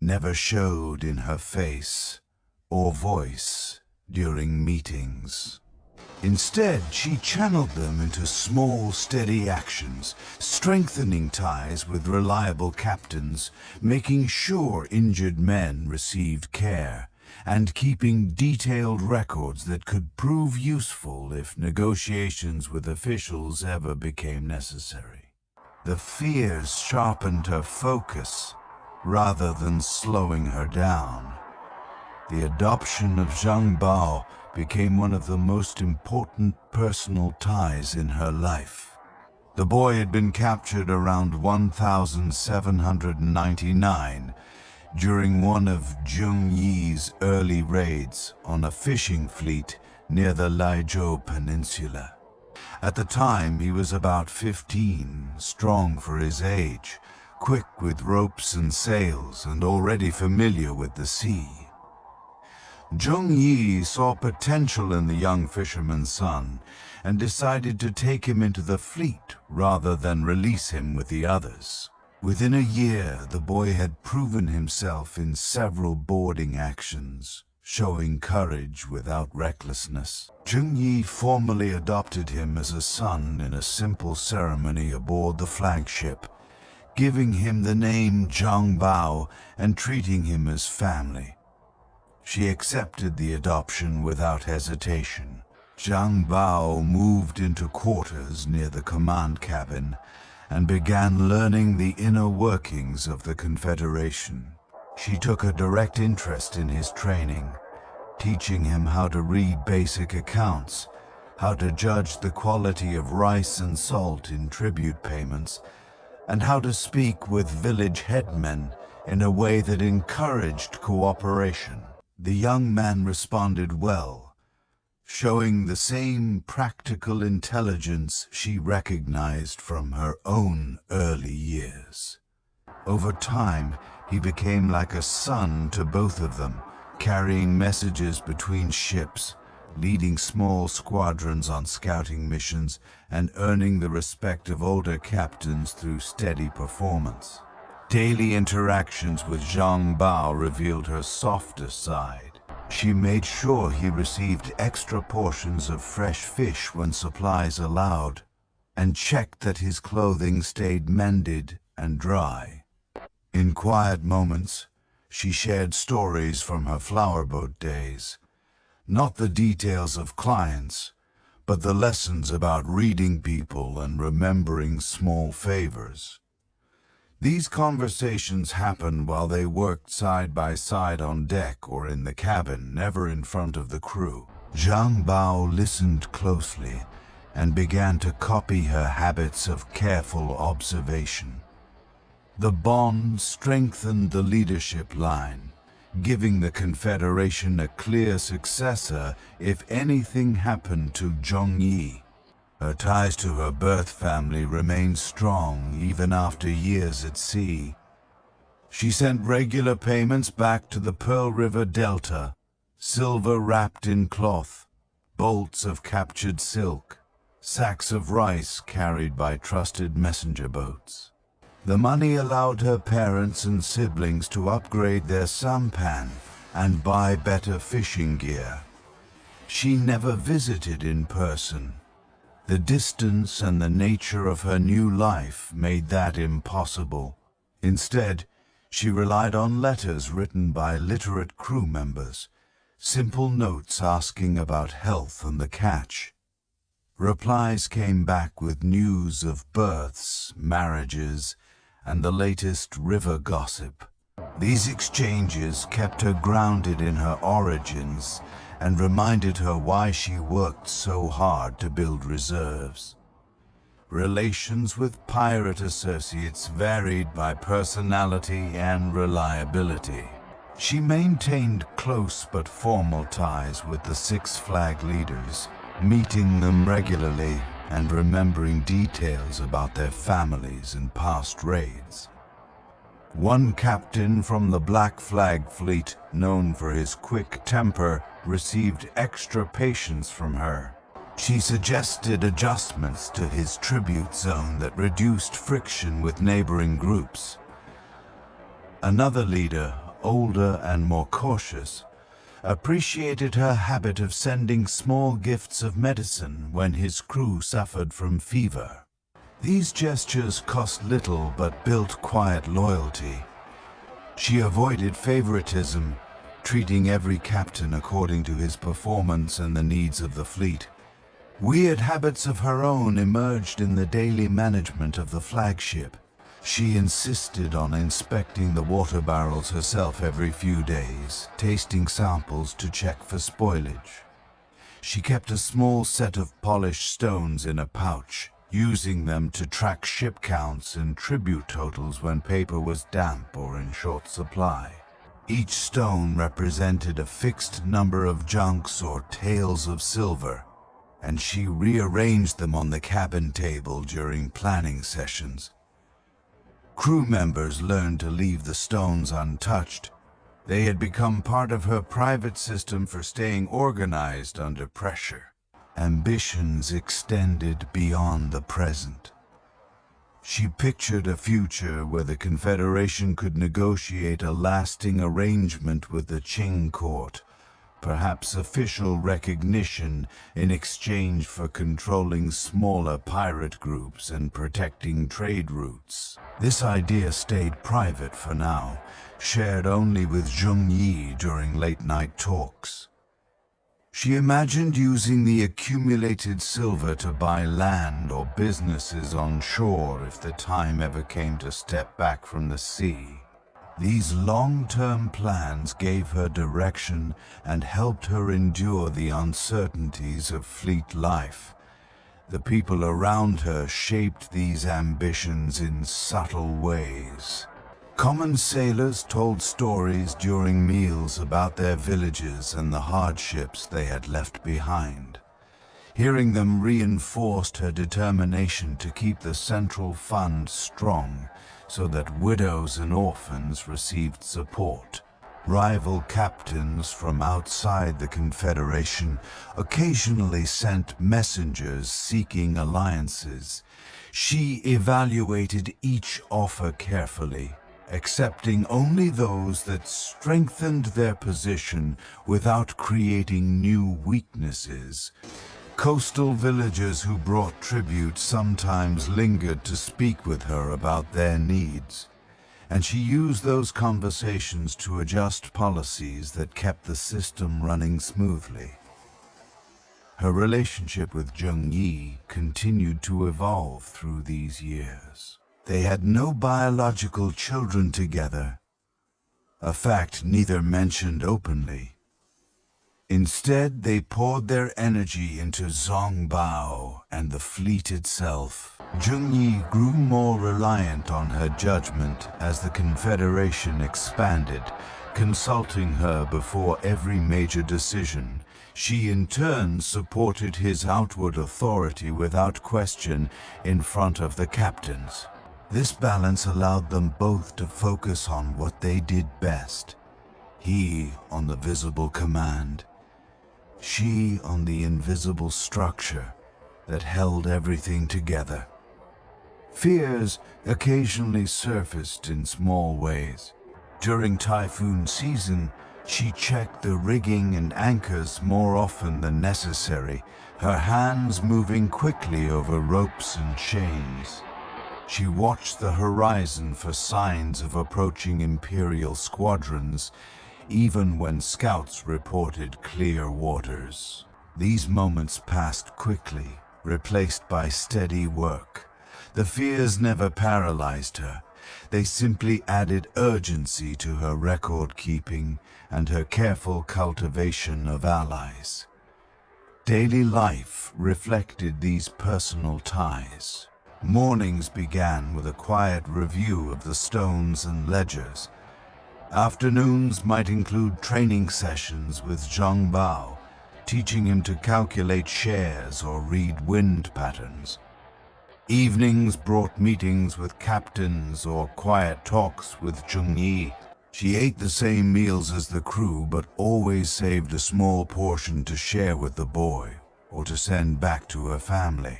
[SPEAKER 1] never showed in her face or voice during meetings. Instead, she channeled them into small, steady actions, strengthening ties with reliable captains, making sure injured men received care, and keeping detailed records that could prove useful if negotiations with officials ever became necessary. The fears sharpened her focus rather than slowing her down. The adoption of Zhang Bao became one of the most important personal ties in her life. The boy had been captured around 1799 during one of Zheng Yi's early raids on a fishing fleet near the Laizhou Peninsula. At the time, he was about 15, strong for his age, quick with ropes and sails, and already familiar with the sea. Zheng Yi saw potential in the young fisherman's son and decided to take him into the fleet rather than release him with the others. Within a year, the boy had proven himself in several boarding actions, showing courage without recklessness. Zheng Yi formally adopted him as a son in a simple ceremony aboard the flagship, giving him the name Zhang Bao and treating him as family. She accepted the adoption without hesitation. Zhang Bao moved into quarters near the command cabin and began learning the inner workings of the Confederation. She took a direct interest in his training, teaching him how to read basic accounts, how to judge the quality of rice and salt in tribute payments, and how to speak with village headmen in a way that encouraged cooperation. The young man responded well, showing the same practical intelligence she recognized from her own early years. Over time, he became like a son to both of them, carrying messages between ships, leading small squadrons on scouting missions, and earning the respect of older captains through steady performance. Daily interactions with Zhang Bao revealed her softer side. She made sure he received extra portions of fresh fish when supplies allowed, and checked that his clothing stayed mended and dry. In quiet moments, she shared stories from her flowerboat days, not the details of clients, but the lessons about reading people and remembering small favors. These conversations happened while they worked side by side on deck or in the cabin, never in front of the crew. Zhang Bao listened closely and began to copy her habits of careful observation. The bond strengthened the leadership line, giving the Confederation a clear successor if anything happened to Zheng Yi. Her ties to her birth family remained strong even after years at sea. She sent regular payments back to the Pearl River Delta, silver wrapped in cloth, bolts of captured silk, sacks of rice carried by trusted messenger boats. The money allowed her parents and siblings to upgrade their sampan and buy better fishing gear. She never visited in person. The distance and the nature of her new life made that impossible. Instead, she relied on letters written by literate crew members, simple notes asking about health and the catch. Replies came back with news of births, marriages, and the latest river gossip. These exchanges kept her grounded in her origins and reminded her why she worked so hard to build reserves. Relations with pirate associates varied by personality and reliability. She maintained close but formal ties with the Six Flag leaders, meeting them regularly and remembering details about their families and past raids. One captain from the Black Flag fleet, known for his quick temper, received extra patience from her. She suggested adjustments to his tribute zone that reduced friction with neighboring groups. Another leader, older and more cautious, appreciated her habit of sending small gifts of medicine when his crew suffered from fever. These gestures cost little but built quiet loyalty. She avoided favoritism, treating every captain according to his performance and the needs of the fleet. Weird habits of her own emerged in the daily management of the flagship. She insisted on inspecting the water barrels herself every few days, tasting samples to check for spoilage. She kept a small set of polished stones in a pouch, using them to track ship counts and tribute totals when paper was damp or in short supply. Each stone represented a fixed number of junks or taels of silver, and she rearranged them on the cabin table during planning sessions. Crew members learned to leave the stones untouched. They had become part of her private system for staying organized under pressure. Ambitions extended beyond the present. She pictured a future where the Confederation could negotiate a lasting arrangement with the Qing court, perhaps official recognition in exchange for controlling smaller pirate groups and protecting trade routes. This idea stayed private for now, shared only with Zheng Yi during late-night talks. She imagined using the accumulated silver to buy land or businesses on shore if the time ever came to step back from the sea. These long-term plans gave her direction and helped her endure the uncertainties of fleet life. The people around her shaped these ambitions in subtle ways. Common sailors told stories during meals about their villages and the hardships they had left behind. Hearing them reinforced her determination to keep the central fund strong so that widows and orphans received support. Rival captains from outside the Confederation occasionally sent messengers seeking alliances. She evaluated each offer carefully, accepting only those that strengthened their position without creating new weaknesses. Coastal villagers who brought tribute sometimes lingered to speak with her about their needs, and she used those conversations to adjust policies that kept the system running smoothly. Her relationship with Zheng Yi continued to evolve through these years. They had no biological children together, a fact neither mentioned openly. Instead, they poured their energy into Zongbao and the fleet itself. Zheng Yi grew more reliant on her judgment as the Confederation expanded, consulting her before every major decision. She in turn supported his outward authority without question in front of the captains. This balance allowed them both to focus on what they did best. He on the visible command, she on the invisible structure that held everything together. Fears occasionally surfaced in small ways. During typhoon season, she checked the rigging and anchors more often than necessary, her hands moving quickly over ropes and chains. She watched the horizon for signs of approaching Imperial squadrons, even when scouts reported clear waters. These moments passed quickly, replaced by steady work. The fears never paralyzed her. They simply added urgency to her record-keeping and her careful cultivation of allies. Daily life reflected these personal ties. Mornings began with a quiet review of the stones and ledgers. Afternoons might include training sessions with Zhang Bao, teaching him to calculate shares or read wind patterns. Evenings brought meetings with captains or quiet talks with Zheng Yi. She ate the same meals as the crew, but always saved a small portion to share with the boy or to send back to her family.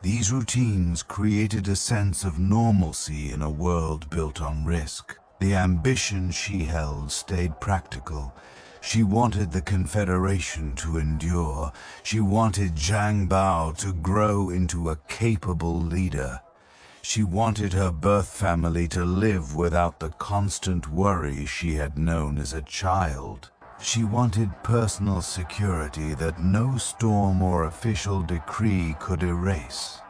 [SPEAKER 1] These routines created a sense of normalcy in a world built on risk. The ambition she held stayed practical. She wanted the Confederation to endure. She wanted Zhang Bao to grow into a capable leader. She wanted her birth family to live without the constant worry she had known as a child. She wanted personal security that no storm or official decree could erase.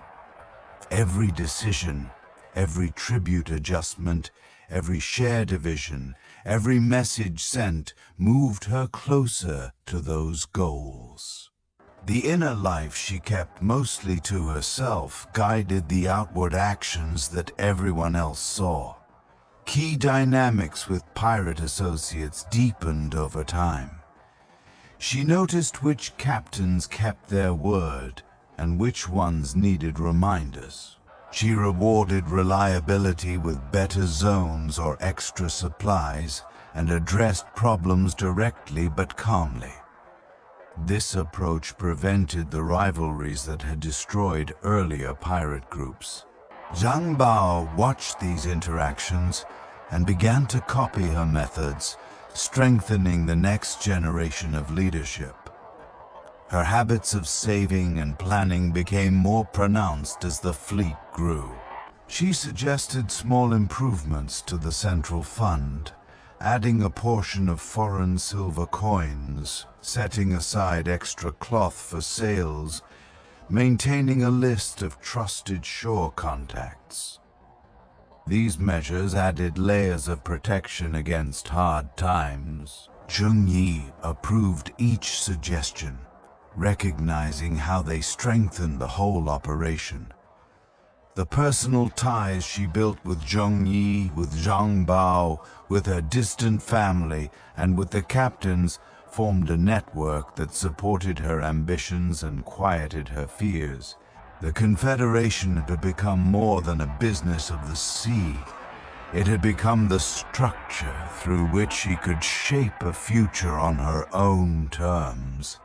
[SPEAKER 1] Every decision, every tribute adjustment, every share division, every message sent moved her closer to those goals. The inner life she kept mostly to herself guided the outward actions that everyone else saw. Key dynamics with pirate associates deepened over time. She noticed which captains kept their word and which ones needed reminders. She rewarded reliability with better zones or extra supplies and addressed problems directly but calmly. This approach prevented the rivalries that had destroyed earlier pirate groups. Zhang Bao watched these interactions and began to copy her methods, strengthening the next generation of leadership. Her habits of saving and planning became more pronounced as the fleet grew. She suggested small improvements to the central fund, adding a portion of foreign silver coins, setting aside extra cloth for sales, maintaining a list of trusted shore contacts. These measures added layers of protection against hard times. Zheng Yi approved each suggestion, recognizing how they strengthened the whole operation. The personal ties she built with Zheng Yi, with Zhang Bao, with her distant family, and with the captains formed a network that supported her ambitions and quieted her fears. The Confederation had become more than a business of the sea. It had become the structure through which she could shape a future on her own terms.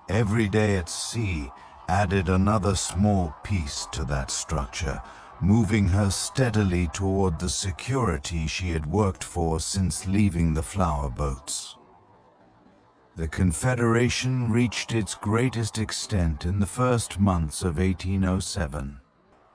[SPEAKER 1] Every day at sea added another small piece to that structure, moving her steadily toward the security she had worked for since leaving the flower boats. The Confederation reached its greatest extent in the first months of 1807.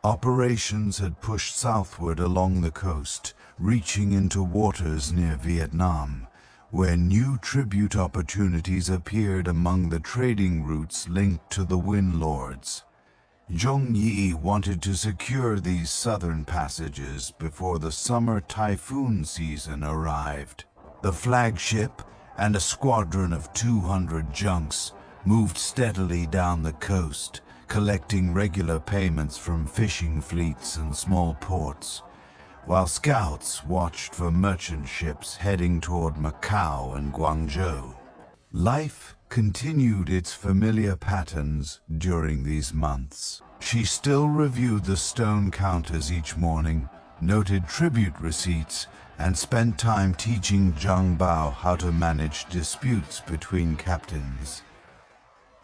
[SPEAKER 1] Operations had pushed southward along the coast, reaching into waters near Vietnam, where new tribute opportunities appeared among the trading routes linked to the Wind Lords. Zheng Yi wanted to secure these southern passages before the summer typhoon season arrived. The flagship and a squadron of 200 junks moved steadily down the coast, collecting regular payments from fishing fleets and small ports, while scouts watched for merchant ships heading toward Macau and Guangzhou. Life continued its familiar patterns during these months. She still reviewed the stone counters each morning, noted tribute receipts, and spent time teaching Zhang Bao how to manage disputes between captains.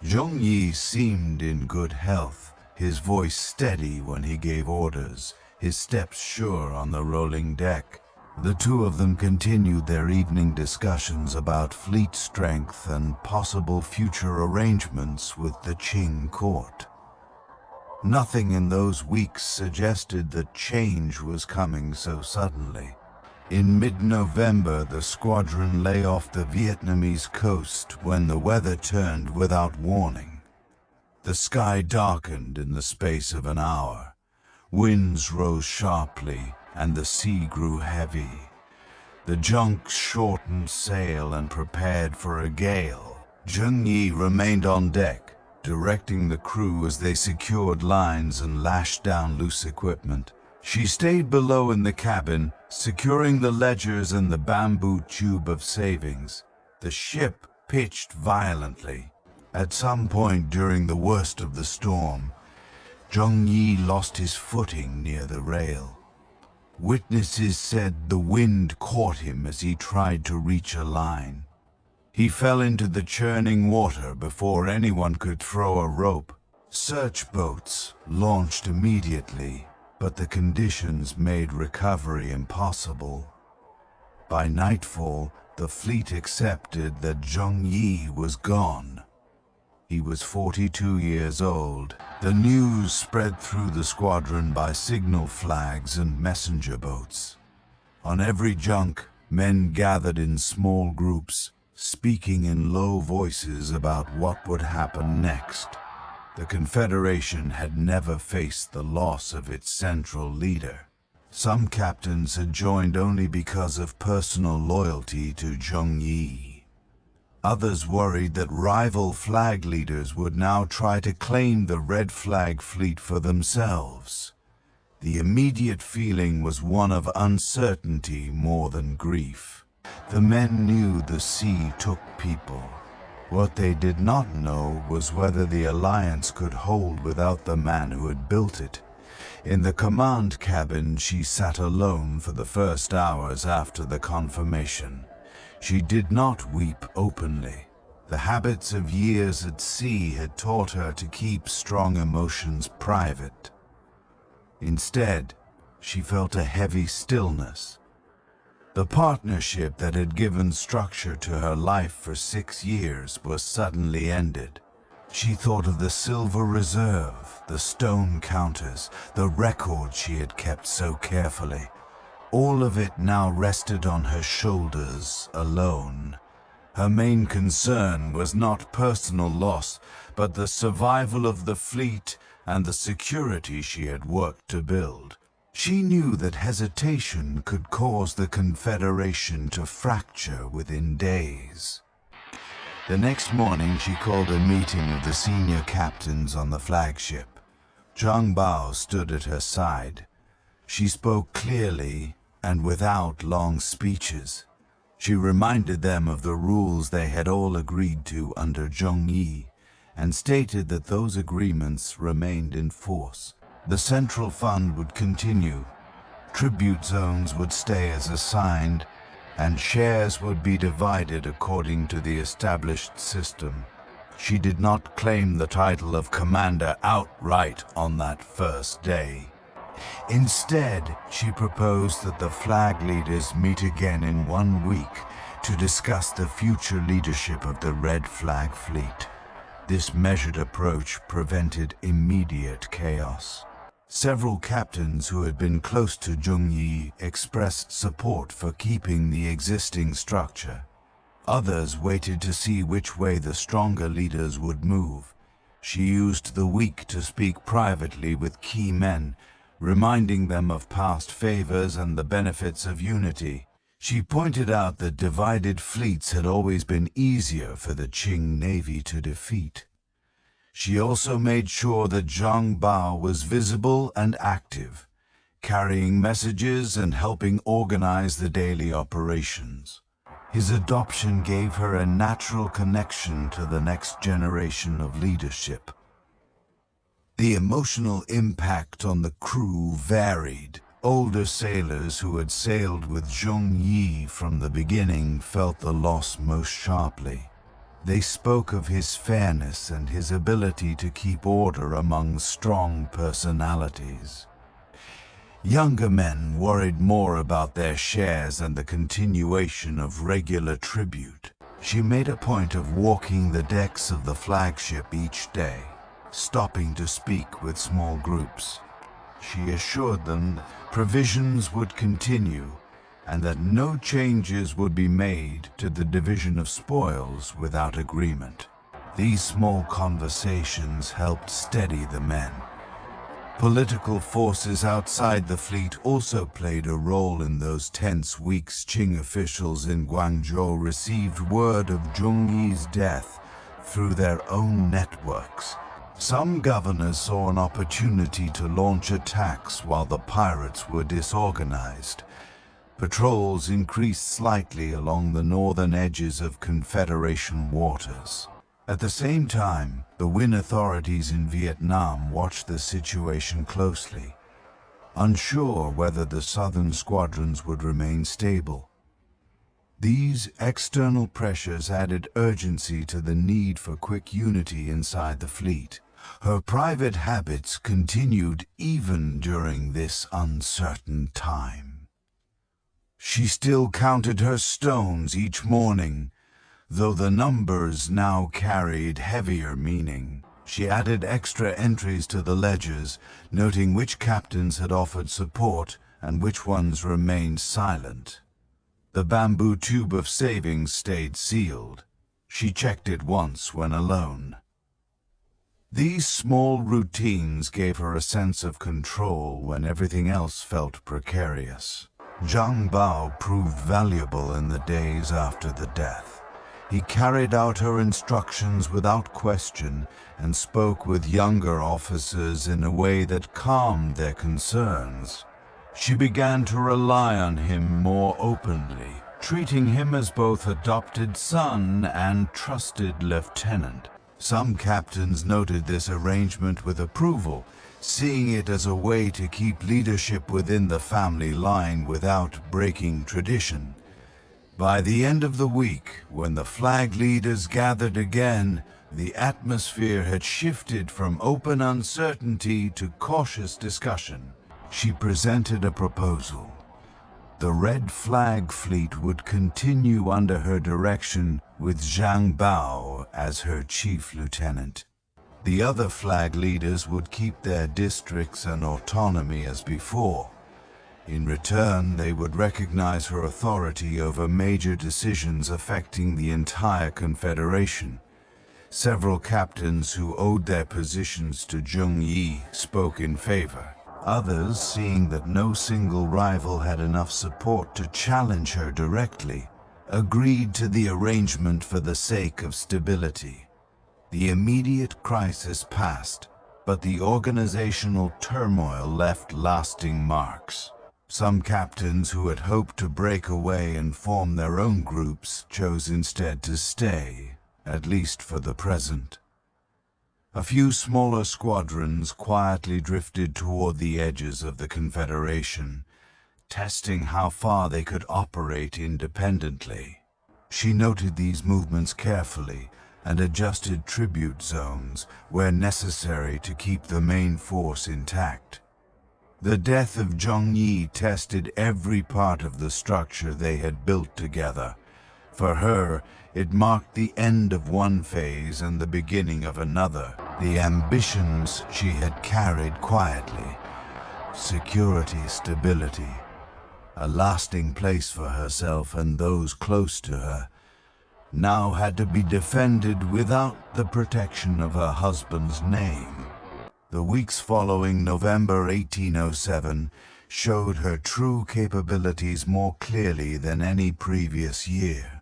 [SPEAKER 1] Zheng Yi seemed in good health, his voice steady when he gave orders, his steps sure on the rolling deck. The two of them continued their evening discussions about fleet strength and possible future arrangements with the Qing court. Nothing in those weeks suggested that change was coming so suddenly. In mid-November, the squadron lay off the Vietnamese coast when the weather turned without warning. The sky darkened in the space of an hour. Winds rose sharply, and the sea grew heavy. The junks shortened sail and prepared for a gale. Zheng Yi remained on deck, directing the crew as they secured lines and lashed down loose equipment. She stayed below in the cabin, securing the ledgers and the bamboo tube of savings. The ship pitched violently. At some point during the worst of the storm, Zheng Yi lost his footing near the rail. Witnesses said the wind caught him as he tried to reach a line. He fell into the churning water before anyone could throw a rope. Search boats launched immediately, but the conditions made recovery impossible. By nightfall, the fleet accepted that Zheng Yi was gone. He was 42 years old. The news spread through the squadron by signal flags and messenger boats. On every junk, men gathered in small groups, speaking in low voices about what would happen next. The Confederation had never faced the loss of its central leader. Some captains had joined only because of personal loyalty to Zheng Yi. Others worried that rival flag leaders would now try to claim the Red Flag fleet for themselves. The immediate feeling was one of uncertainty more than grief. The men knew the sea took people. What they did not know was whether the alliance could hold without the man who had built it. In the command cabin, she sat alone for the first hours after the confirmation. She did not weep openly. The habits of years at sea had taught her to keep strong emotions private. Instead, she felt a heavy stillness. The partnership that had given structure to her life for 6 years was suddenly ended. She thought of the silver reserve, the stone counters, the records she had kept so carefully. All of it now rested on her shoulders alone. Her main concern was not personal loss, but the survival of the fleet and the security she had worked to build. She knew that hesitation could cause the Confederation to fracture within days. The next morning she called a meeting of the senior captains on the flagship. Zhang Bao stood at her side. She spoke clearly and without long speeches. She reminded them of the rules they had all agreed to under Zheng Yi, and stated that those agreements remained in force. The Central Fund would continue, tribute zones would stay as assigned, and shares would be divided according to the established system. She did not claim the title of commander outright on that first day. Instead, she proposed that the flag leaders meet again in 1 week to discuss the future leadership of the Red Flag fleet. This measured approach prevented immediate chaos. Several captains who had been close to Zheng Yi expressed support for keeping the existing structure. Others waited to see which way the stronger leaders would move. She used the week to speak privately with key men, reminding them of past favors and the benefits of unity. She pointed out that divided fleets had always been easier for the Qing Navy to defeat. She also made sure that Zhang Bao was visible and active, carrying messages and helping organize the daily operations. His adoption gave her a natural connection to the next generation of leadership. The emotional impact on the crew varied. Older sailors who had sailed with Zheng Yi from the beginning felt the loss most sharply. They spoke of his fairness and his ability to keep order among strong personalities. Younger men worried more about their shares and the continuation of regular tribute. She made a point of walking the decks of the flagship each day, stopping to speak with small groups. She assured them that provisions would continue and that no changes would be made to the division of spoils without agreement. These small conversations helped steady the men. Political forces outside the fleet also played a role in those tense weeks. Qing officials in Guangzhou received word of Zheng Yi's death through their own networks. Some governors saw an opportunity to launch attacks while the pirates were disorganized. Patrols increased slightly along the northern edges of Confederation waters. At the same time, the Win authorities in Vietnam watched the situation closely, unsure whether the southern squadrons would remain stable. These external pressures added urgency to the need for quick unity inside the fleet. Her private habits continued even during this uncertain time. She still counted her stones each morning, though the numbers now carried heavier meaning. She added extra entries to the ledgers, noting which captains had offered support and which ones remained silent. The bamboo tube of savings stayed sealed. She checked it once when alone. These small routines gave her a sense of control when everything else felt precarious. Zhang Bao proved valuable in the days after the death. He carried out her instructions without question and spoke with younger officers in a way that calmed their concerns. She began to rely on him more openly, treating him as both adopted son and trusted lieutenant. Some captains noted this arrangement with approval, seeing it as a way to keep leadership within the family line without breaking tradition. By the end of the week, when the flag leaders gathered again, the atmosphere had shifted from open uncertainty to cautious discussion. She presented a proposal. The Red Flag Fleet would continue under her direction with Zhang Bao as her chief lieutenant. The other flag leaders would keep their districts and autonomy as before. In return, they would recognize her authority over major decisions affecting the entire Confederation. Several captains who owed their positions to Zheng Yi spoke in favor. Others, seeing that no single rival had enough support to challenge her directly, agreed to the arrangement for the sake of stability. The immediate crisis passed, but the organizational turmoil left lasting marks. Some captains who had hoped to break away and form their own groups chose instead to stay, at least for the present. A few smaller squadrons quietly drifted toward the edges of the Confederation, testing how far they could operate independently. She noted these movements carefully and adjusted tribute zones where necessary to keep the main force intact. The death of Zheng Yi tested every part of the structure they had built together. For her, it marked the end of one phase and the beginning of another. The ambitions she had carried quietly, security, stability, a lasting place for herself and those close to her, now had to be defended without the protection of her husband's name. The weeks following November 1807 showed her true capabilities more clearly than any previous year.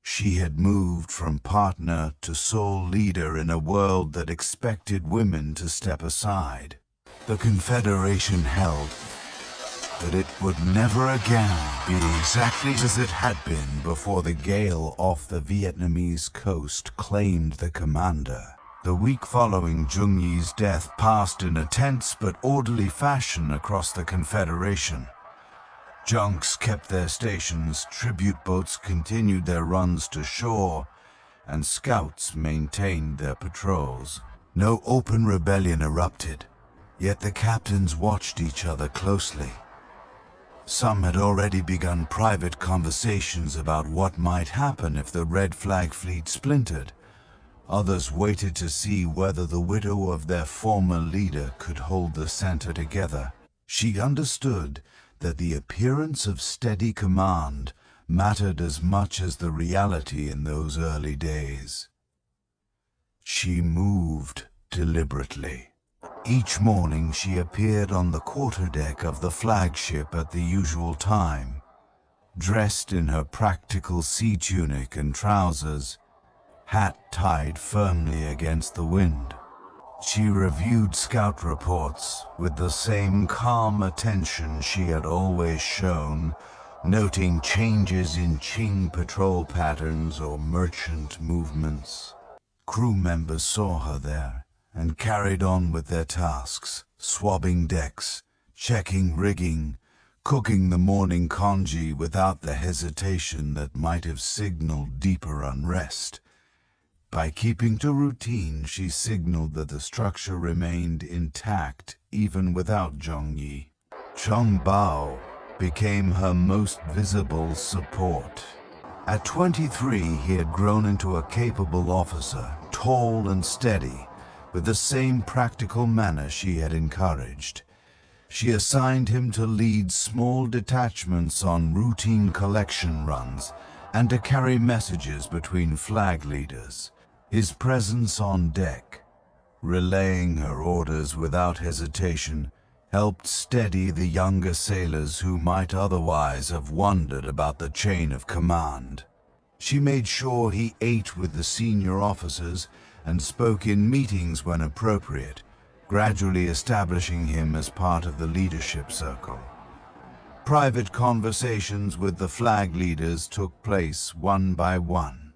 [SPEAKER 1] She had moved from partner to sole leader in a world that expected women to step aside. The Confederation held that it would never again be exactly as it had been before the gale off the Vietnamese coast claimed the commander. The week following Zheng Yi's death passed in a tense but orderly fashion across the Confederation. Junks kept their stations, tribute boats continued their runs to shore, and scouts maintained their patrols. No open rebellion erupted, yet the captains watched each other closely. Some had already begun private conversations about what might happen if the Red Flag Fleet splintered. Others waited to see whether the widow of their former leader could hold the center together. She understood that the appearance of steady command mattered as much as the reality in those early days. She moved deliberately. Each morning she appeared on the quarterdeck of the flagship at the usual time, dressed in her practical sea tunic and trousers, hat tied firmly against the wind. She reviewed scout reports with the same calm attention she had always shown, noting changes in Qing patrol patterns or merchant movements. Crew members saw her there and carried on with their tasks, swabbing decks, checking rigging, cooking the morning congee without the hesitation that might have signaled deeper unrest. By keeping to routine, she signaled that the structure remained intact even without Zheng Yi. Zhang Bao became her most visible support. At 23, he had grown into a capable officer, tall and steady, with the same practical manner she had encouraged. She assigned him to lead small detachments on routine collection runs and to carry messages between flag leaders. His presence on deck, relaying her orders without hesitation, helped steady the younger sailors who might otherwise have wondered about the chain of command. She made sure he ate with the senior officers and spoke in meetings when appropriate, gradually establishing him as part of the leadership circle. Private conversations with the flag leaders took place one by one.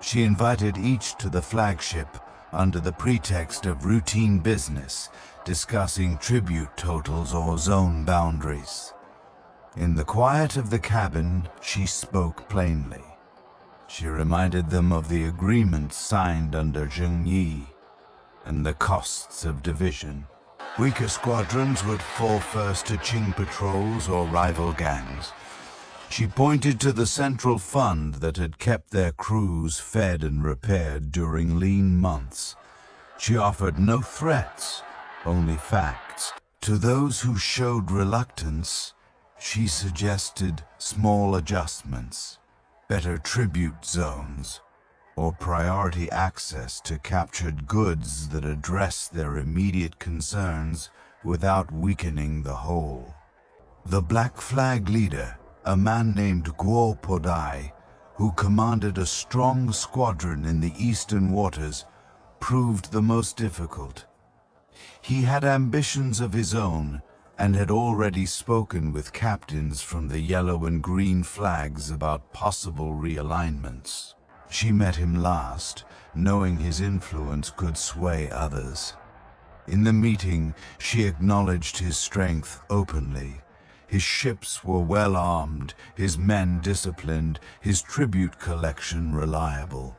[SPEAKER 1] She invited each to the flagship under the pretext of routine business, discussing tribute totals or zone boundaries. In the quiet of the cabin, she spoke plainly. She reminded them of the agreement signed under Zheng Yi and the costs of division. Weaker squadrons would fall first to Qing patrols or rival gangs. She pointed to the central fund that had kept their crews fed and repaired during lean months. She offered no threats, only facts. To those who showed reluctance, she suggested small adjustments, better tribute zones, or priority access to captured goods that addressed their immediate concerns without weakening the whole. The Black Flag leader, a man named Guo Podai, who commanded a strong squadron in the eastern waters, proved the most difficult. He had ambitions of his own and had already spoken with captains from the yellow and green flags about possible realignments. She met him last, knowing his influence could sway others. In the meeting, she acknowledged his strength openly. His ships were well armed, his men disciplined, his tribute collection reliable.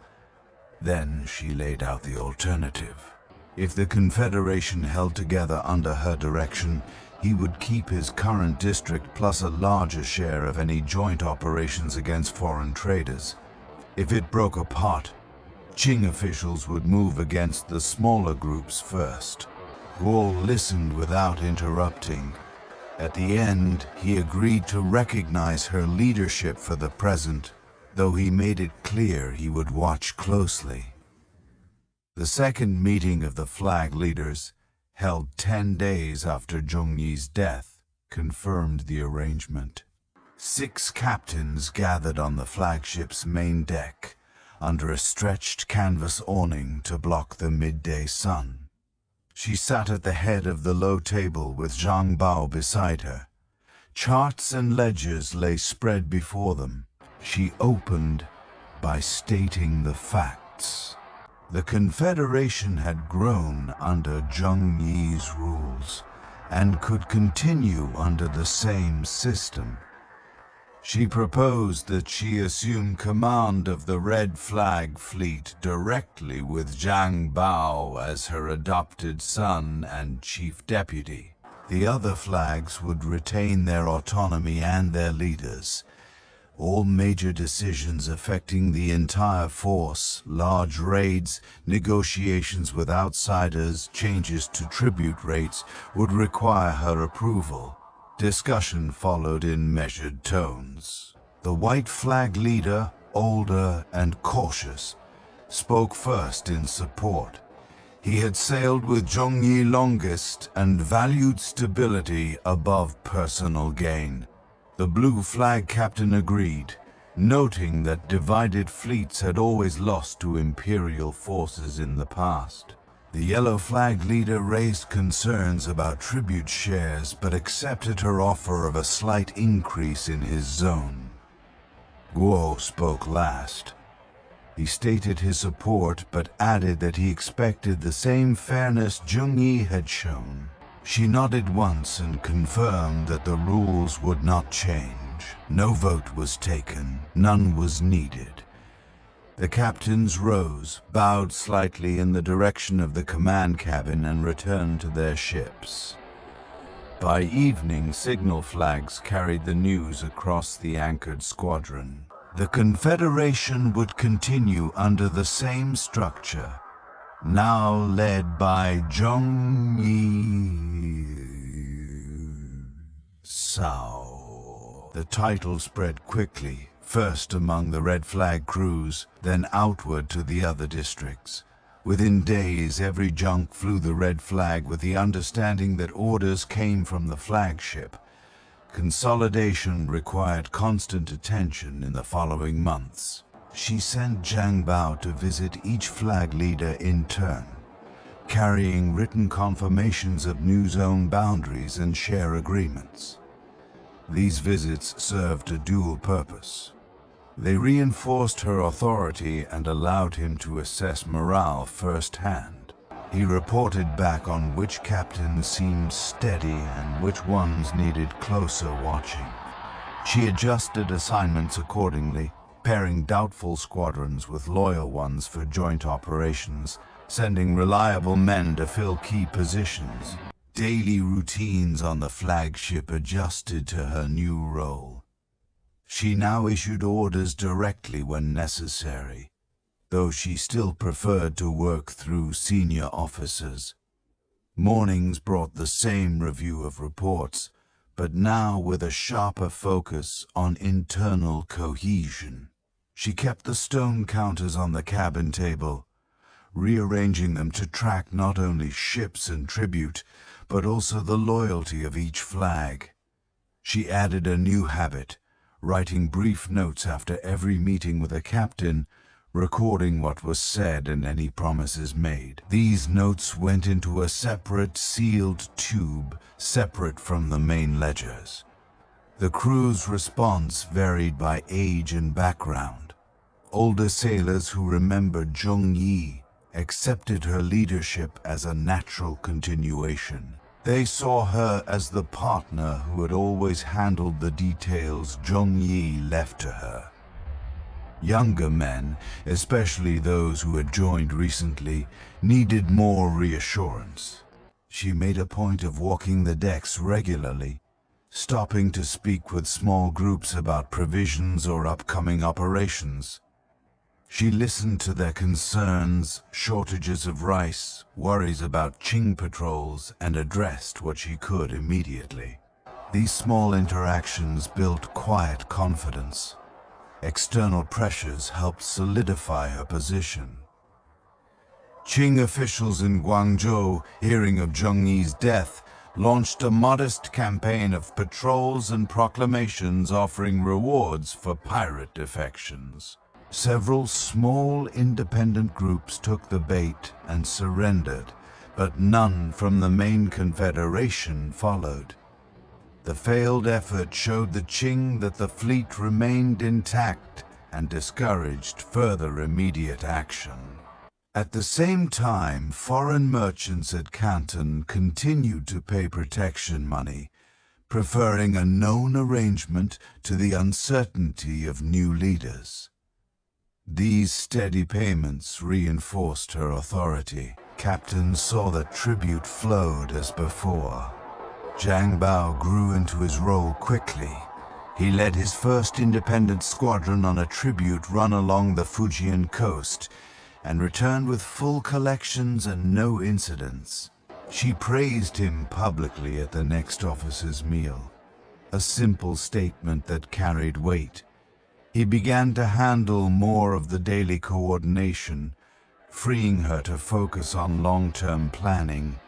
[SPEAKER 1] Then she laid out the alternative. If the Confederation held together under her direction, he would keep his current district plus a larger share of any joint operations against foreign traders. If it broke apart, Qing officials would move against the smaller groups first. Guo listened without interrupting. At the end, he agreed to recognize her leadership for the present, though he made it clear he would watch closely. The second meeting of the flag leaders, held 10 days after Zheng Yi's death, confirmed the arrangement. 6 captains gathered on the flagship's main deck, under a stretched canvas awning to block the midday sun. She sat at the head of the low table with Zhang Bao beside her. Charts and ledgers lay spread before them. She opened by stating the facts. The Confederation had grown under Zheng Yi's rules and could continue under the same system. She proposed that she assume command of the Red Flag fleet directly with Zhang Bao as her adopted son and chief deputy. The other flags would retain their autonomy and their leaders. All major decisions affecting the entire force, large raids, negotiations with outsiders, changes to tribute rates, would require her approval. Discussion followed in measured tones. The White Flag leader, older and cautious, spoke first in support. He had sailed with Zheng Yi longest and valued stability above personal gain. The Blue Flag captain agreed, noting that divided fleets had always lost to Imperial forces in the past. The Yellow Flag leader raised concerns about tribute shares but accepted her offer of a slight increase in his zone. Guo spoke last. He stated his support but added that he expected the same fairness Zheng Yi had shown. She nodded once and confirmed that the rules would not change. No vote was taken, none was needed. The captains rose, bowed slightly in the direction of the command cabin and returned to their ships. By evening, signal flags carried the news across the anchored squadron. The Confederation would continue under the same structure, now led by Zhongyi Sao. The title spread quickly, first among the Red Flag crews, then outward to the other districts. Within days, every junk flew the red flag with the understanding that orders came from the flagship. Consolidation required constant attention in the following months. She sent Zhang Bao to visit each flag leader in turn, carrying written confirmations of new zone boundaries and share agreements. These visits served a dual purpose. They reinforced her authority and allowed him to assess morale firsthand. He reported back on which captains seemed steady and which ones needed closer watching. She adjusted assignments accordingly, pairing doubtful squadrons with loyal ones for joint operations, sending reliable men to fill key positions. Daily routines on the flagship adjusted to her new role. She now issued orders directly when necessary, though she still preferred to work through senior officers. Mornings brought the same review of reports, but now with a sharper focus on internal cohesion. She kept the stone counters on the cabin table, rearranging them to track not only ships and tribute, but also the loyalty of each flag. She added a new habit, writing brief notes after every meeting with a captain, recording what was said and any promises made. These notes went into a separate sealed tube, separate from the main ledgers. The crew's response varied by age and background. Older sailors who remembered Zhongyi accepted her leadership as a natural continuation. They saw her as the partner who had always handled the details Zhongyi left to her. Younger men, especially those who had joined recently, needed more reassurance. She made a point of walking the decks regularly, stopping to speak with small groups about provisions or upcoming operations. She listened to their concerns, shortages of rice, worries about Qing patrols, and addressed what she could immediately. These small interactions built quiet confidence. External pressures helped solidify her position. Qing officials in Guangzhou, hearing of Zhongyi's death, launched a modest campaign of patrols and proclamations offering rewards for pirate defections. Several small independent groups took the bait and surrendered, but none from the main confederation followed. The failed effort showed the Qing that the fleet remained intact and discouraged further immediate action. At the same time, foreign merchants at Canton continued to pay protection money, preferring a known arrangement to the uncertainty of new leaders. These steady payments reinforced her authority. Captains saw that tribute flowed as before. Zhang Bao grew into his role quickly. He led his first independent squadron on a tribute run along the Fujian coast and returned with full collections and no incidents. She praised him publicly at the next officers' meal, a simple statement that carried weight. He began to handle more of the daily coordination, freeing her to focus on long-term planning.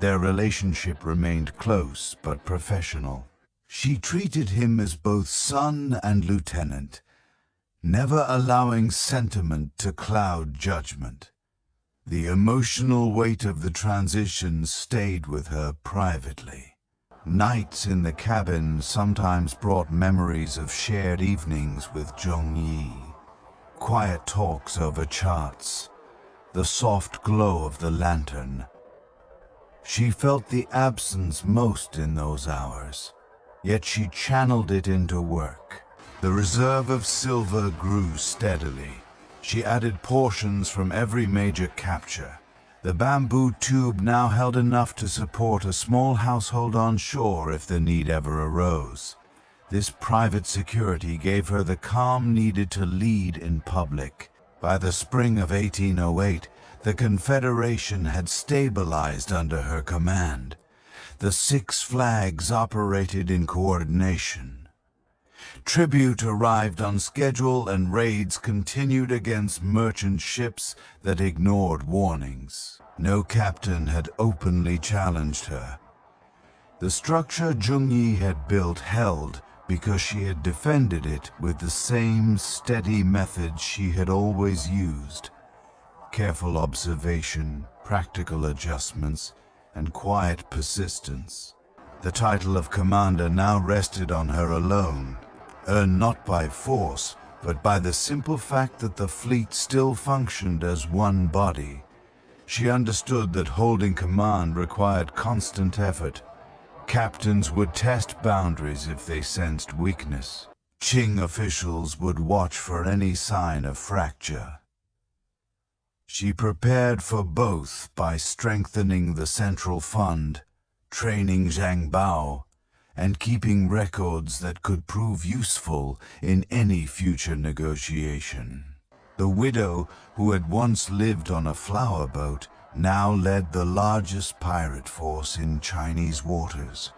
[SPEAKER 1] Their relationship remained close but professional. She treated him as both son and lieutenant, never allowing sentiment to cloud judgment. The emotional weight of the transition stayed with her privately. Nights in the cabin sometimes brought memories of shared evenings with Zhongyi. Quiet talks over charts, the soft glow of the lantern. She felt the absence most in those hours, yet she channeled it into work. The reserve of silver grew steadily. She added portions from every major capture. The bamboo tube now held enough to support a small household on shore if the need ever arose. This private security gave her the calm needed to lead in public. By the spring of 1808, the Confederation had stabilized under her command. The 6 flags operated in coordination. Tribute arrived on schedule and raids continued against merchant ships that ignored warnings. No captain had openly challenged her. The structure Zhengyi had built held because she had defended it with the same steady methods she had always used. Careful observation, practical adjustments, and quiet persistence. The title of commander now rested on her alone, earned not by force, but by the simple fact that the fleet still functioned as one body. She understood that holding command required constant effort. Captains would test boundaries if they sensed weakness. Qing officials would watch for any sign of fracture. She prepared for both by strengthening the central fund, training Zhang Bao, and keeping records that could prove useful in any future negotiation. The widow, who had once lived on a flower boat, now led the largest pirate force in Chinese waters,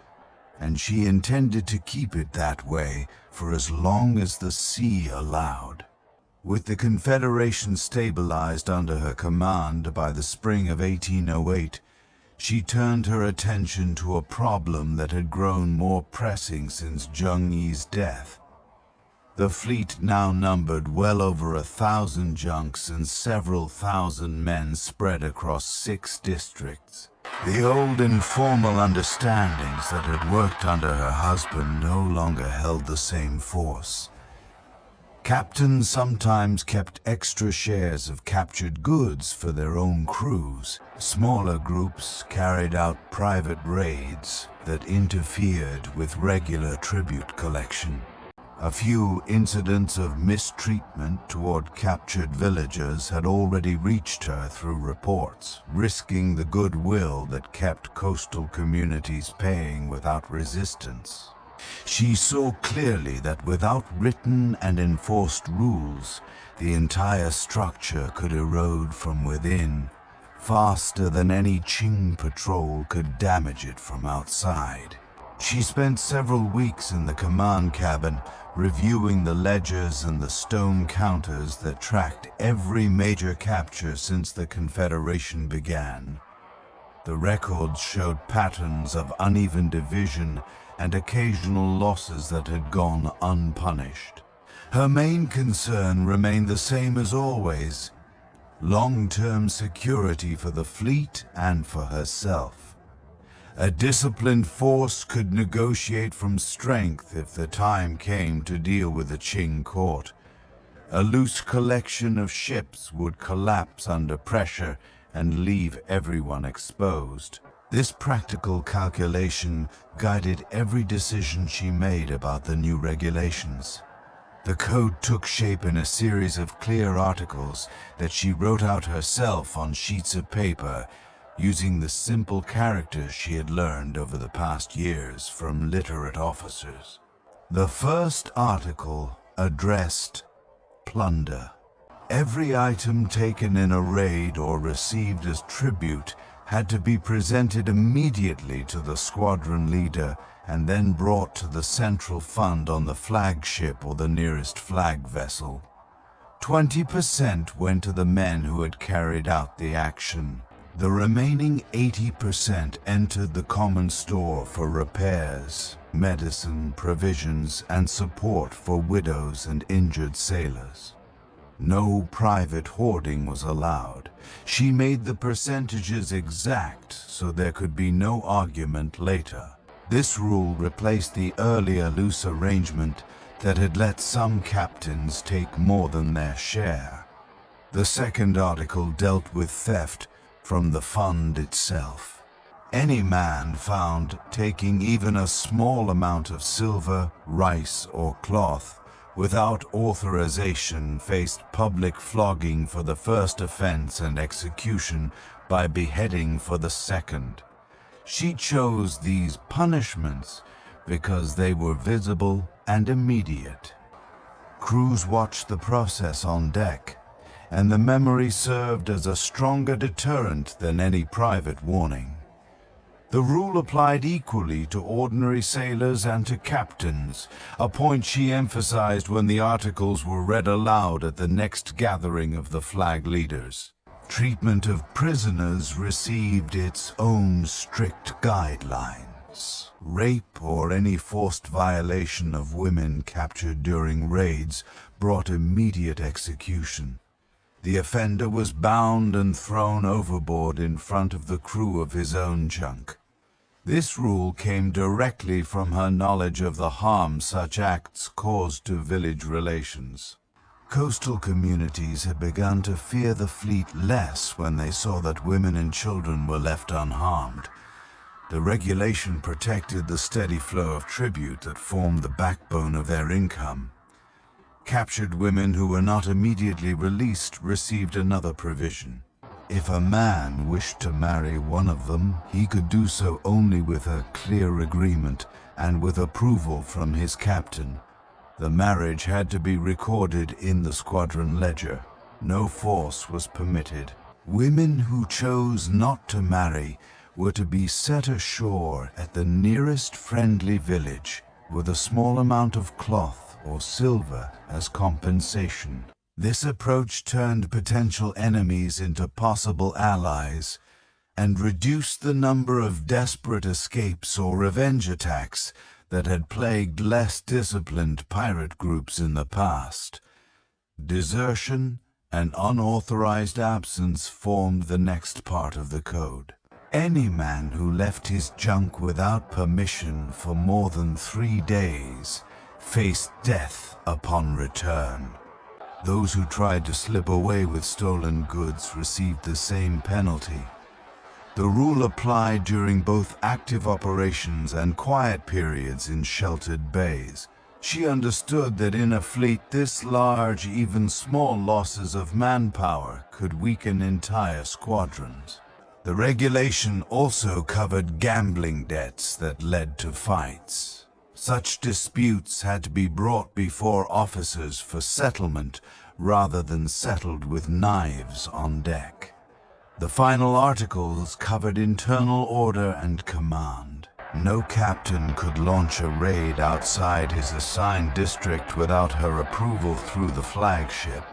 [SPEAKER 1] and she intended to keep it that way for as long as the sea allowed. With the Confederation stabilized under her command by the spring of 1808, she turned her attention to a problem that had grown more pressing since Zhengyi's death. The fleet now numbered well over 1,000 junks and several thousand men spread across 6 districts. The old informal understandings that had worked under her husband no longer held the same force. Captains sometimes kept extra shares of captured goods for their own crews. Smaller groups carried out private raids that interfered with regular tribute collection. A few incidents of mistreatment toward captured villagers had already reached her through reports, risking the goodwill that kept coastal communities paying without resistance. She saw clearly that without written and enforced rules, the entire structure could erode from within, faster than any Qing patrol could damage it from outside. She spent several weeks in the command cabin, reviewing the ledgers and the stone counters that tracked every major capture since the Confederation began. The records showed patterns of uneven division and occasional losses that had gone unpunished. Her main concern remained the same as always: long-term security for the fleet and for herself. A disciplined force could negotiate from strength if the time came to deal with the Qing court. A loose collection of ships would collapse under pressure and leave everyone exposed. This practical calculation guided every decision she made about the new regulations. The code took shape in a series of clear articles that she wrote out herself on sheets of paper, using the simple characters she had learned over the past years from literate officers. The first article addressed plunder. Every item taken in a raid or received as tribute had to be presented immediately to the squadron leader and then brought to the central fund on the flagship or the nearest flag vessel. 20% went to the men who had carried out the action. The remaining 80% entered the common store for repairs, medicine, provisions, and support for widows and injured sailors. No private hoarding was allowed. She made the percentages exact so there could be no argument later. This rule replaced the earlier loose arrangement that had let some captains take more than their share. The second article dealt with theft from the fund itself. Any man found taking even a small amount of silver, rice, or cloth without authorization faced public flogging for the first offense and execution by beheading for the second. She chose these punishments because they were visible and immediate. Crews watched the process on deck, and the memory served as a stronger deterrent than any private warning. The rule applied equally to ordinary sailors and to captains, a point she emphasized when the articles were read aloud at the next gathering of the flag leaders. Treatment of prisoners received its own strict guidelines. Rape or any forced violation of women captured during raids brought immediate execution. The offender was bound and thrown overboard in front of the crew of his own junk. This rule came directly from her knowledge of the harm such acts caused to village relations. Coastal communities had begun to fear the fleet less when they saw that women and children were left unharmed. The regulation protected the steady flow of tribute that formed the backbone of their income. Captured women who were not immediately released received another provision. If a man wished to marry one of them, he could do so only with a clear agreement and with approval from his captain. The marriage had to be recorded in the squadron ledger. No force was permitted. Women who chose not to marry were to be set ashore at the nearest friendly village with a small amount of cloth or silver as compensation. This approach turned potential enemies into possible allies and reduced the number of desperate escapes or revenge attacks that had plagued less disciplined pirate groups in the past. Desertion and unauthorized absence formed the next part of the code. Any man who left his junk without permission for more than 3 days faced death upon return. Those who tried to slip away with stolen goods received the same penalty. The rule applied during both active operations and quiet periods in sheltered bays. She understood that in a fleet this large, even small losses of manpower could weaken entire squadrons. The regulation also covered gambling debts that led to fights. Such disputes had to be brought before officers for settlement rather than settled with knives on deck. The final articles covered internal order and command. No captain could launch a raid outside his assigned district without her approval through the flagship.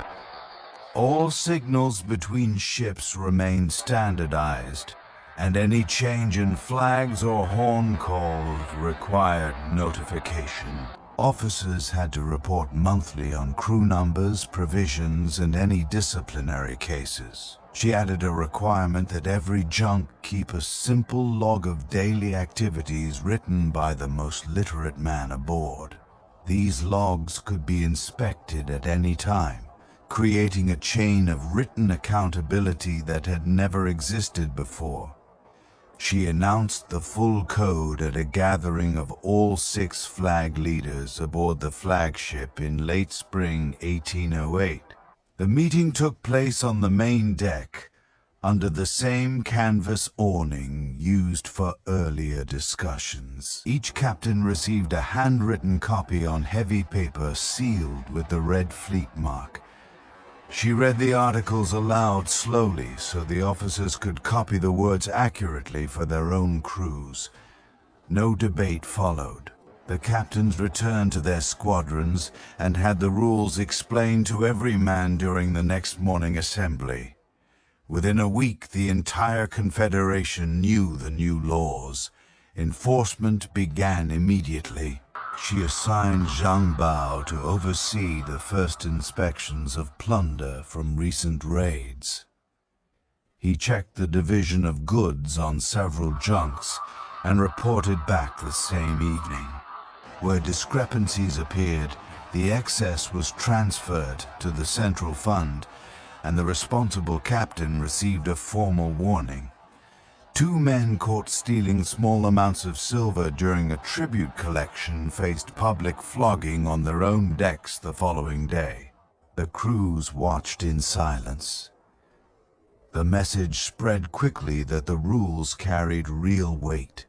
[SPEAKER 1] All signals between ships remained standardized, and any change in flags or horn calls required notification. Officers had to report monthly on crew numbers, provisions, and any disciplinary cases. She added a requirement that every junk keep a simple log of daily activities written by the most literate man aboard. These logs could be inspected at any time, creating a chain of written accountability that had never existed before. She announced the full code at a gathering of all 6 flag leaders aboard the flagship in late spring 1808. The meeting took place on the main deck, under the same canvas awning used for earlier discussions. Each captain received a handwritten copy on heavy paper sealed with the red fleet mark. She read the articles aloud slowly so the officers could copy the words accurately for their own crews. No debate followed. The captains returned to their squadrons and had the rules explained to every man during the next morning assembly. Within a week, the entire Confederation knew the new laws. Enforcement began immediately. She assigned Zhang Bao to oversee the first inspections of plunder from recent raids. He checked the division of goods on several junks and reported back the same evening. Where discrepancies appeared, the excess was transferred to the central fund, and the responsible captain received a formal warning. 2 men caught stealing small amounts of silver during a tribute collection faced public flogging on their own decks the following day. The crews watched in silence. The message spread quickly that the rules carried real weight.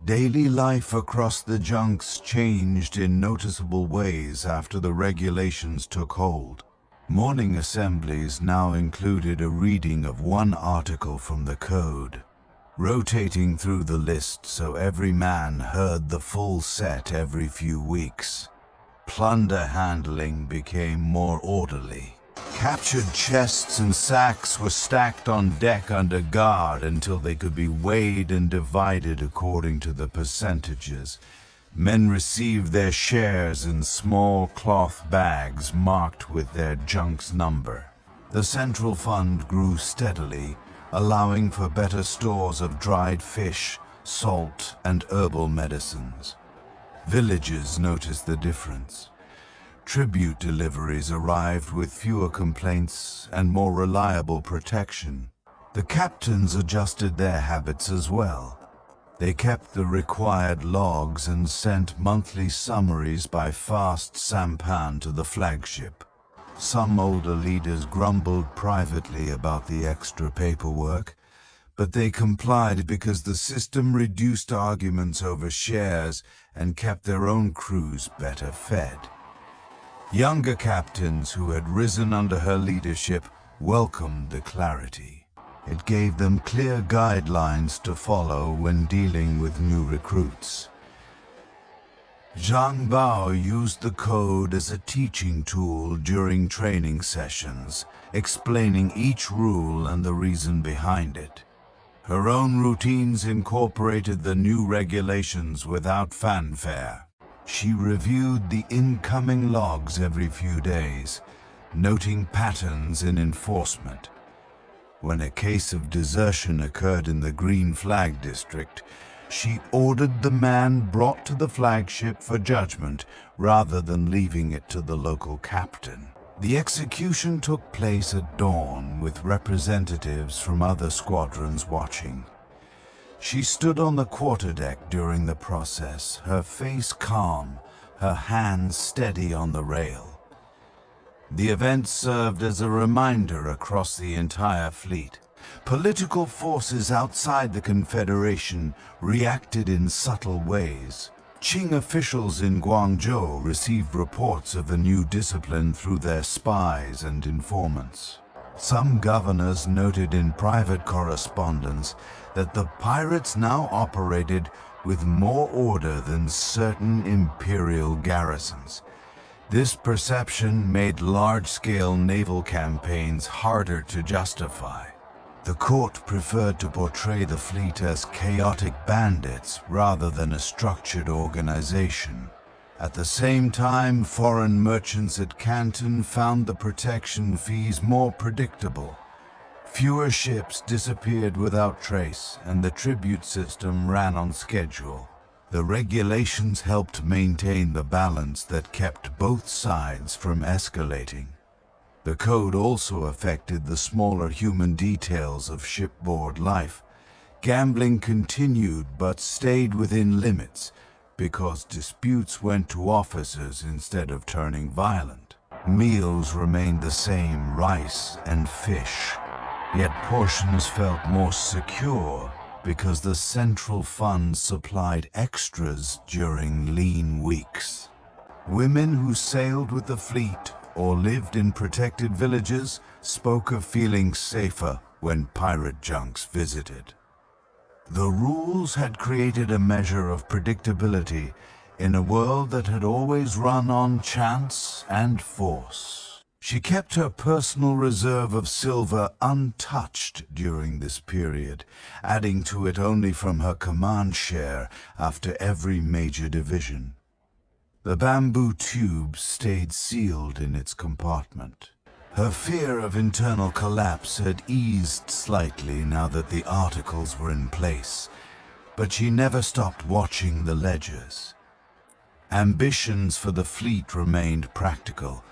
[SPEAKER 1] Daily life across the junks changed in noticeable ways after the regulations took hold. Morning assemblies now included a reading of one article from the code, rotating through the list so every man heard the full set every few weeks. Plunder handling became more orderly. Captured chests and sacks were stacked on deck under guard until they could be weighed and divided according to the percentages. Men received their shares in small cloth bags marked with their junk's number. The central fund grew steadily, allowing for better stores of dried fish, salt, and herbal medicines. Villagers noticed the difference. Tribute deliveries arrived with fewer complaints and more reliable protection. The captains adjusted their habits as well. They kept the required logs and sent monthly summaries by fast sampan to the flagship. Some older leaders grumbled privately about the extra paperwork, but they complied because the system reduced arguments over shares and kept their own crews better fed. Younger captains who had risen under her leadership welcomed the clarity. It gave them clear guidelines to follow when dealing with new recruits. Zhang Bao used the code as a teaching tool during training sessions, explaining each rule and the reason behind it. Her own routines incorporated the new regulations without fanfare. She reviewed the incoming logs every few days, noting patterns in enforcement. When a case of desertion occurred in the Green Flag District, she ordered the man brought to the flagship for judgment rather than leaving it to the local captain. The execution took place at dawn with representatives from other squadrons watching. She stood on the quarterdeck during the process, her face calm, her hands steady on the rail. The event served as a reminder across the entire fleet. Political forces outside the Confederation reacted in subtle ways. Qing officials in Guangzhou received reports of the new discipline through their spies and informants. Some governors noted in private correspondence that the pirates now operated with more order than certain imperial garrisons. This perception made large-scale naval campaigns harder to justify. The court preferred to portray the fleet as chaotic bandits rather than a structured organization. At the same time, foreign merchants at Canton found the protection fees more predictable. Fewer ships disappeared without trace, and the tribute system ran on schedule. The regulations helped maintain the balance that kept both sides from escalating. The code also affected the smaller human details of shipboard life. Gambling continued but stayed within limits because disputes went to officers instead of turning violent. Meals remained the same, rice and fish. Yet portions felt more secure because the central fund supplied extras during lean weeks. Women who sailed with the fleet or lived in protected villages spoke of feeling safer when pirate junks visited. The rules had created a measure of predictability in a world that had always run on chance and force. She kept her personal reserve of silver untouched during this period, adding to it only from her command share after every major division. The bamboo tube stayed sealed in its compartment. Her fear of internal collapse had eased slightly now that the articles were in place, but she never stopped watching the ledgers. Ambitions for the fleet remained practical,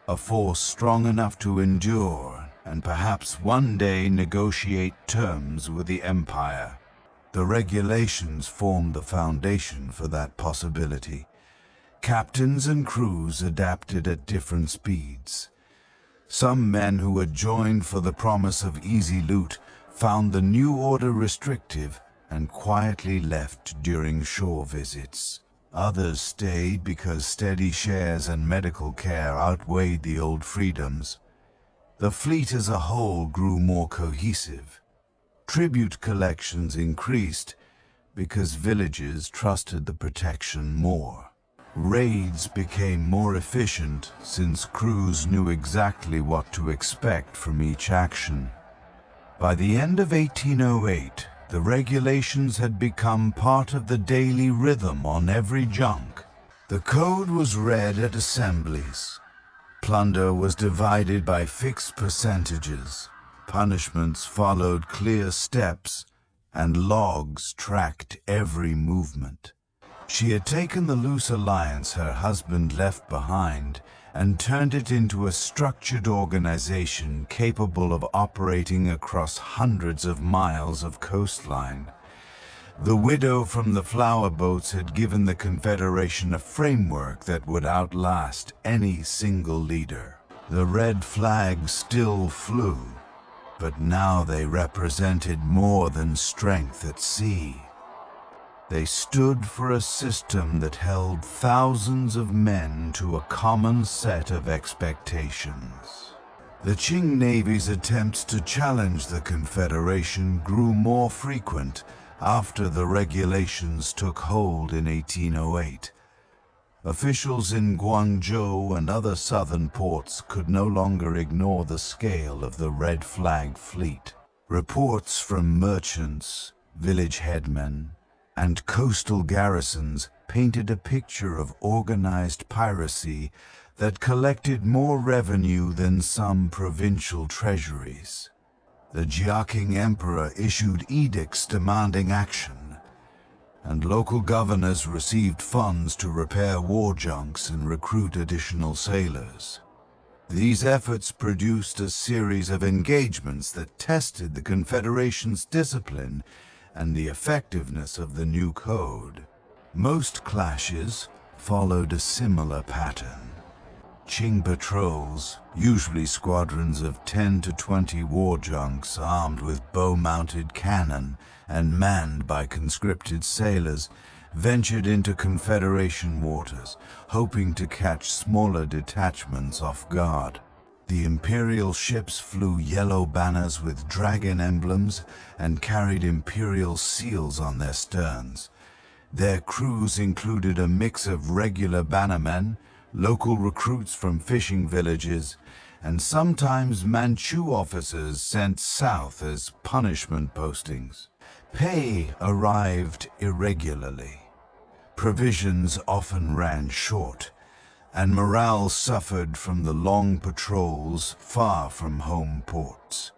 [SPEAKER 1] a force strong enough to endure and perhaps one day negotiate terms with the Empire. The regulations formed the foundation for that possibility. Captains and crews adapted at different speeds. Some men who had joined for the promise of easy loot found the new order restrictive and quietly left during shore visits. Others stayed because steady shares and medical care outweighed the old freedoms. The fleet as a whole grew more cohesive. Tribute collections increased because villages trusted the protection more. Raids became more efficient since crews knew exactly what to expect from each action. By the end of 1808, the regulations had become part of the daily rhythm on every junk. The code was read at assemblies. Plunder was divided by fixed percentages. Punishments followed clear steps, and logs tracked every movement. She had taken the loose alliance her husband left behind and turned it into a structured organization capable of operating across hundreds of miles of coastline. The widow from the flower boats had given the Confederation a framework that would outlast any single leader. The red flag still flew, but now they represented more than strength at sea. They stood for a system that held thousands of men to a common set of expectations. The Qing Navy's attempts to challenge the Confederation grew more frequent after the regulations took hold in 1808. Officials in Guangzhou and other southern ports could no longer ignore the scale of the red flag fleet. Reports from merchants, village headmen, and coastal garrisons painted a picture of organized piracy that collected more revenue than some provincial treasuries. The Jiaqing Emperor issued edicts demanding action, and local governors received funds to repair war junks and recruit additional sailors. These efforts produced a series of engagements that tested the Confederation's discipline and the effectiveness of the new code. Most clashes followed a similar pattern. Qing patrols, usually squadrons of 10 to 20 war junks armed with bow-mounted cannon and manned by conscripted sailors, ventured into Confederation waters, hoping to catch smaller detachments off guard. The Imperial ships flew yellow banners with dragon emblems and carried Imperial seals on their sterns. Their crews included a mix of regular bannermen, local recruits from fishing villages, and sometimes Manchu officers sent south as punishment postings. Pay arrived irregularly. Provisions often ran short, and morale suffered from the long patrols far from home ports.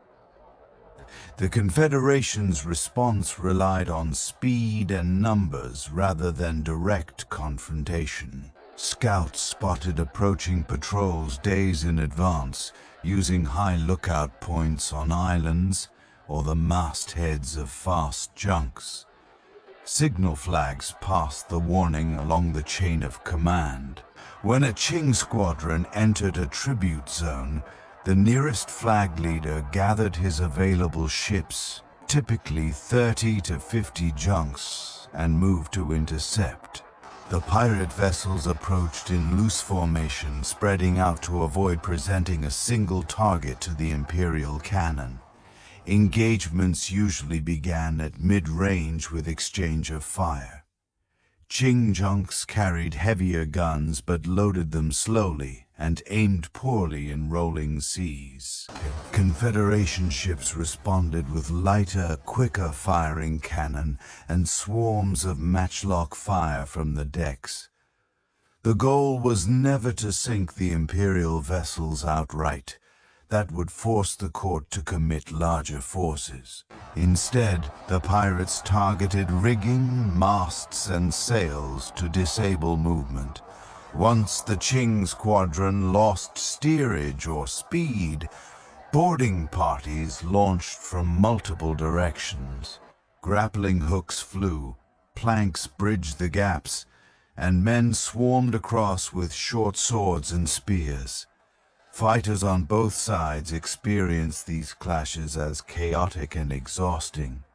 [SPEAKER 1] The Confederation's response relied on speed and numbers rather than direct confrontation. Scouts spotted approaching patrols days in advance, using high lookout points on islands or the mastheads of fast junks. Signal flags passed the warning along the chain of command. When a Qing squadron entered a tribute zone, the nearest flag leader gathered his available ships, typically 30 to 50 junks, and moved to intercept. The pirate vessels approached in loose formation, spreading out to avoid presenting a single target to the Imperial cannon. Engagements usually began at mid-range with exchange of fire. Qing junks carried heavier guns but loaded them slowly and aimed poorly in rolling seas. Confederation ships responded with lighter, quicker-firing cannon and swarms of matchlock fire from the decks. The goal was never to sink the Imperial vessels outright. That would force the court to commit larger forces. Instead, the pirates targeted rigging, masts, and sails to disable movement. Once the Qing squadron lost steerage or speed, boarding parties launched from multiple directions. Grappling hooks flew, planks bridged the gaps, and men swarmed across with short swords and spears. Fighters on both sides experienced these clashes as chaotic and exhausting.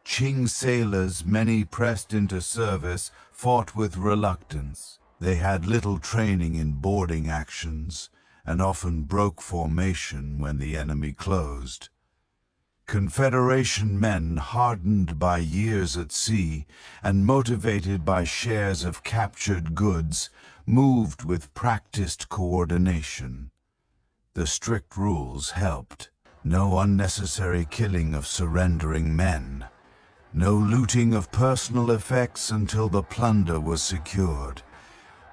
[SPEAKER 1] Qing sailors, many pressed into service, fought with reluctance. They had little training in boarding actions and often broke formation when the enemy closed. Confederation men, hardened by years at sea and motivated by shares of captured goods, moved with practiced coordination. The strict rules helped. No unnecessary killing of surrendering men. No looting of personal effects until the plunder was secured.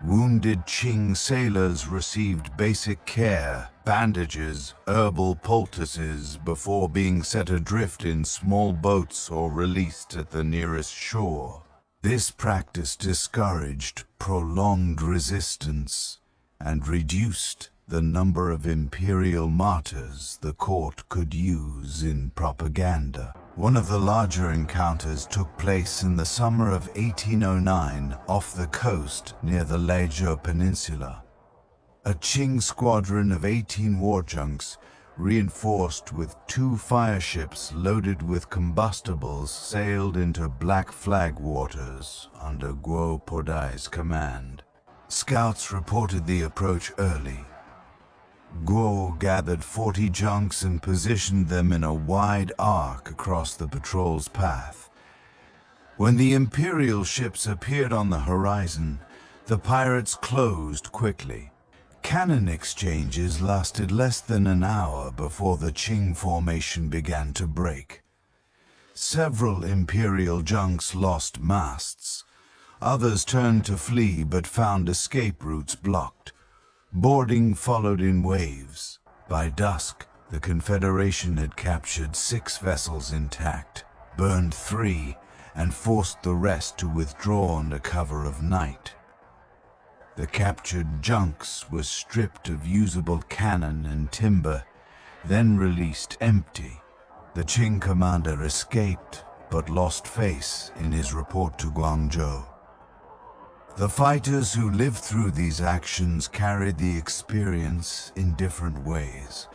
[SPEAKER 1] Wounded Qing sailors received basic care, bandages, herbal poultices before being set adrift in small boats or released at the nearest shore. This practice discouraged prolonged resistance and reduced the number of imperial martyrs the court could use in propaganda. One of the larger encounters took place in the summer of 1809 off the coast near the Leizhou Peninsula. A Qing squadron of 18 war junks, reinforced with 2 fire ships loaded with combustibles, sailed into Black Flag waters under Guo Podai's command. Scouts reported the approach early. Guo gathered 40 junks and positioned them in a wide arc across the patrol's path. When the Imperial ships appeared on the horizon, the pirates closed quickly. Cannon exchanges lasted less than an hour before the Qing formation began to break. Several Imperial junks lost masts. Others turned to flee but found escape routes blocked. Boarding followed in waves. By dusk, the Confederation had captured 6 vessels intact, burned 3, and forced the rest to withdraw under cover of night. The captured junks were stripped of usable cannon and timber, then released empty. The Qing commander escaped, but lost face in his report to Guangzhou. The fighters who lived through these actions carried the experience in different ways.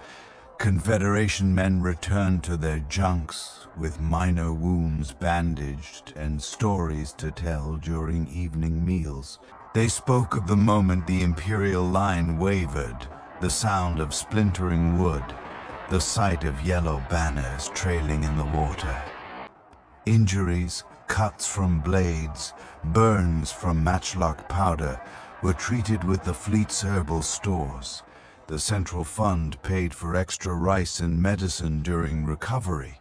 [SPEAKER 1] Confederation men returned to their junks with minor wounds bandaged and stories to tell during evening meals. They spoke of the moment the Imperial line wavered, the sound of splintering wood, the sight of yellow banners trailing in the water. Injuries, cuts from blades, burns from matchlock powder were treated with the fleet's herbal stores. The Central Fund paid for extra rice and medicine during recovery.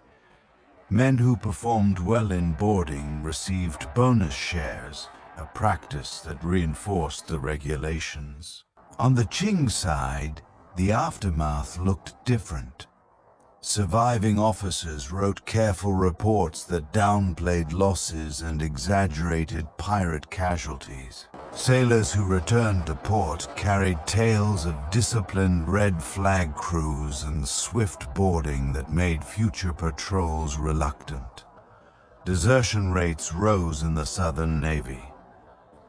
[SPEAKER 1] Men who performed well in boarding received bonus shares, a practice that reinforced the regulations. On the Qing side, the aftermath looked different. Surviving officers wrote careful reports that downplayed losses and exaggerated pirate casualties. Sailors who returned to port carried tales of disciplined red flag crews and swift boarding that made future patrols reluctant. Desertion rates rose in the Southern Navy.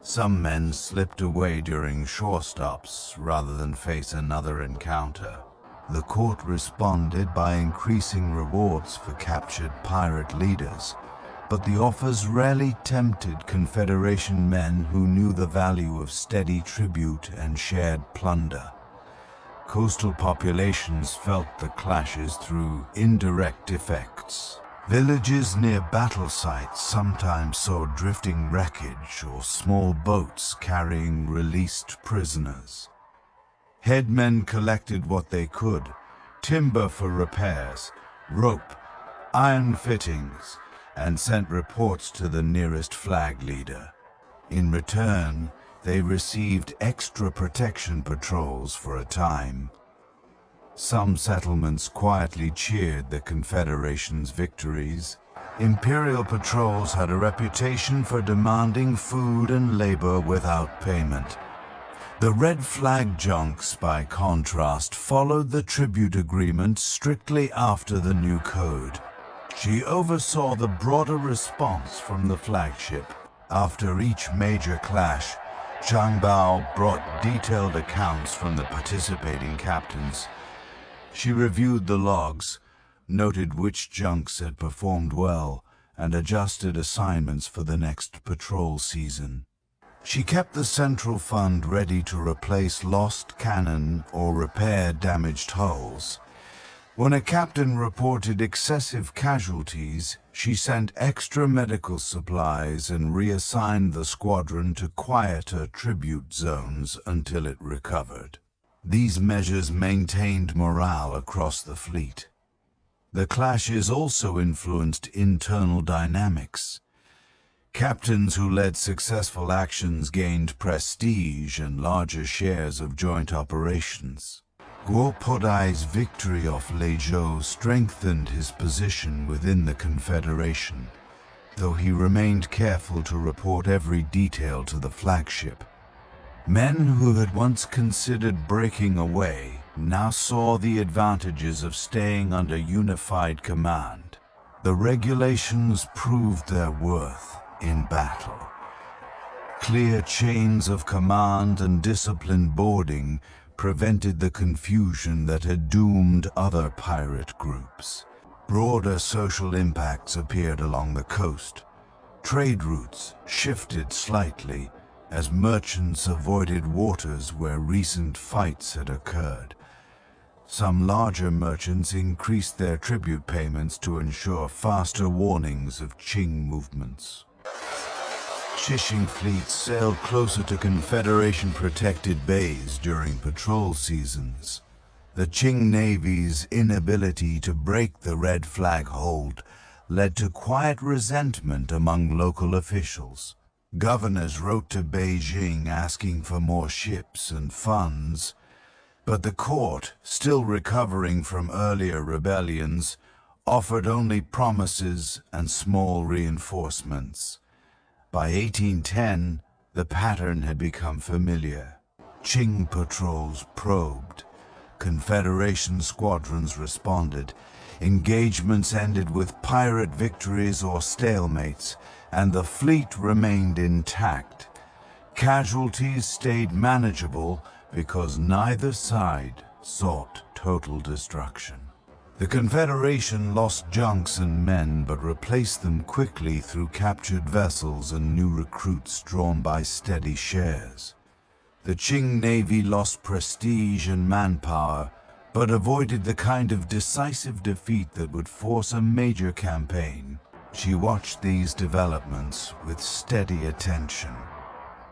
[SPEAKER 1] Some men slipped away during shore stops rather than face another encounter. The court responded by increasing rewards for captured pirate leaders, but the offers rarely tempted Confederation men who knew the value of steady tribute and shared plunder. Coastal populations felt the clashes through indirect effects. Villages near battle sites sometimes saw drifting wreckage or small boats carrying released prisoners. Headmen collected what they could: timber for repairs, rope, iron fittings, and sent reports to the nearest flag leader. In return, they received extra protection patrols for a time. Some settlements quietly cheered the Confederation's victories. Imperial patrols had a reputation for demanding food and labor without payment. The Red Flag junks, by contrast, followed the tribute agreement strictly after the new code. She oversaw the broader response from the flagship. After each major clash, Zhang Bao brought detailed accounts from the participating captains. She reviewed the logs, noted which junks had performed well, and adjusted assignments for the next patrol season. She kept the central fund ready to replace lost cannon or repair damaged hulls. When a captain reported excessive casualties, she sent extra medical supplies and reassigned the squadron to quieter tribute zones until it recovered. These measures maintained morale across the fleet. The clashes also influenced internal dynamics. Captains who led successful actions gained prestige and larger shares of joint operations. Guopodai's victory off Lejo strengthened his position within the Confederation, though he remained careful to report every detail to the flagship. Men who had once considered breaking away now saw the advantages of staying under unified command. The regulations proved their worth in battle. Clear chains of command and disciplined boarding prevented the confusion that had doomed other pirate groups. Broader social impacts appeared along the coast. Trade routes shifted slightly as merchants avoided waters where recent fights had occurred. Some larger merchants increased their tribute payments to ensure faster warnings of Qing movements. Fishing fleets sailed closer to Confederation-protected bays during patrol seasons. The Qing Navy's inability to break the red flag hold led to quiet resentment among local officials. Governors wrote to Beijing asking for more ships and funds, but the court, still recovering from earlier rebellions, offered only promises and small reinforcements. By 1810, the pattern had become familiar. Qing patrols probed. Confederation squadrons responded. Engagements ended with pirate victories or stalemates, and the fleet remained intact. Casualties stayed manageable because neither side sought total destruction. The Confederation lost junks and men, but replaced them quickly through captured vessels and new recruits drawn by steady shares. The Qing Navy lost prestige and manpower, but avoided the kind of decisive defeat that would force a major campaign. She watched these developments with steady attention.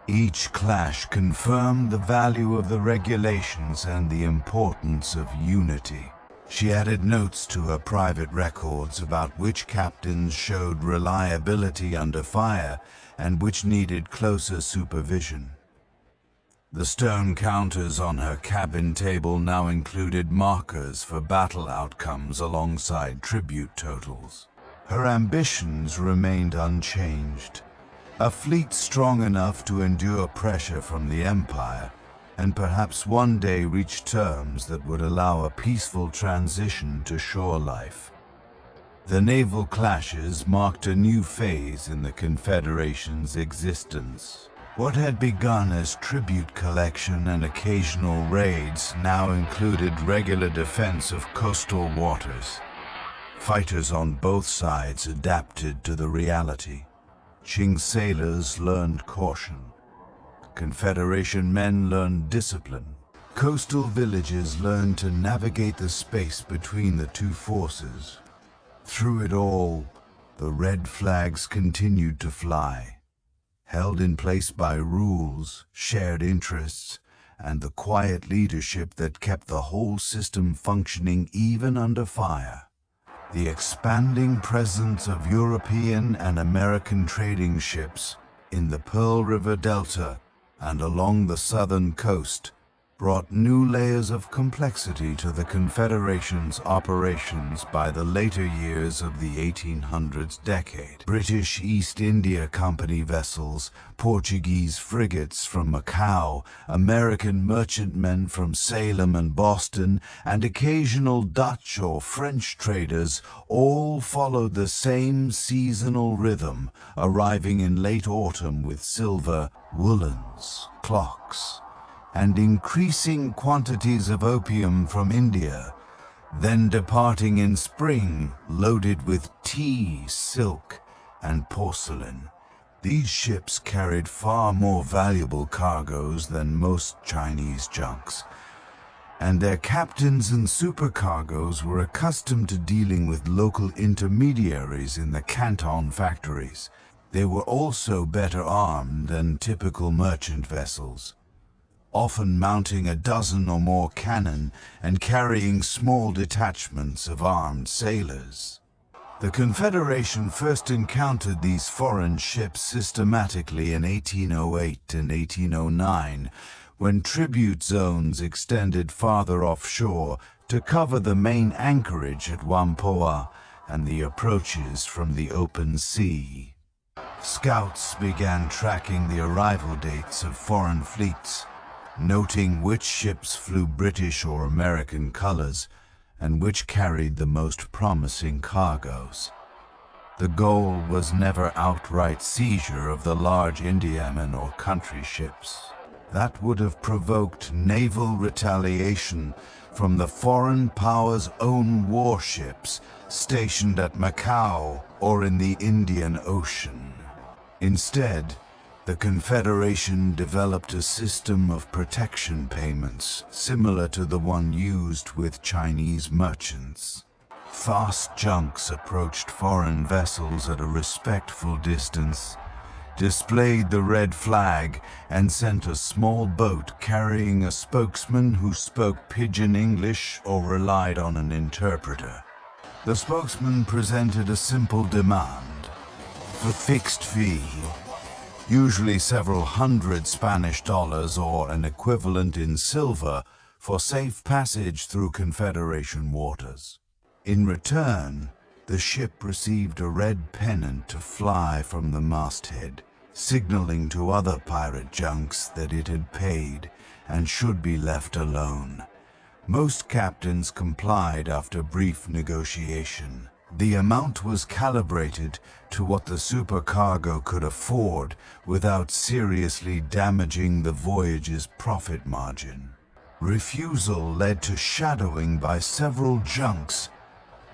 [SPEAKER 1] Each clash confirmed the value of the regulations and the importance of unity. She added notes to her private records about which captains showed reliability under fire and which needed closer supervision. The stone counters on her cabin table now included markers for battle outcomes alongside tribute totals. Her ambitions remained unchanged. A fleet strong enough to endure pressure from the Empire, and perhaps one day reach terms that would allow a peaceful transition to shore life. The naval clashes marked a new phase in the Confederation's existence. What had begun as tribute collection and occasional raids now included regular defense of coastal waters. Fighters on both sides adapted to the reality. Qing sailors learned caution. Confederation men learned discipline. Coastal villages learned to navigate the space between the two forces. Through it all, the red flags continued to fly, held in place by rules, shared interests, and the quiet leadership that kept the whole system functioning even under fire. The expanding presence of European and American trading ships in the Pearl River Delta and along the southern coast brought new layers of complexity to the Confederation's operations by the later years of the 1800s decade. British East India Company vessels, Portuguese frigates from Macau, American merchantmen from Salem and Boston, and occasional Dutch or French traders all followed the same seasonal rhythm, arriving in late autumn with silver, woolens, clocks, and increasing quantities of opium from India, then departing in spring loaded with tea, silk, and porcelain. These ships carried far more valuable cargoes than most Chinese junks, and their captains and supercargoes were accustomed to dealing with local intermediaries in the Canton factories. They were also better armed than typical merchant vessels, often mounting a dozen or more cannon and carrying small detachments of armed sailors. The Confederation first encountered these foreign ships systematically in 1808 and 1809, when tribute zones extended farther offshore to cover the main anchorage at Whampoa and the approaches from the open sea. Scouts began tracking the arrival dates of foreign fleets, noting which ships flew British or American colors and which carried the most promising cargoes. The goal was never outright seizure of the large Indiaman or country ships. That would have provoked naval retaliation from the foreign power's own warships stationed at Macau or in the Indian Ocean. Instead, the Confederation developed a system of protection payments similar to the one used with Chinese merchants. Fast junks approached foreign vessels at a respectful distance, displayed the red flag, and sent a small boat carrying a spokesman who spoke pidgin English or relied on an interpreter. The spokesman presented a simple demand: a fixed fee, usually several hundred Spanish dollars or an equivalent in silver, for safe passage through Confederation waters. In return, the ship received a red pennant to fly from the masthead, signaling to other pirate junks that it had paid and should be left alone. Most captains complied after brief negotiation. The amount was calibrated to what the supercargo could afford without seriously damaging the voyage's profit margin. Refusal led to shadowing by several junks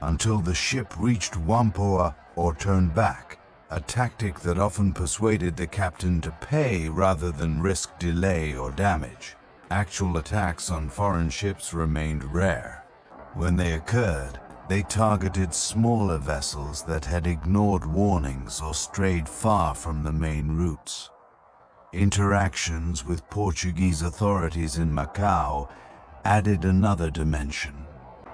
[SPEAKER 1] until the ship reached Whampoa or turned back, a tactic that often persuaded the captain to pay rather than risk delay or damage. Actual attacks on foreign ships remained rare. When they occurred, they targeted smaller vessels that had ignored warnings or strayed far from the main routes. Interactions with Portuguese authorities in Macau added another dimension.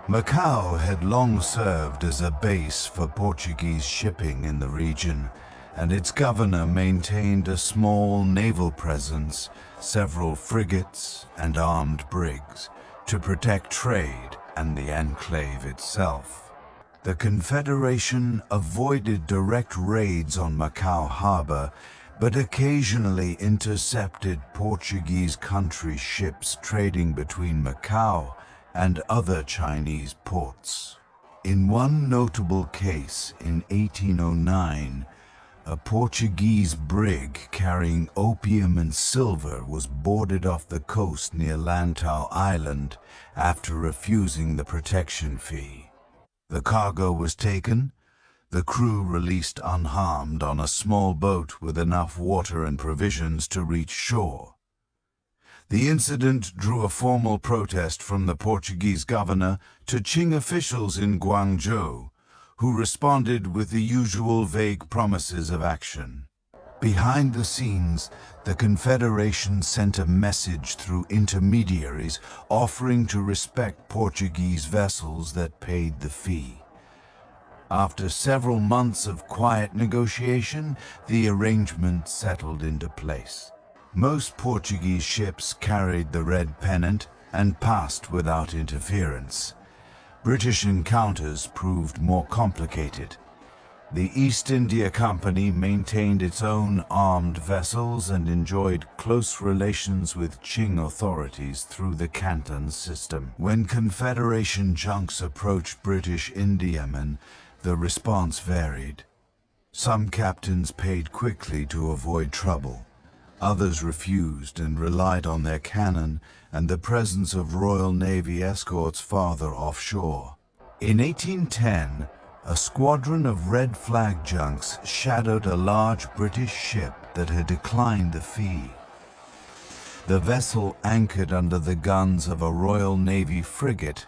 [SPEAKER 1] Macau had long served as a base for Portuguese shipping in the region, and its governor maintained a small naval presence, several frigates and armed brigs, to protect trade and the enclave itself. The Confederation avoided direct raids on Macau harbor, but occasionally intercepted Portuguese country ships trading between Macau and other Chinese ports. In one notable case in 1809, a Portuguese brig carrying opium and silver was boarded off the coast near Lantau Island after refusing the protection fee. The cargo was taken, the crew released unharmed on a small boat with enough water and provisions to reach shore. The incident drew a formal protest from the Portuguese governor to Qing officials in Guangzhou, who responded with the usual vague promises of action. Behind the scenes, the Confederation sent a message through intermediaries offering to respect Portuguese vessels that paid the fee. After several months of quiet negotiation, the arrangement settled into place. Most Portuguese ships carried the red pennant and passed without interference. British encounters proved more complicated. The East India Company maintained its own armed vessels and enjoyed close relations with Qing authorities through the Canton system. When Confederation junks approached British Indiamen, the response varied. Some captains paid quickly to avoid trouble. Others refused and relied on their cannon and the presence of Royal Navy escorts farther offshore. In 1810, A squadron of red flag junks shadowed a large British ship that had declined the fee. The vessel anchored under the guns of a Royal Navy frigate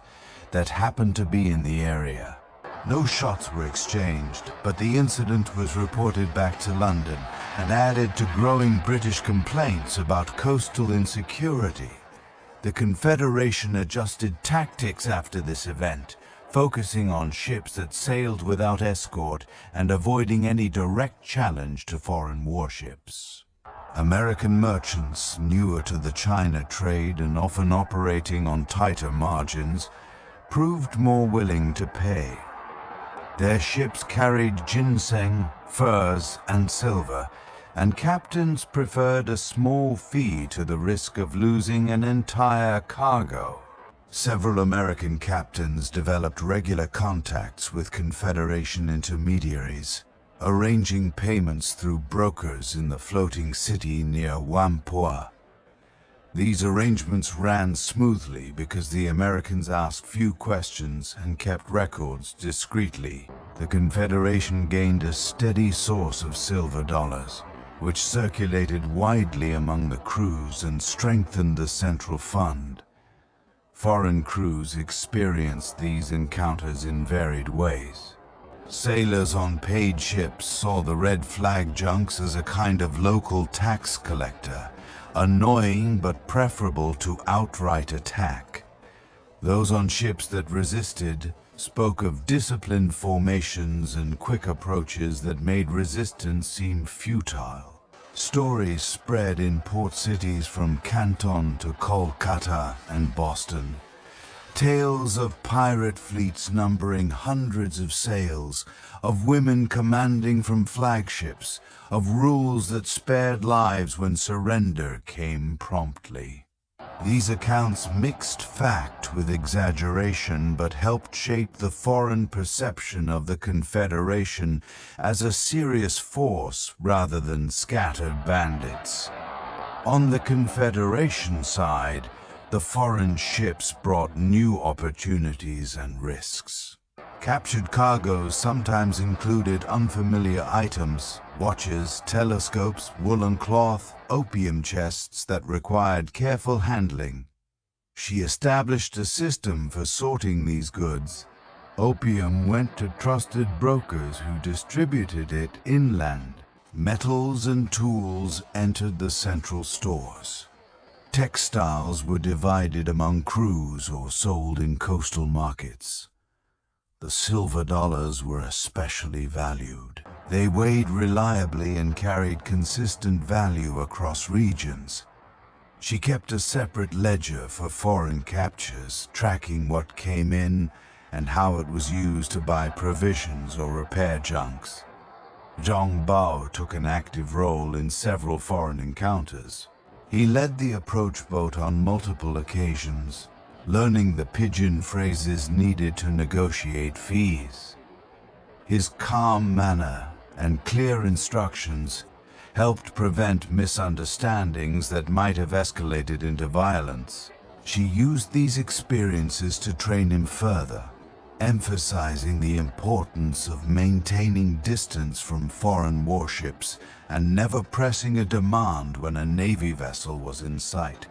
[SPEAKER 1] that happened to be in the area. No shots were exchanged, but the incident was reported back to London and added to growing British complaints about coastal insecurity. The Confederation adjusted tactics after this event, focusing on ships that sailed without escort and avoiding any direct challenge to foreign warships. American merchants, newer to the China trade and often operating on tighter margins, proved more willing to pay. Their ships carried ginseng, furs, and silver, and captains preferred a small fee to the risk of losing an entire cargo. Several American captains developed regular contacts with Confederation intermediaries, arranging payments through brokers in the floating city near Whampoa. These arrangements ran smoothly because the Americans asked few questions and kept records discreetly. The Confederation gained a steady source of silver dollars, which circulated widely among the crews and strengthened the central fund. Foreign crews experienced these encounters in varied ways. Sailors on paid ships saw the red flag junks as a kind of local tax collector, annoying but preferable to outright attack. Those on ships that resisted spoke of disciplined formations and quick approaches that made resistance seem futile. Stories spread in port cities from Canton to Kolkata and Boston. Tales of pirate fleets numbering hundreds of sails, of women commanding from flagships, of rules that spared lives when surrender came promptly. These accounts mixed fact with exaggeration but helped shape the foreign perception of the Confederation as a serious force rather than scattered bandits. On the Confederation side, the foreign ships brought new opportunities and risks. Captured cargoes sometimes included unfamiliar items, watches, telescopes, woolen cloth, opium chests that required careful handling. She established a system for sorting these goods. Opium went to trusted brokers who distributed it inland. Metals and tools entered the central stores. Textiles were divided among crews or sold in coastal markets. The silver dollars were especially valued. They weighed reliably and carried consistent value across regions. She kept a separate ledger for foreign captures, tracking what came in and how it was used to buy provisions or repair junks. Zhang Bao took an active role in several foreign encounters. He led the approach boat on multiple occasions, learning the pidgin phrases needed to negotiate fees. His calm manner and clear instructions helped prevent misunderstandings that might have escalated into violence. She used these experiences to train him further, emphasizing the importance of maintaining distance from foreign warships and never pressing a demand when a Navy vessel was in sight.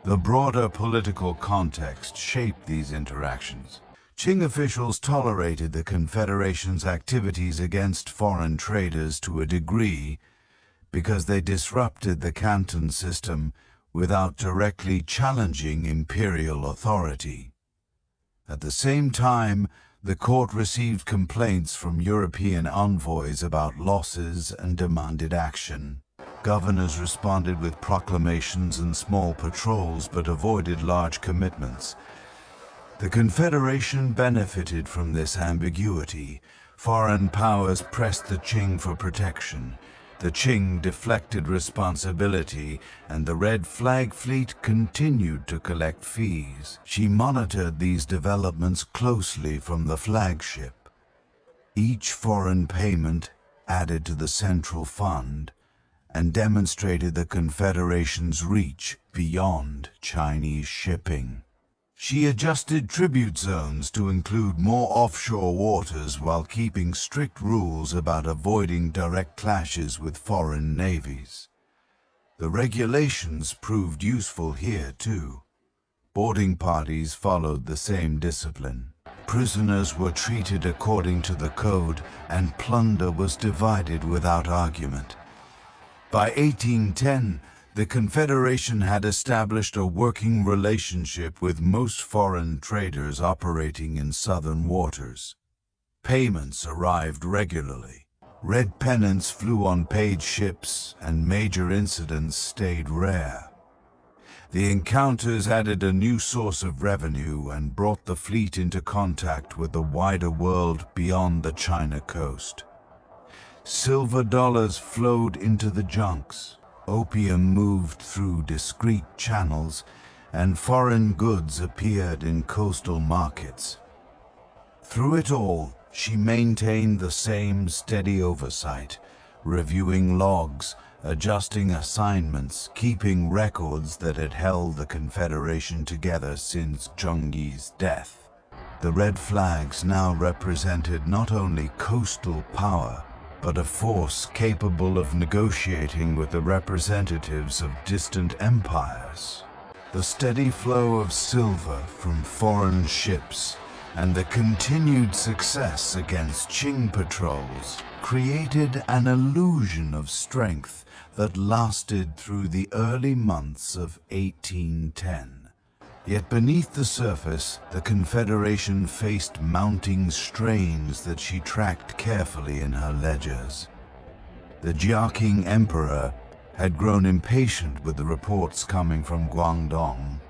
[SPEAKER 1] The broader political context shaped these interactions. Qing officials tolerated the Confederation's activities against foreign traders to a degree because they disrupted the Canton system without directly challenging imperial authority. At the same time, the court received complaints from European envoys about losses and demanded action. Governors responded with proclamations and small patrols but avoided large commitments. The Confederation benefited from this ambiguity. Foreign powers pressed the Qing for protection. The Qing deflected responsibility, and the Red Flag Fleet continued to collect fees. She monitored these developments closely from the flagship. Each foreign payment added to the central fund and demonstrated the Confederation's reach beyond Chinese shipping. She adjusted tribute zones to include more offshore waters while keeping strict rules about avoiding direct clashes with foreign navies. The regulations proved useful here too. Boarding parties followed the same discipline. Prisoners were treated according to the code, and plunder was divided without argument. By 1810, the Confederation had established a working relationship with most foreign traders operating in southern waters. Payments arrived regularly. Red pennants flew on paid ships, and major incidents stayed rare. The encounters added a new source of revenue and brought the fleet into contact with the wider world beyond the China coast. Silver dollars flowed into the junks. Opium moved through discreet channels, and foreign goods appeared in coastal markets. Through it all, she maintained the same steady oversight, reviewing logs, adjusting assignments, keeping records that had held the Confederation together since Zhengyi's death. The red flags now represented not only coastal power, but a force capable of negotiating with the representatives of distant empires. The steady flow of silver from foreign ships and the continued success against Qing patrols created an illusion of strength that lasted through the early months of 1810. Yet beneath the surface, the Confederation faced mounting strains that she tracked carefully in her ledgers. The Jiaqing Emperor had grown impatient with the reports coming from Guangdong.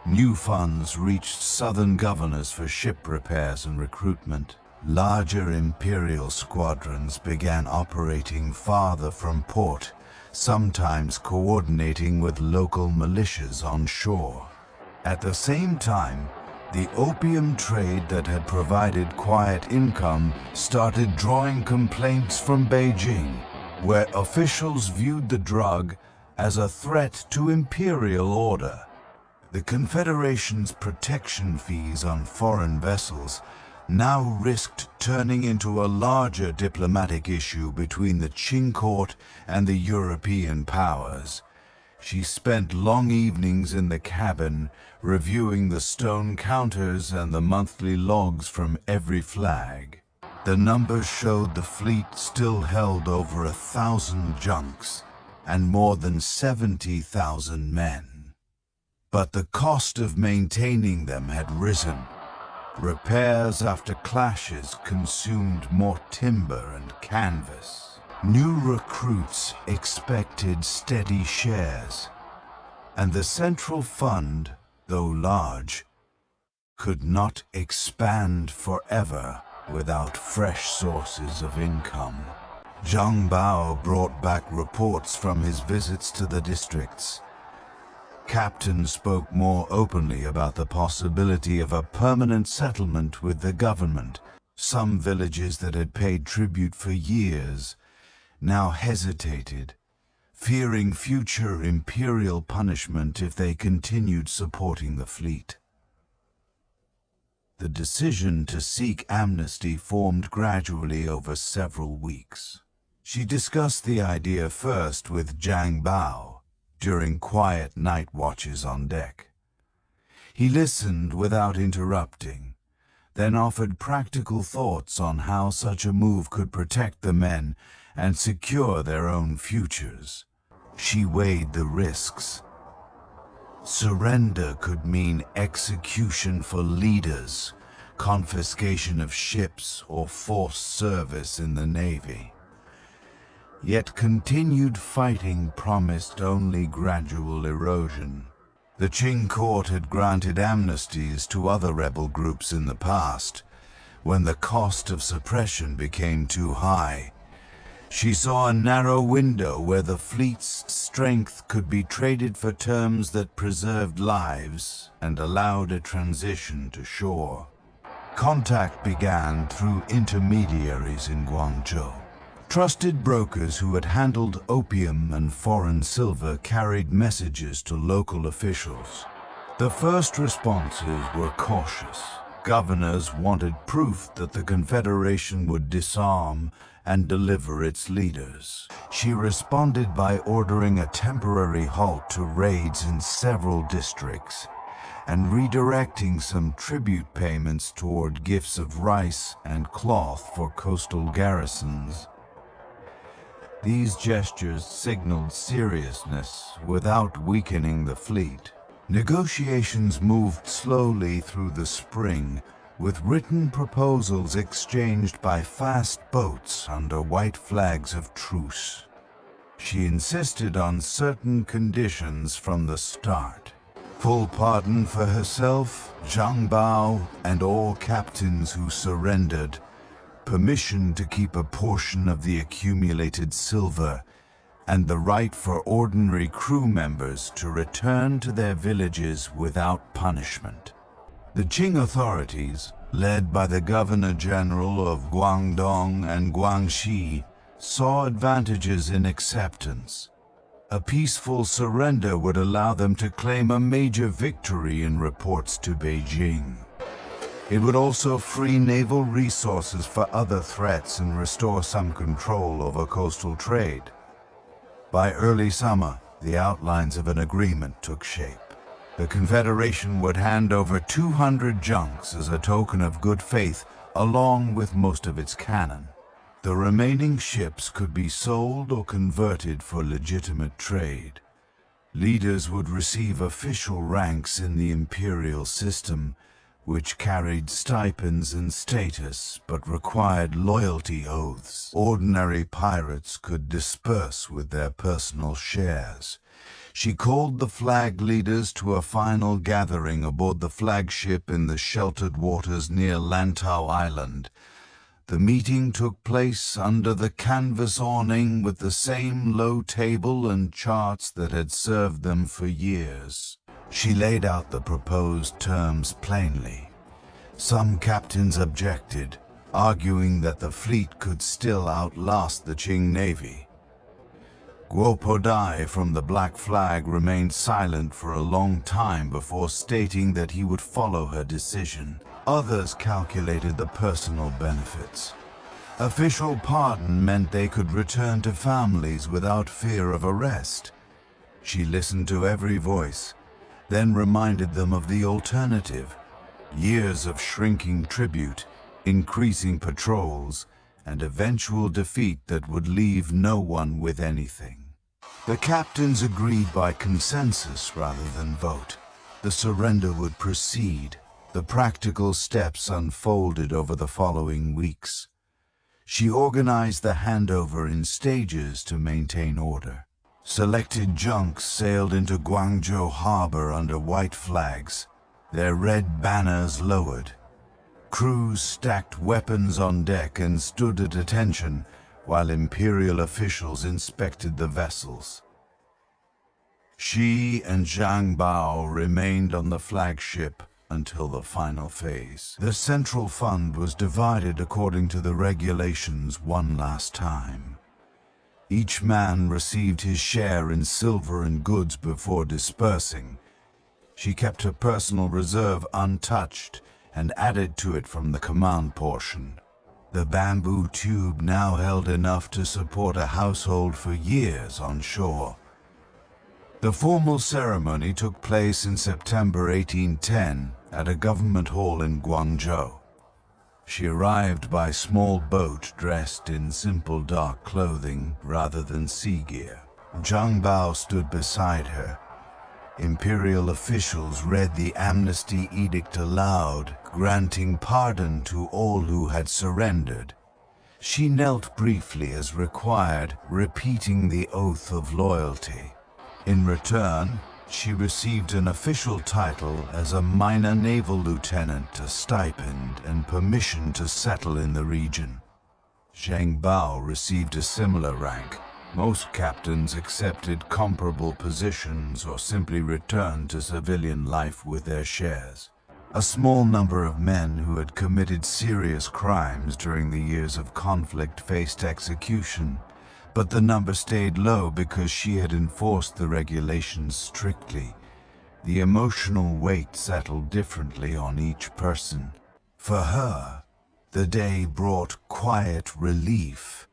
[SPEAKER 1] New funds reached southern governors for ship repairs and recruitment. Larger imperial squadrons began operating farther from port, sometimes coordinating with local militias on shore. At the same time, the opium trade that had provided quiet income started drawing complaints from Beijing, where officials viewed the drug as a threat to imperial order. The Confederation's protection fees on foreign vessels now risked turning into a larger diplomatic issue between the Qing court and the European powers. She spent long evenings in the cabin, reviewing the stone counters and the monthly logs from every flag. The numbers showed the fleet still held over 1,000 junks and more than 70,000 men. But the cost of maintaining them had risen. Repairs after clashes consumed more timber and canvas. New recruits expected steady shares, and the central fund, though large, could not expand forever without fresh sources of income. Zhang Bao brought back reports from his visits to the districts. Captains spoke more openly about the possibility of a permanent settlement with the government. Some villages that had paid tribute for years now hesitated, fearing future imperial punishment if they continued supporting the fleet. The decision to seek amnesty formed gradually over several weeks. She discussed the idea first with Zhang Bao during quiet night watches on deck. He listened without interrupting, then offered practical thoughts on how such a move could protect the men and secure their own futures. She weighed the risks. Surrender could mean execution for leaders, confiscation of ships, or forced service in the Navy. Yet continued fighting promised only gradual erosion. The Qing court had granted amnesties to other rebel groups in the past, when the cost of suppression became too high. She saw a narrow window where the fleet's strength could be traded for terms that preserved lives and allowed a transition to shore. Contact began through intermediaries in Guangzhou. Trusted brokers who had handled opium and foreign silver carried messages to local officials. The first responses were cautious. Governors wanted proof that the Confederation would disarm and deliver its leaders. She responded by ordering a temporary halt to raids in several districts and redirecting some tribute payments toward gifts of rice and cloth for coastal garrisons. These gestures signaled seriousness without weakening the fleet. Negotiations moved slowly through the spring, with written proposals exchanged by fast boats under white flags of truce. She insisted on certain conditions from the start: full pardon for herself, Zhang Bao, and all captains who surrendered, permission to keep a portion of the accumulated silver, and the right for ordinary crew members to return to their villages without punishment. The Qing authorities, led by the Governor-General of Guangdong and Guangxi, saw advantages in acceptance. A peaceful surrender would allow them to claim a major victory in reports to Beijing. It would also free naval resources for other threats and restore some control over coastal trade. By early summer, the outlines of an agreement took shape. The Confederation would hand over 200 junks as a token of good faith, along with most of its cannon. The remaining ships could be sold or converted for legitimate trade. Leaders would receive official ranks in the imperial system, which carried stipends and status but required loyalty oaths. Ordinary pirates could disperse with their personal shares. She called the flag leaders to a final gathering aboard the flagship in the sheltered waters near Lantau Island. The meeting took place under the canvas awning with the same low table and charts that had served them for years. She laid out the proposed terms plainly. Some captains objected, arguing that the fleet could still outlast the Qing Navy. Guo Podai from the Black Flag remained silent for a long time before stating that he would follow her decision. Others calculated the personal benefits. Official pardon meant they could return to families without fear of arrest. She listened to every voice, then reminded them of the alternative: years of shrinking tribute, increasing patrols, and eventual defeat that would leave no one with anything. The captains agreed by consensus rather than vote. The surrender would proceed. The practical steps unfolded over the following weeks. She organized the handover in stages to maintain order. Selected junks sailed into Guangzhou harbor under white flags, their red banners lowered. Crews stacked weapons on deck and stood at attention while imperial officials inspected the vessels. She and Zhang Bao remained on the flagship until the final phase. The central fund was divided according to the regulations one last time. Each man received his share in silver and goods before dispersing. She kept her personal reserve untouched and added to it from the command portion. The bamboo tube now held enough to support a household for years on shore. The formal ceremony took place in September 1810 at a government hall in Guangzhou. She arrived by small boat dressed in simple dark clothing rather than sea gear. Zhang Bao stood beside her. Imperial officials read the amnesty edict aloud, granting pardon to all who had surrendered. She knelt briefly as required, repeating the oath of loyalty. In return, she received an official title as a minor naval lieutenant, a stipend, and permission to settle in the region. Zhang Bao received a similar rank. Most captains accepted comparable positions or simply returned to civilian life with their shares. A small number of men who had committed serious crimes during the years of conflict faced execution, but the number stayed low because she had enforced the regulations strictly. The emotional weight settled differently on each person. For her, the day brought quiet relief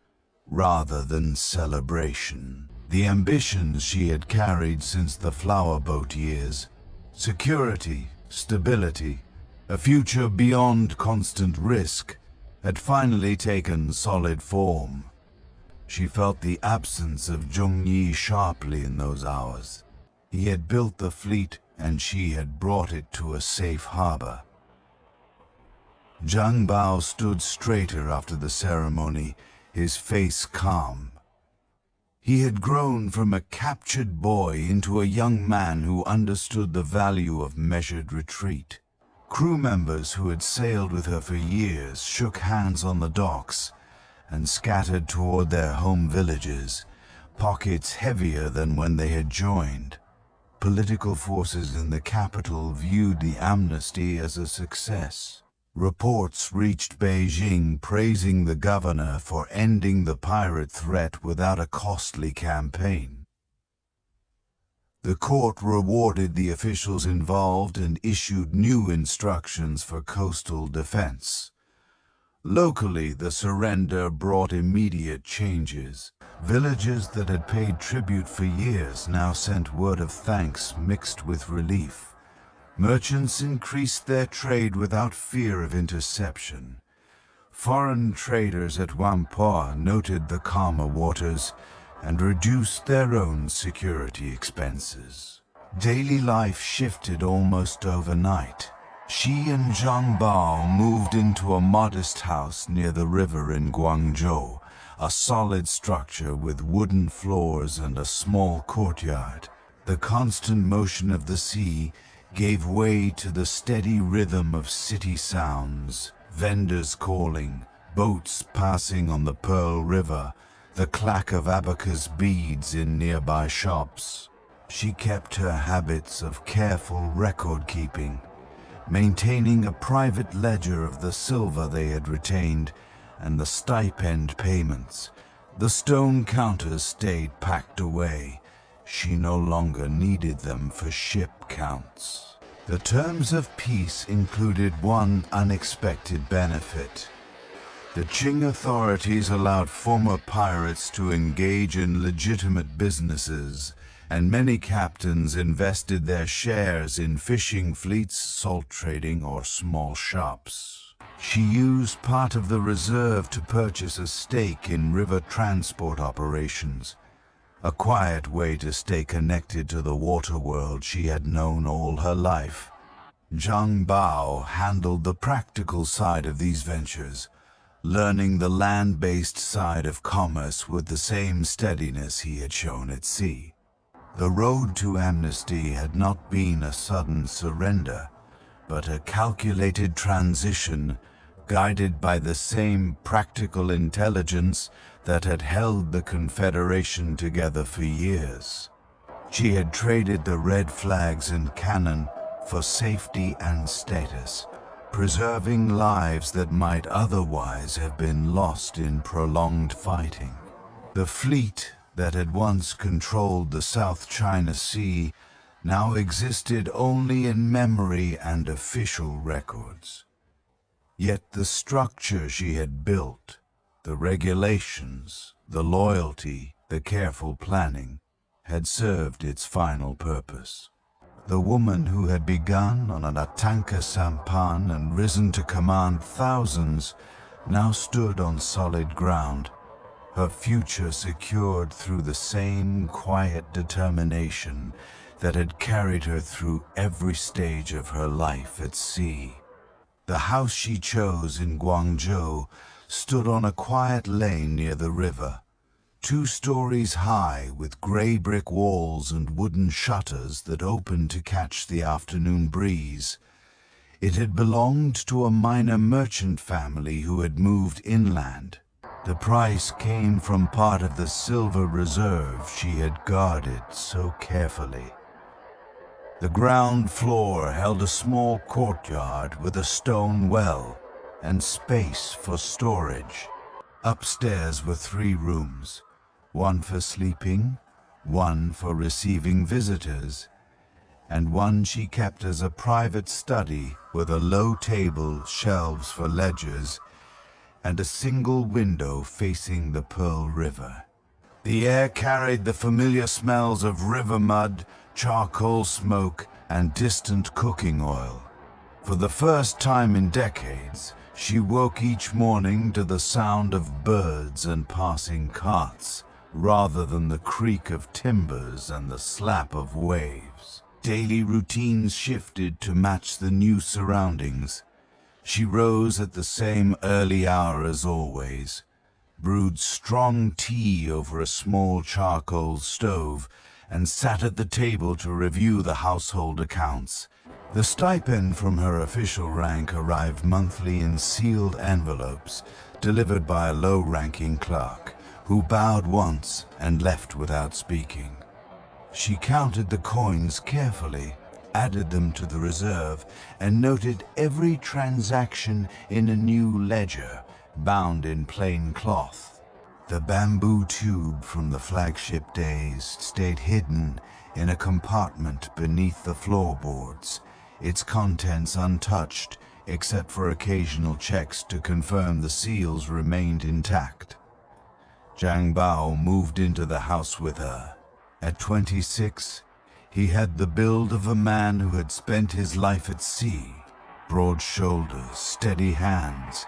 [SPEAKER 1] rather than celebration. The ambitions she had carried since the flower boat years, security, stability, a future beyond constant risk, had finally taken solid form. She felt the absence of Zhongyi sharply in those hours. He had built the fleet and she had brought it to a safe harbor. Zhang Bao stood straighter after the ceremony, his face calm. He had grown from a captured boy into a young man who understood the value of measured retreat. Crew members who had sailed with her for years shook hands on the docks and scattered toward their home villages, pockets heavier than when they had joined. Political forces in the capital viewed the amnesty as a success. Reports reached Beijing praising the governor for ending the pirate threat without a costly campaign. The court rewarded the officials involved and issued new instructions for coastal defense. Locally, the surrender brought immediate changes. Villages that had paid tribute for years now sent word of thanks mixed with relief. Merchants increased their trade without fear of interception. Foreign traders at Whampoa noted the calmer waters and reduced their own security expenses. Daily life shifted almost overnight. She and Zhang Bao moved into a modest house near the river in Guangzhou, a solid structure with wooden floors and a small courtyard. The constant motion of the sea gave way to the steady rhythm of city sounds, vendors calling, boats passing on the Pearl River, the clack of abacus beads in nearby shops. She kept her habits of careful record-keeping, maintaining a private ledger of the silver they had retained and the stipend payments. The stone counters stayed packed away. She no longer needed them for ship counts. The terms of peace included one unexpected benefit. The Qing authorities allowed former pirates to engage in legitimate businesses, and many captains invested their shares in fishing fleets, salt trading, or small shops. She used part of the reserve to purchase a stake in river transport operations, a quiet way to stay connected to the water world she had known all her life. Zhang Bao handled the practical side of these ventures, learning the land-based side of commerce with the same steadiness he had shown at sea. The road to amnesty had not been a sudden surrender, but a calculated transition guided by the same practical intelligence that had held the Confederation together for years. She had traded the red flags and cannon for safety and status, preserving lives that might otherwise have been lost in prolonged fighting. The fleet that had once controlled the South China Sea now existed only in memory and official records. Yet the structure she had built, the regulations, the loyalty, the careful planning, had served its final purpose. The woman who had begun on an Atanka sampan and risen to command thousands now stood on solid ground, her future secured through the same quiet determination that had carried her through every stage of her life at sea. The house she chose in Guangzhou stood on a quiet lane near the river, 2 stories high with gray brick walls and wooden shutters that opened to catch the afternoon breeze. It had belonged to a minor merchant family who had moved inland. The price came from part of the silver reserve she had guarded so carefully. The ground floor held a small courtyard with a stone well and space for storage. Upstairs were 3 rooms, one for sleeping, one for receiving visitors, and one she kept as a private study with a low table, shelves for ledgers, and a single window facing the Pearl River. The air carried the familiar smells of river mud, charcoal smoke, and distant cooking oil. For the first time in decades, she woke each morning to the sound of birds and passing carts, rather than the creak of timbers and the slap of waves. Daily routines shifted to match the new surroundings. She rose at the same early hour as always, brewed strong tea over a small charcoal stove, and sat at the table to review the household accounts. The stipend from her official rank arrived monthly in sealed envelopes, delivered by a low-ranking clerk, who bowed once and left without speaking. She counted the coins carefully, added them to the reserve, and noted every transaction in a new ledger, bound in plain cloth. The bamboo tube from the flagship days stayed hidden in a compartment beneath the floorboards, its contents untouched except for occasional checks to confirm the seals remained intact. Zhang Bao moved into the house with her. At 26, he had the build of a man who had spent his life at sea. Broad shoulders, steady hands,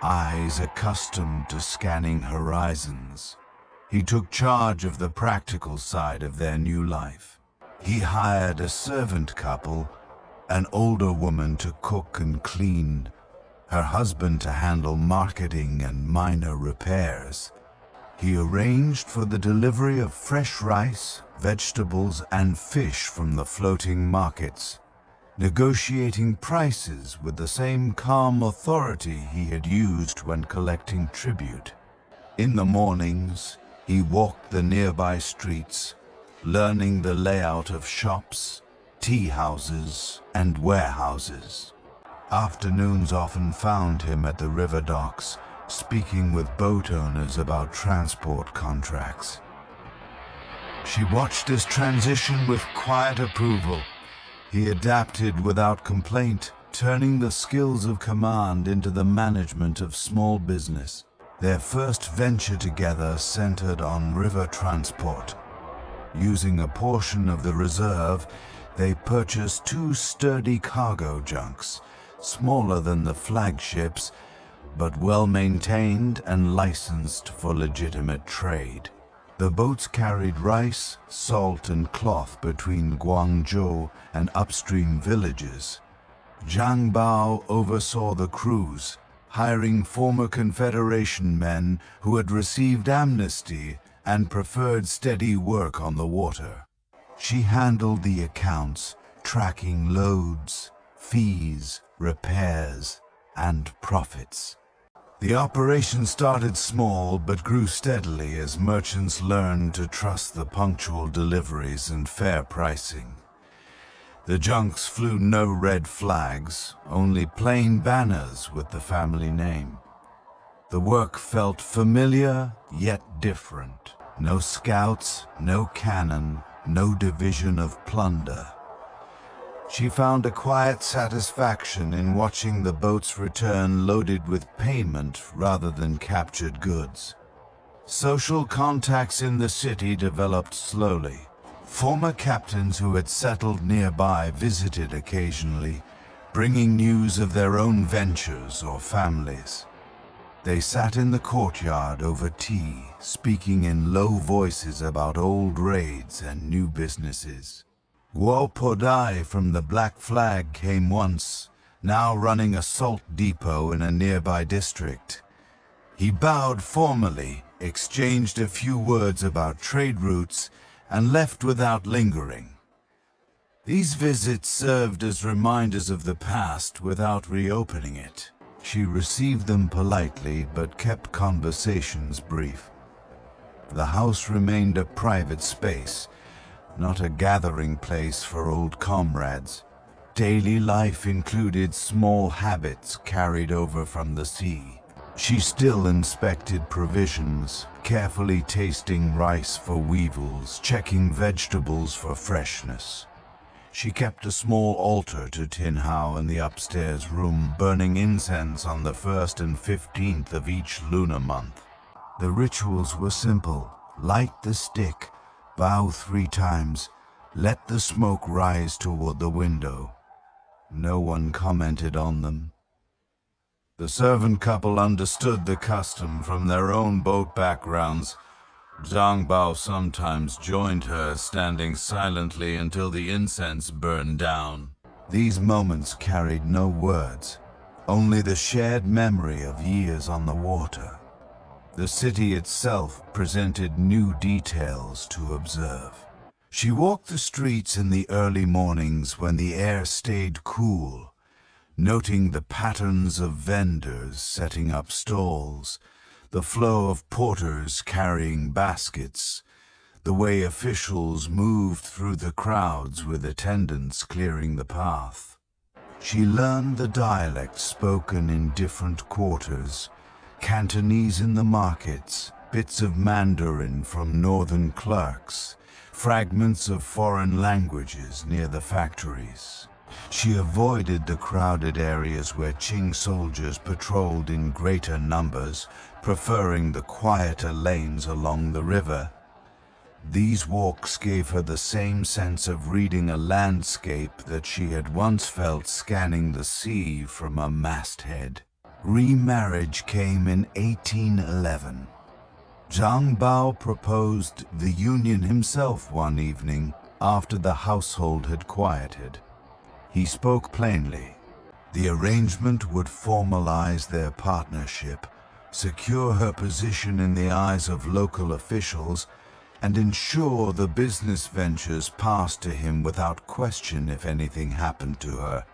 [SPEAKER 1] eyes accustomed to scanning horizons. He took charge of the practical side of their new life. He hired a servant couple, an older woman to cook and clean, her husband to handle marketing and minor repairs. He arranged for the delivery of fresh rice, vegetables, and fish from the floating markets, negotiating prices with the same calm authority he had used when collecting tribute. In the mornings, he walked the nearby streets, learning the layout of shops, tea houses, and warehouses. Afternoons often found him at the river docks, speaking with boat owners about transport contracts. She watched his transition with quiet approval. He adapted without complaint, turning the skills of command into the management of small business. Their first venture together centered on river transport. Using a portion of the reserve, they purchased 2 sturdy cargo junks, smaller than the flagships, but well-maintained and licensed for legitimate trade. The boats carried rice, salt, and cloth between Guangzhou and upstream villages. Zhang Bao oversaw the crews, hiring former Confederation men who had received amnesty and preferred steady work on the water. She handled the accounts, tracking loads, fees, repairs, and profits. The operation started small but grew steadily as merchants learned to trust the punctual deliveries and fair pricing. The junks flew no red flags, only plain banners with the family name. The work felt familiar yet different. No scouts, no cannon, no division of plunder. She found a quiet satisfaction in watching the boats return loaded with payment rather than captured goods. Social contacts in the city developed slowly. Former captains who had settled nearby visited occasionally, bringing news of their own ventures or families. They sat in the courtyard over tea, speaking in low voices about old raids and new businesses. Guo Podai from the Black Flag came once, now running a salt depot in a nearby district. He bowed formally, exchanged a few words about trade routes, and left without lingering. These visits served as reminders of the past without reopening it. She received them politely but kept conversations brief. The house remained a private space, not a gathering place for old comrades. Daily life included small habits carried over from the sea. She still inspected provisions, carefully tasting rice for weevils, checking vegetables for freshness. She kept a small altar to Tin Hao in the upstairs room, burning incense on the 1st and 15th of each lunar month. The rituals were simple. Light the stick, vow 3 times, let the smoke rise toward the window. No one commented on them. The servant couple understood the custom from their own boat backgrounds. Zhang Bao sometimes joined her, standing silently until the incense burned down. These moments carried no words, only the shared memory of years on the water. The city itself presented new details to observe. She walked the streets in the early mornings when the air stayed cool, noting the patterns of vendors setting up stalls, the flow of porters carrying baskets, the way officials moved through the crowds with attendants clearing the path. She learned the dialect spoken in different quarters, Cantonese in the markets, bits of Mandarin from northern clerks, fragments of foreign languages near the factories. She avoided the crowded areas where Qing soldiers patrolled in greater numbers, preferring the quieter lanes along the river. These walks gave her the same sense of reading a landscape that she had once felt scanning the sea from a masthead. Remarriage came in 1811. Zhang Bao proposed the union himself one evening after the household had quieted. He spoke plainly. The arrangement would formalize their partnership, secure her position in the eyes of local officials, and ensure the business ventures passed to him without question if anything happened to her.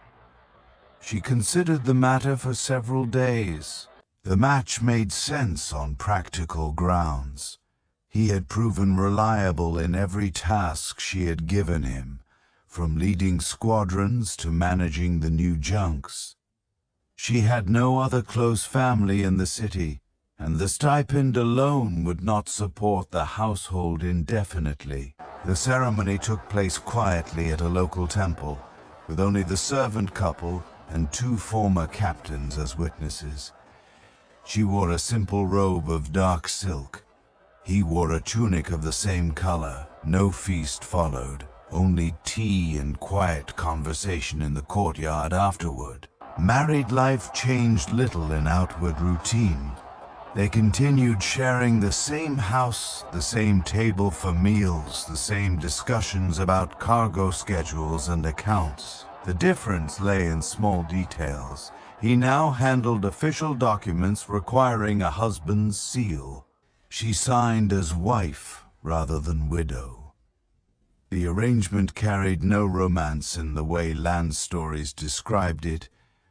[SPEAKER 1] She considered the matter for several days. The match made sense on practical grounds. He had proven reliable in every task she had given him, from leading squadrons to managing the new junks. She had no other close family in the city, and the stipend alone would not support the household indefinitely. The ceremony took place quietly at a local temple, with only the servant couple and 2 former captains as witnesses. She wore a simple robe of dark silk. He wore a tunic of the same color. No feast followed, only tea and quiet conversation in the courtyard afterward. Married life changed little in outward routine. They continued sharing the same house, the same table for meals, the same discussions about cargo schedules and accounts. The difference lay in small details. He now handled official documents requiring a husband's seal. She signed as wife rather than widow. The arrangement carried no romance in the way land stories described it,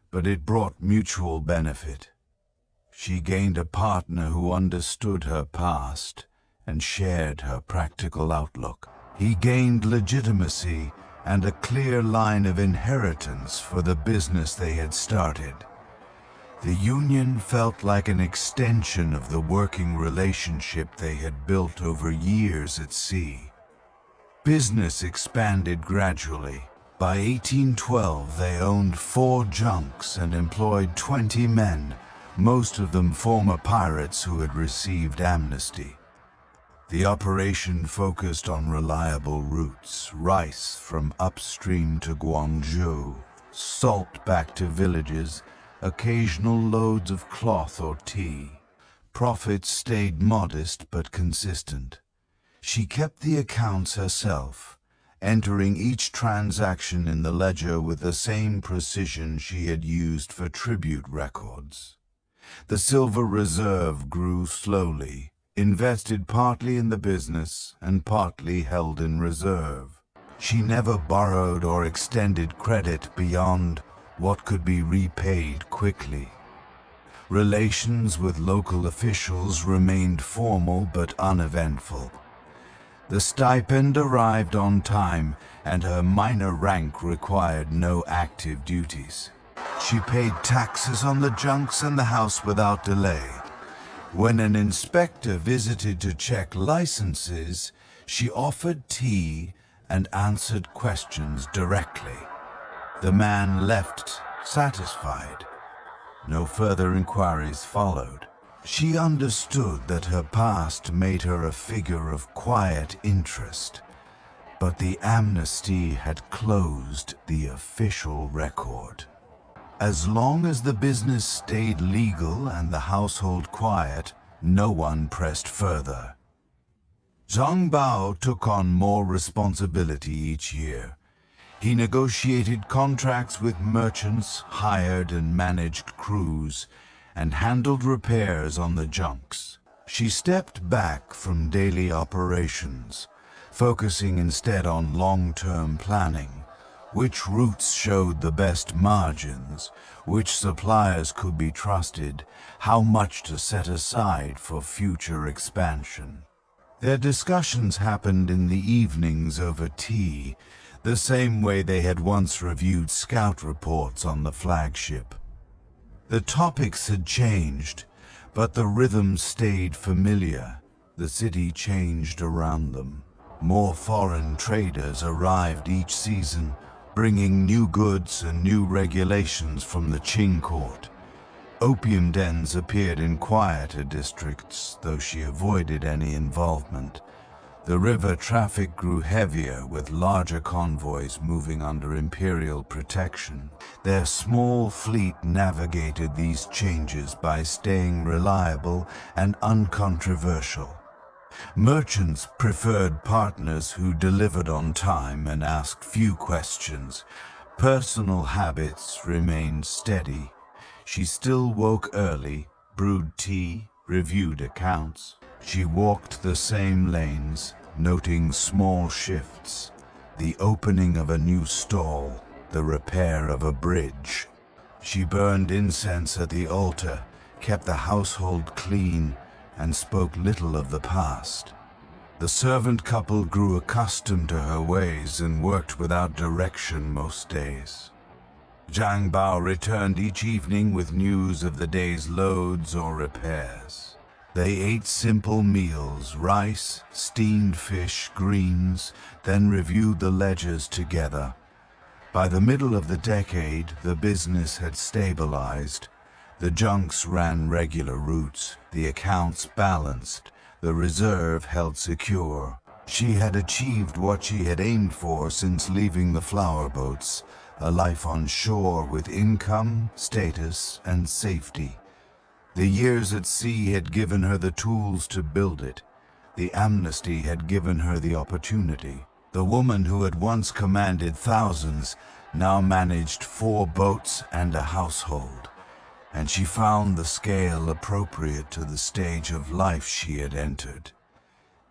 [SPEAKER 1] but it brought mutual benefit. She gained a partner who understood her past and shared her practical outlook. He gained legitimacy and a clear line of inheritance for the business they had started. The union felt like an extension of the working relationship they had built over years at sea. Business expanded gradually. By 1812, they owned 4 junks and employed 20 men, most of them former pirates who had received amnesty. The operation focused on reliable routes, rice from upstream to Guangzhou, salt back to villages, occasional loads of cloth or tea. Profits stayed modest but consistent. She kept the accounts herself, entering each transaction in the ledger with the same precision she had used for tribute records. The silver reserve grew slowly, invested partly in the business and partly held in reserve. She never borrowed or extended credit beyond what could be repaid quickly. Relations with local officials remained formal but uneventful. The stipend arrived on time, and her minor rank required no active duties. She paid taxes on the junks and the house without delay. When an inspector visited to check licenses, she offered tea and answered questions directly. The man left satisfied. No further inquiries followed. She understood that her past made her a figure of quiet interest, but the amnesty had closed the official record. As long as the business stayed legal and the household quiet, no one pressed further. Zhang Bao took on more responsibility each year. He negotiated contracts with merchants, hired and managed crews, and handled repairs on the junks. She stepped back from daily operations, focusing instead on long-term planning. Which routes showed the best margins, which suppliers could be trusted, how much to set aside for future expansion. Their discussions happened in the evenings over tea, the same way they had once reviewed scout reports on the flagship. The topics had changed, but the rhythm stayed familiar. The city changed around them. More foreign traders arrived each season, bringing new goods and new regulations from the Qing court. Opium dens appeared in quieter districts, though she avoided any involvement. The river traffic grew heavier, with larger convoys moving under imperial protection. Their small fleet navigated these changes by staying reliable and uncontroversial. Merchants preferred partners who delivered on time and asked few questions. Personal habits remained steady. She still woke early, brewed tea, reviewed accounts. She walked the same lanes, noting small shifts, the opening of a new stall, the repair of a bridge. She burned incense at the altar, kept the household clean, and spoke little of the past. The servant couple grew accustomed to her ways and worked without direction most days. Zhang Bao returned each evening with news of the day's loads or repairs. They ate simple meals, rice, steamed fish, greens, then reviewed the ledgers together. By the middle of the decade, the business had stabilized. The junks ran regular routes, the accounts balanced, the reserve held secure. She had achieved what she had aimed for since leaving the flower boats, a life on shore with income, status, and safety. The years at sea had given her the tools to build it. The amnesty had given her the opportunity. The woman who had once commanded thousands now managed 4 boats and a household, and she found the scale appropriate to the stage of life she had entered.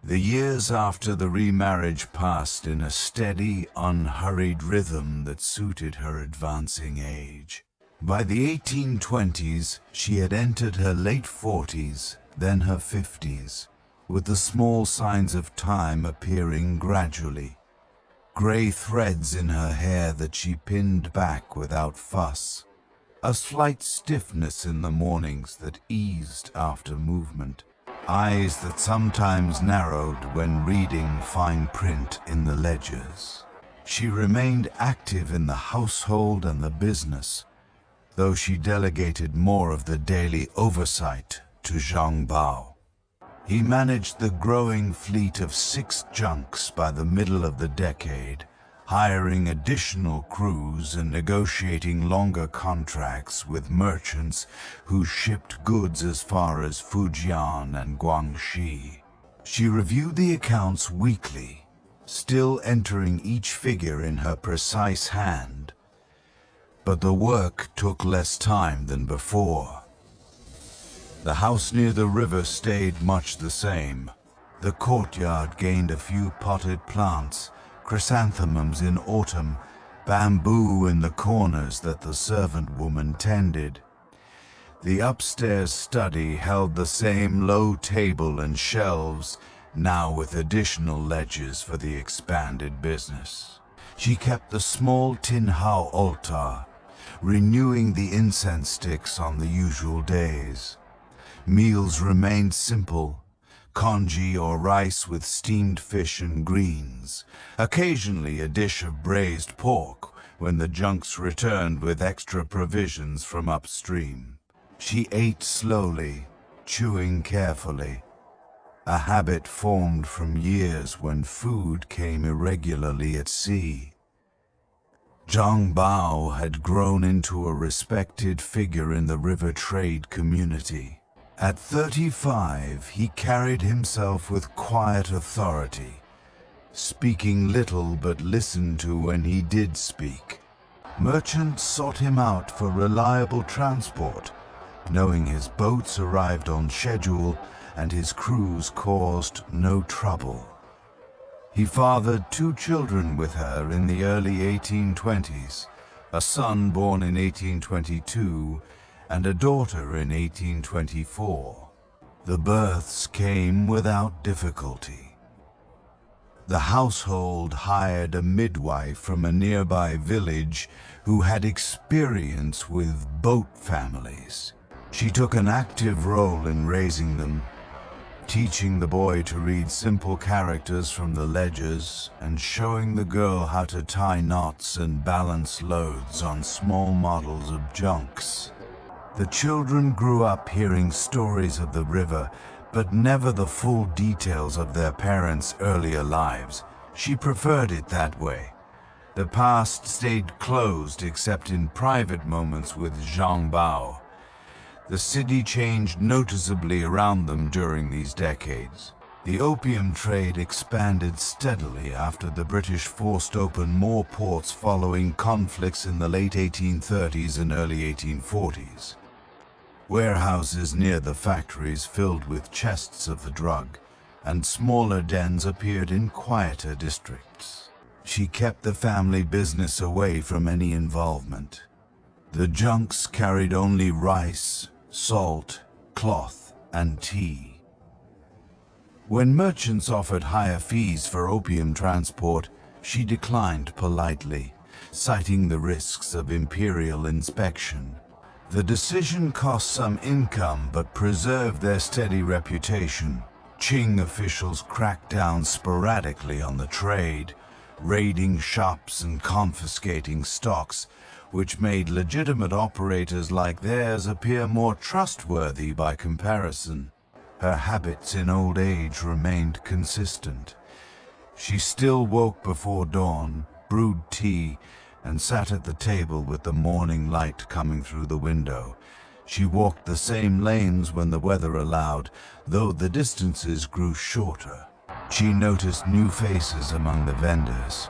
[SPEAKER 1] The years after the remarriage passed in a steady, unhurried rhythm that suited her advancing age. By the 1820s, she had entered her late 40s, then her 50s, with the small signs of time appearing gradually. Gray threads in her hair that she pinned back without fuss. A slight stiffness in the mornings that eased after movement. Eyes that sometimes narrowed when reading fine print in the ledgers. She remained active in the household and the business, though she delegated more of the daily oversight to Zhang Bao. He managed the growing fleet of 6 junks by the middle of the decade, hiring additional crews and negotiating longer contracts with merchants who shipped goods as far as Fujian and Guangxi. She reviewed the accounts weekly, still entering each figure in her precise hand. But the work took less time than before. The house near the river stayed much the same. The courtyard gained a few potted plants, chrysanthemums in autumn, bamboo in the corners that the servant woman tended. The upstairs study held the same low table and shelves, now with additional ledges for the expanded business. She kept the small tin hao altar, renewing the incense sticks on the usual days. Meals remained simple, congee or rice with steamed fish and greens, occasionally a dish of braised pork when the junks returned with extra provisions from upstream. She ate slowly, chewing carefully, a habit formed from years when food came irregularly at sea. Zhang Bao had grown into a respected figure in the river trade community. At 35, he carried himself with quiet authority, speaking little but listened to when he did speak. Merchants sought him out for reliable transport, knowing his boats arrived on schedule and his crews caused no trouble. He fathered 2 children with her in the early 1820s, a son born in 1822 and a daughter in 1824. The births came without difficulty. The household hired a midwife from a nearby village who had experience with boat families. She took an active role in raising them, teaching the boy to read simple characters from the ledgers and showing the girl how to tie knots and balance loads on small models of junks. The children grew up hearing stories of the river, but never the full details of their parents' earlier lives. She preferred it that way. The past stayed closed except in private moments with Zhang Bao. The city changed noticeably around them during these decades. The opium trade expanded steadily after the British forced open more ports following conflicts in the late 1830s and early 1840s. Warehouses near the factories filled with chests of the drug, and smaller dens appeared in quieter districts. She kept the family business away from any involvement. The junks carried only rice, salt, cloth, and tea. When merchants offered higher fees for opium transport, she declined politely, citing the risks of imperial inspection. The decision cost some income but preserved their steady reputation. Qing officials cracked down sporadically on the trade, raiding shops and confiscating stocks, which made legitimate operators like theirs appear more trustworthy by comparison. Her habits in old age remained consistent. She still woke before dawn, brewed tea, and sat at the table with the morning light coming through the window. She walked the same lanes when the weather allowed, though the distances grew shorter. She noticed new faces among the vendors,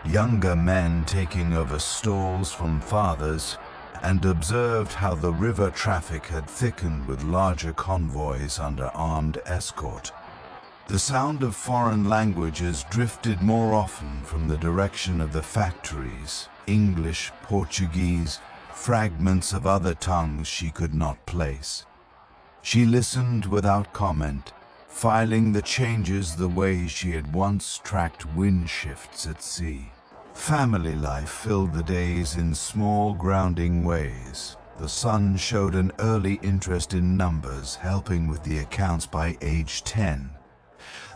[SPEAKER 1] younger men taking over stalls from fathers, and observed how the river traffic had thickened with larger convoys under armed escort. The sound of foreign languages drifted more often from the direction of the factories. English, Portuguese, fragments of other tongues she could not place. She listened without comment, filing the changes the way she had once tracked wind shifts at sea. Family life filled the days in small, grounding ways. The son showed an early interest in numbers, helping with the accounts by age 10.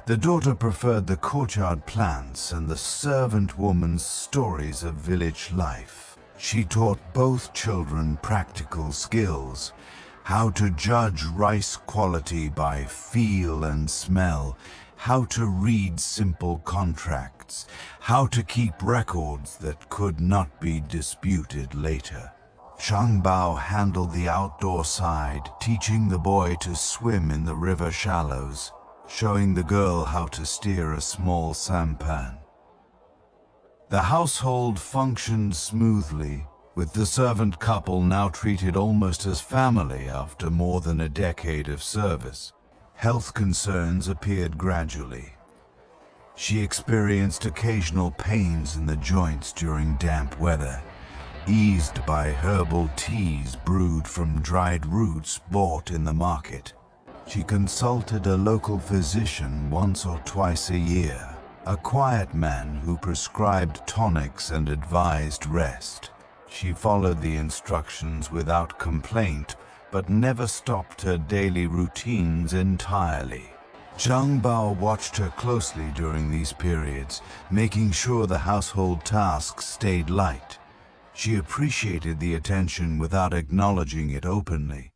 [SPEAKER 1] The daughter preferred the courtyard plants and the servant woman's stories of village life. She taught both children practical skills, how to judge rice quality by feel and smell, how to read simple contracts, how to keep records that could not be disputed later. Zhang Bao handled the outdoor side, teaching the boy to swim in the river shallows, showing the girl how to steer a small sampan. The household functioned smoothly, with the servant couple now treated almost as family after more than a decade of service. Health concerns appeared gradually. She experienced occasional pains in the joints during damp weather, eased by herbal teas brewed from dried roots bought in the market. She consulted a local physician once or twice a year, a quiet man who prescribed tonics and advised rest. She followed the instructions without complaint, but never stopped her daily routines entirely. Zhang Bao watched her closely during these periods, making sure the household tasks stayed light. She appreciated the attention without acknowledging it openly.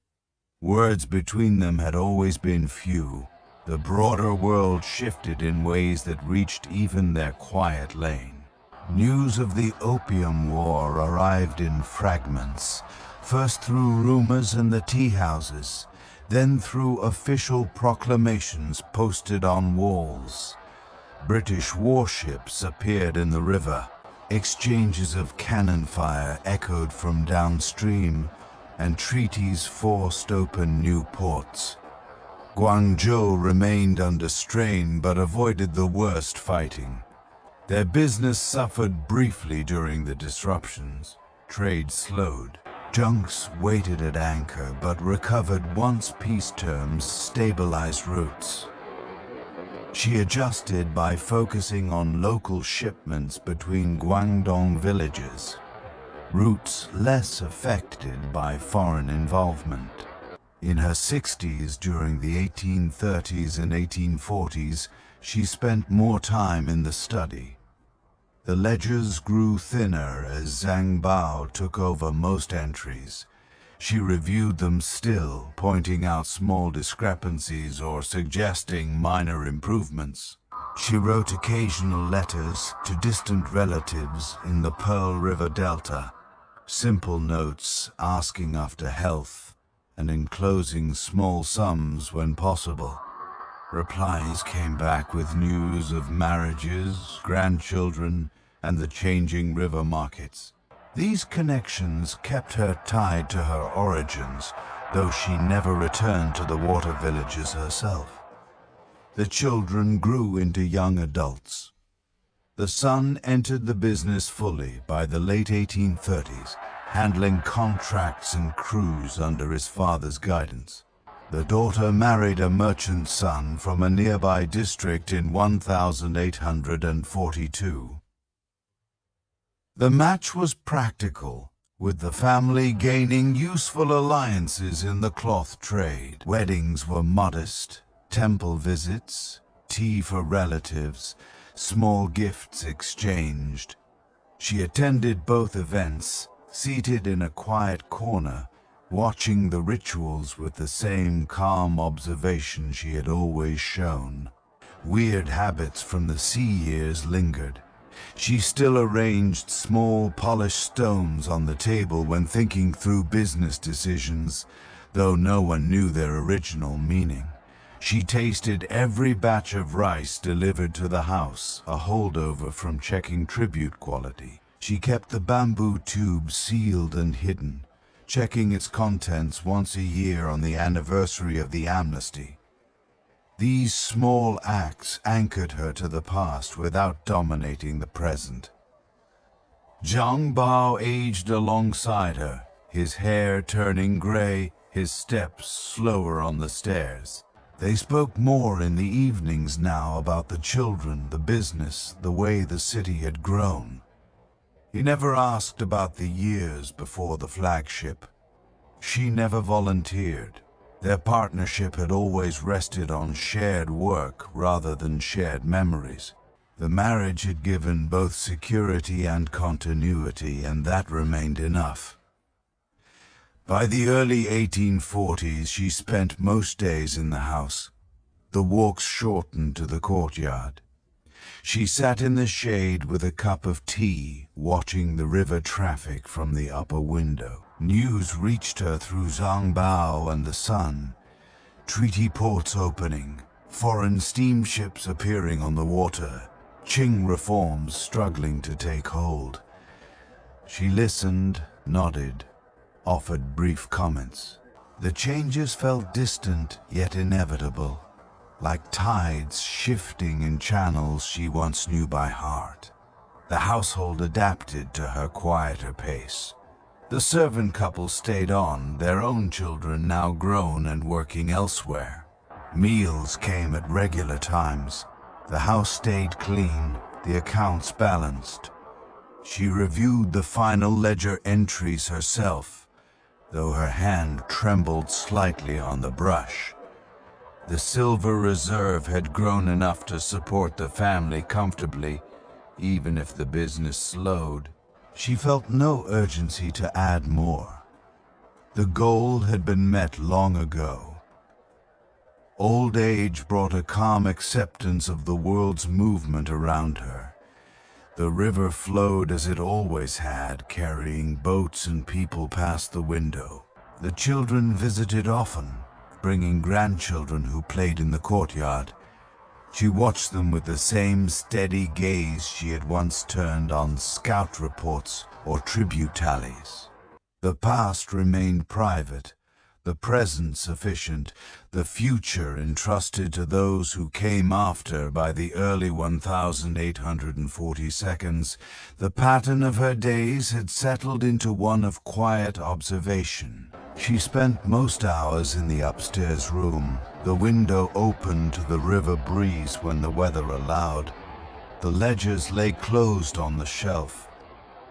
[SPEAKER 1] Words between them had always been few. The broader world shifted in ways that reached even their quiet lane. News of the Opium War arrived in fragments, first through rumors in the tea houses, then through official proclamations posted on walls. British warships appeared in the river. Exchanges of cannon fire echoed from downstream, and treaties forced open new ports. Guangzhou remained under strain but avoided the worst fighting. Their business suffered briefly during the disruptions. Trade slowed. Junks waited at anchor but recovered once peace terms stabilized routes. She adjusted by focusing on local shipments between Guangdong villages, routes less affected by foreign involvement. In her 60s, during the 1830s and 1840s, she spent more time in the study. The ledgers grew thinner as Zhang Bao took over most entries. She reviewed them still, pointing out small discrepancies or suggesting minor improvements. She wrote occasional letters to distant relatives in the Pearl River Delta, simple notes asking after health and enclosing small sums when possible. Replies came back with news of marriages, grandchildren, and the changing river markets. These connections kept her tied to her origins, though she never returned to the water villages herself. The children grew into young adults. The son entered the business fully by the late 1830s, handling contracts and crews under his father's guidance. The daughter married a merchant son from a nearby district in 1842. The match was practical, with the family gaining useful alliances in the cloth trade. Weddings were modest, temple visits, tea for relatives, small gifts exchanged. She attended both events, seated in a quiet corner, watching the rituals with the same calm observation she had always shown. Weird habits from the sea years lingered. She still arranged small polished stones on the table when thinking through business decisions, though no one knew their original meaning. She tasted every batch of rice delivered to the house, a holdover from checking tribute quality. She kept the bamboo tube sealed and hidden, checking its contents once a year on the anniversary of the amnesty. These small acts anchored her to the past without dominating the present. Zhang Bao aged alongside her, his hair turning gray, his steps slower on the stairs. They spoke more in the evenings now about the children, the business, the way the city had grown. He never asked about the years before the flagship. She never volunteered. Their partnership had always rested on shared work rather than shared memories. The marriage had given both security and continuity, and that remained enough. By the early 1840s, she spent most days in the house. The walks shortened to the courtyard. She sat in the shade with a cup of tea, watching the river traffic from the upper window. News reached her through Zhang Bao and the son. Treaty ports opening, foreign steamships appearing on the water, Qing reforms struggling to take hold. She listened, nodded, offered brief comments. The changes felt distant yet inevitable, like tides shifting in channels she once knew by heart. The household adapted to her quieter pace. The servant couple stayed on, their own children now grown and working elsewhere. Meals came at regular times. The house stayed clean, the accounts balanced. She reviewed the final ledger entries herself, though her hand trembled slightly on the brush. The silver reserve had grown enough to support the family comfortably, even if the business slowed. She felt no urgency to add more. The goal had been met long ago. Old age brought a calm acceptance of the world's movement around her. The river flowed as it always had, carrying boats and people past the window. The children visited often, bringing grandchildren who played in the courtyard. She watched them with the same steady gaze she had once turned on scout reports or tribute tallies. The past remained private, the present sufficient, the future entrusted to those who came after by the early 1842. The pattern of her days had settled into one of quiet observation. She spent most hours in the upstairs room, the window open to the river breeze when the weather allowed. The ledgers lay closed on the shelf.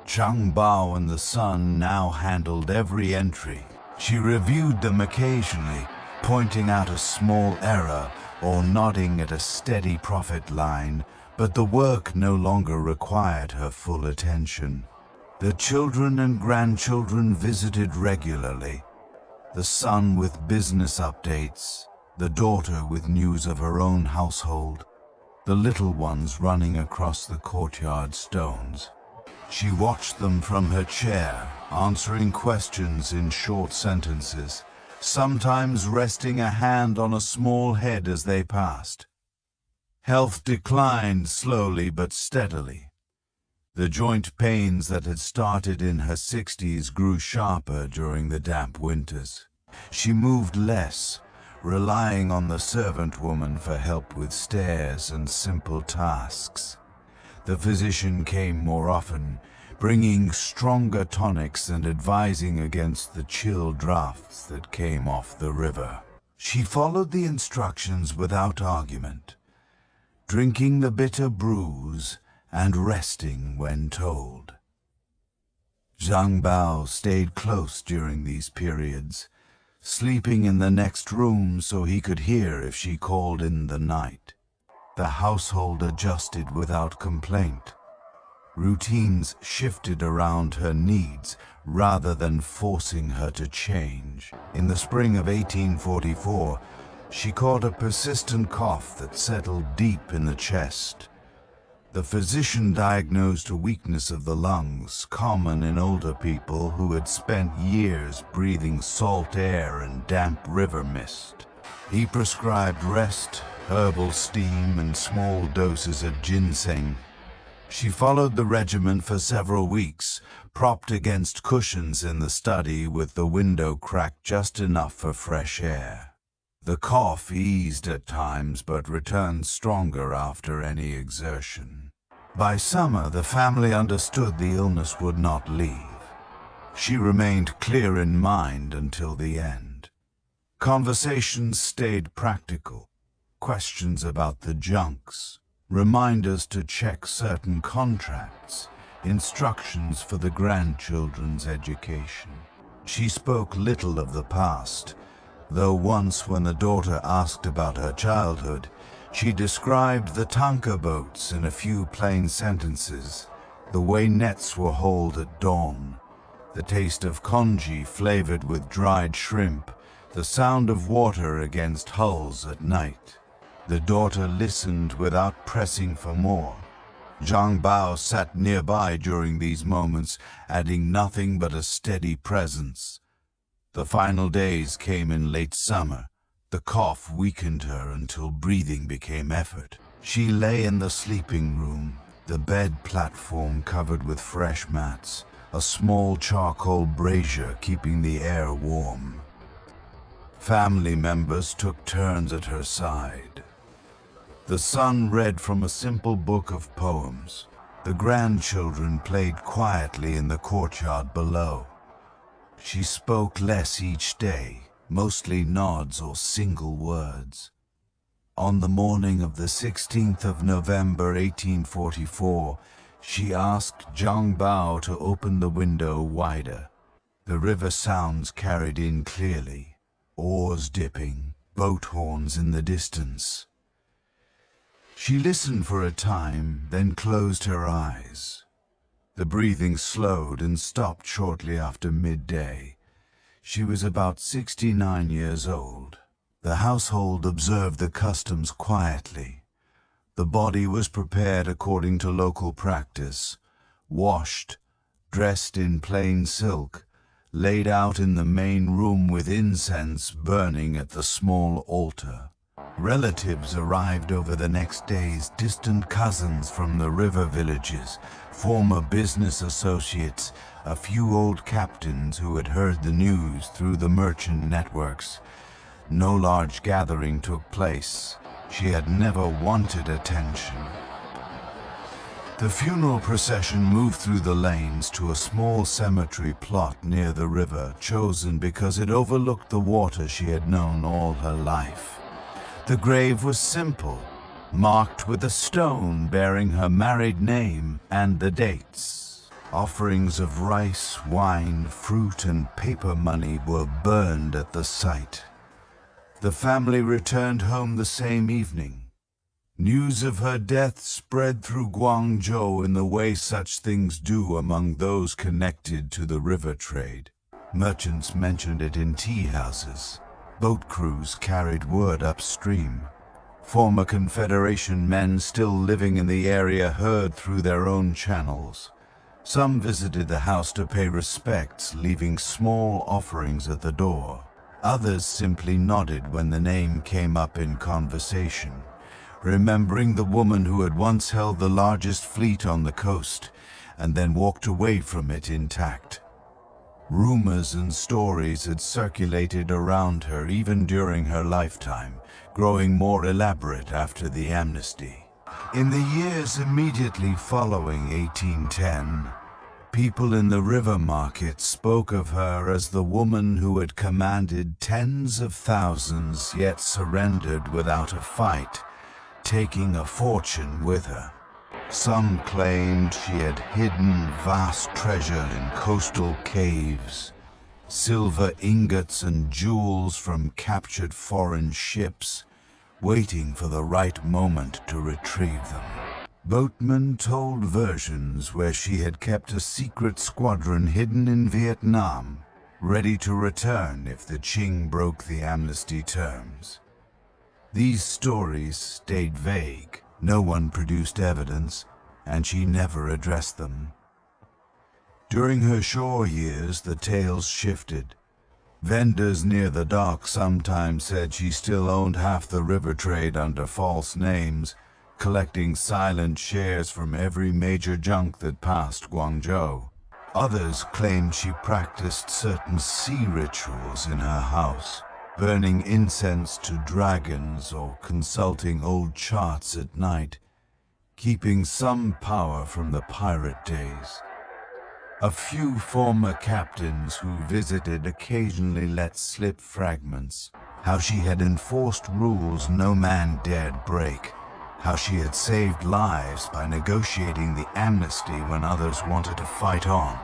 [SPEAKER 1] Zhang Bao and the son now handled every entry. She reviewed them occasionally, pointing out a small error or nodding at a steady profit line, but the work no longer required her full attention. The children and grandchildren visited regularly, the son with business updates, the daughter with news of her own household, the little ones running across the courtyard stones. She watched them from her chair, answering questions in short sentences, sometimes resting a hand on a small head as they passed. Health declined slowly but steadily. The joint pains that had started in her 60s grew sharper during the damp winters. She moved less, relying on the servant woman for help with stairs and simple tasks. The physician came more often, bringing stronger tonics and advising against the chill drafts that came off the river. She followed the instructions without argument, drinking the bitter brews and resting when told. Zhang Bao stayed close during these periods, sleeping in the next room so he could hear if she called in the night. The household adjusted without complaint. Routines shifted around her needs rather than forcing her to change. In the spring of 1844, she caught a persistent cough that settled deep in the chest. The physician diagnosed a weakness of the lungs, common in older people who had spent years breathing salt air and damp river mist. He prescribed rest, herbal steam, and small doses of ginseng. She followed the regimen for several weeks, propped against cushions in the study with the window cracked just enough for fresh air. The cough eased at times but returned stronger after any exertion. By summer, the family understood the illness would not leave. She remained clear in mind until the end. Conversations stayed practical. Questions about the junks, reminders to check certain contracts, instructions for the grandchildren's education. She spoke little of the past, though once when the daughter asked about her childhood, she described the tanker boats in a few plain sentences, the way nets were hauled at dawn, the taste of congee flavored with dried shrimp, the sound of water against hulls at night. The daughter listened without pressing for more. Zhang Bao sat nearby during these moments, adding nothing but a steady presence. The final days came in late summer. The cough weakened her until breathing became effort. She lay in the sleeping room, the bed platform covered with fresh mats, a small charcoal brazier keeping the air warm. Family members took turns at her side. The son read from a simple book of poems. The grandchildren played quietly in the courtyard below. She spoke less each day, mostly nods or single words. On the morning of the 16th of November 1844, she asked Zhang Bao to open the window wider. The river sounds carried in clearly, oars dipping, boat horns in the distance. She listened for a time, then closed her eyes. The breathing slowed and stopped shortly after midday. She was about 69 years old. The household observed the customs quietly. The body was prepared according to local practice, washed, dressed in plain silk, laid out in the main room with incense burning at the small altar. Relatives arrived over the next days, distant cousins from the river villages, former business associates, a few old captains who had heard the news through the merchant networks. No large gathering took place. She had never wanted attention. The funeral procession moved through the lanes to a small cemetery plot near the river, chosen because it overlooked the water she had known all her life. The grave was simple, marked with a stone bearing her married name and the dates. Offerings of rice, wine, fruit, and paper money were burned at the site. The family returned home the same evening. News of her death spread through Guangzhou in the way such things do among those connected to the river trade. Merchants mentioned it in tea houses. Boat crews carried word upstream. Former Confederation men still living in the area heard through their own channels. Some visited the house to pay respects, leaving small offerings at the door. Others simply nodded when the name came up in conversation, remembering the woman who had once held the largest fleet on the coast and then walked away from it intact. Rumors and stories had circulated around her even during her lifetime, growing more elaborate after the amnesty. In the years immediately following 1810, people in the river market spoke of her as the woman who had commanded tens of thousands yet surrendered without a fight, taking a fortune with her. Some claimed she had hidden vast treasure in coastal caves, silver ingots and jewels from captured foreign ships, waiting for the right moment to retrieve them. Boatmen told versions where she had kept a secret squadron hidden in Vietnam, ready to return if the Qing broke the amnesty terms. These stories stayed vague. No one produced evidence, and she never addressed them. During her shore years, the tales shifted. Vendors near the dock sometimes said she still owned half the river trade under false names, collecting silent shares from every major junk that passed Guangzhou. Others claimed she practiced certain sea rituals in her house, burning incense to dragons or consulting old charts at night, keeping some power from the pirate days. A few former captains who visited occasionally let slip fragments, how she had enforced rules no man dared break, how she had saved lives by negotiating the amnesty when others wanted to fight on.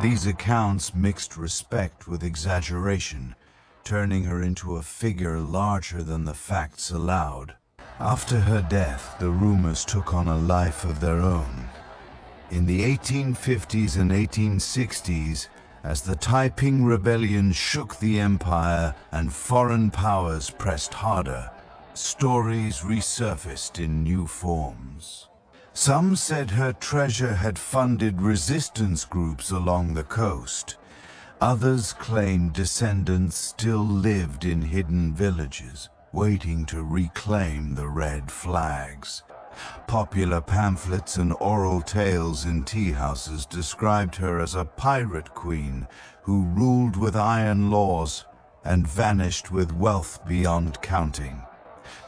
[SPEAKER 1] These accounts mixed respect with exaggeration, turning her into a figure larger than the facts allowed. After her death, the rumors took on a life of their own. In the 1850s and 1860s, as the Taiping Rebellion shook the empire and foreign powers pressed harder, stories resurfaced in new forms. Some said her treasure had funded resistance groups along the coast. Others claimed descendants still lived in hidden villages, waiting to reclaim the red flags. Popular pamphlets and oral tales in tea houses described her as a pirate queen who ruled with iron laws and vanished with wealth beyond counting.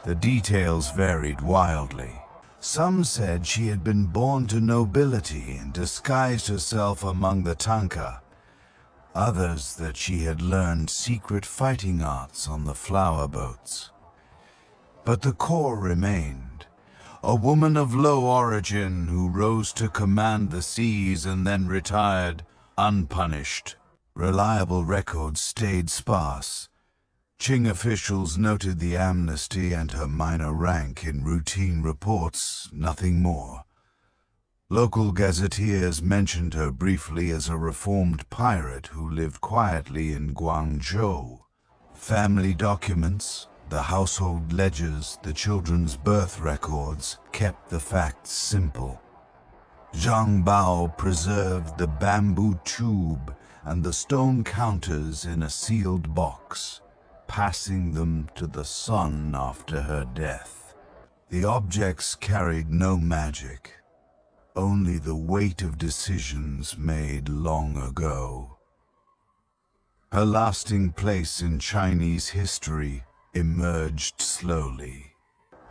[SPEAKER 1] The details varied wildly. Some said she had been born to nobility and disguised herself among the tanka. Others that she had learned secret fighting arts on the flower boats. But the core remained. A woman of low origin who rose to command the seas and then retired, unpunished. Reliable records stayed sparse. Qing officials noted the amnesty and her minor rank in routine reports, nothing more. Local gazetteers mentioned her briefly as a reformed pirate who lived quietly in Guangzhou. Family documents, the household ledgers, the children's birth records kept the facts simple. Zhang Bao preserved the bamboo tube and the stone counters in a sealed box, passing them to the sun after her death. The objects carried no magic, only the weight of decisions made long ago. Her lasting place in Chinese history emerged slowly.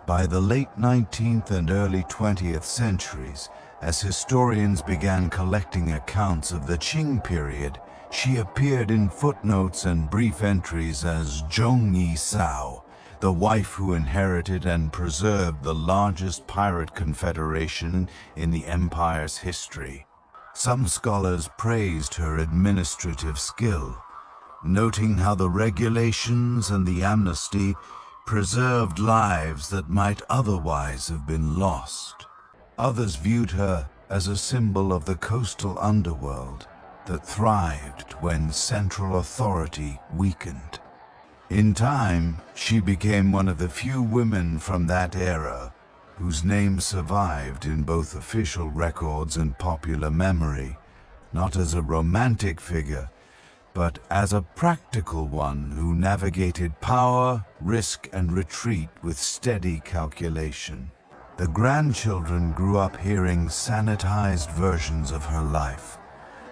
[SPEAKER 1] By the late 19th and early 20th centuries, as historians began collecting accounts of the Qing period, she appeared in footnotes and brief entries as Zhongyi Sao, the wife who inherited and preserved the largest pirate confederation in the empire's history. Some scholars praised her administrative skill, noting how the regulations and the amnesty preserved lives that might otherwise have been lost. Others viewed her as a symbol of the coastal underworld that thrived when central authority weakened. In time, she became one of the few women from that era whose name survived in both official records and popular memory, not as a romantic figure, but as a practical one who navigated power, risk, and retreat with steady calculation. The grandchildren grew up hearing sanitized versions of her life.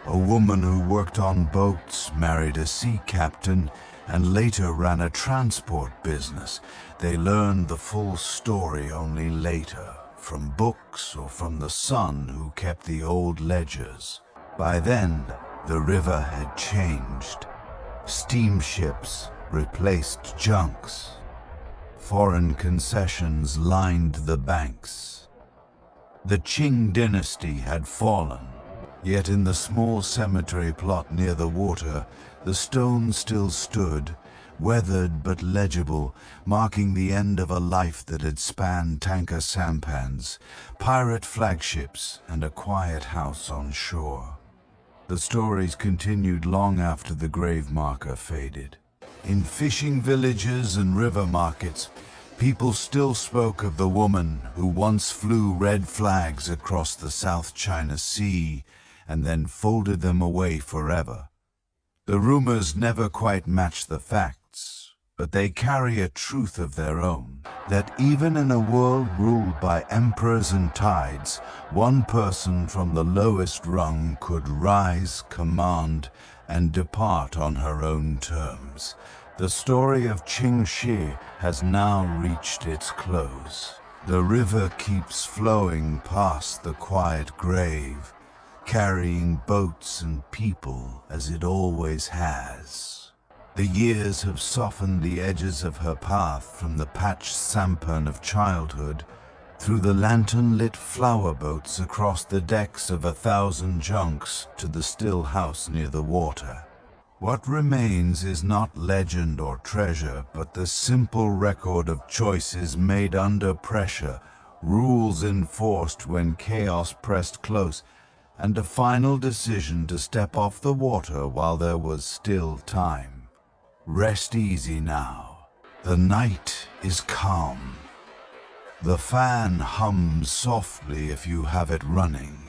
[SPEAKER 1] A woman who worked on boats, married a sea captain, and later ran a transport business. They learned the full story only later, from books or from the son who kept the old ledgers. By then, the river had changed. Steamships replaced junks. Foreign concessions lined the banks. The Qing dynasty had fallen, yet in the small cemetery plot near the water, the stone still stood, weathered but legible, marking the end of a life that had spanned tanker sampans, pirate flagships, and a quiet house on shore. The stories continued long after the grave marker faded. In fishing villages and river markets, people still spoke of the woman who once flew red flags across the South China Sea and then folded them away forever. The rumors never quite match the facts, but they carry a truth of their own, that even in a world ruled by emperors and tides, one person from the lowest rung could rise, command, and depart on her own terms. The story of Qing Shi has now reached its close. The river keeps flowing past the quiet grave, carrying boats and people as it always has. The years have softened the edges of her path from the patched sampan of childhood through the lantern-lit flower boats across the decks of 1,000 junks to the still house near the water. What remains is not legend or treasure, but the simple record of choices made under pressure, rules enforced when chaos pressed close, and a final decision to step off the water while there was still time. Rest easy now. The night is calm. The fan hums softly if you have it running.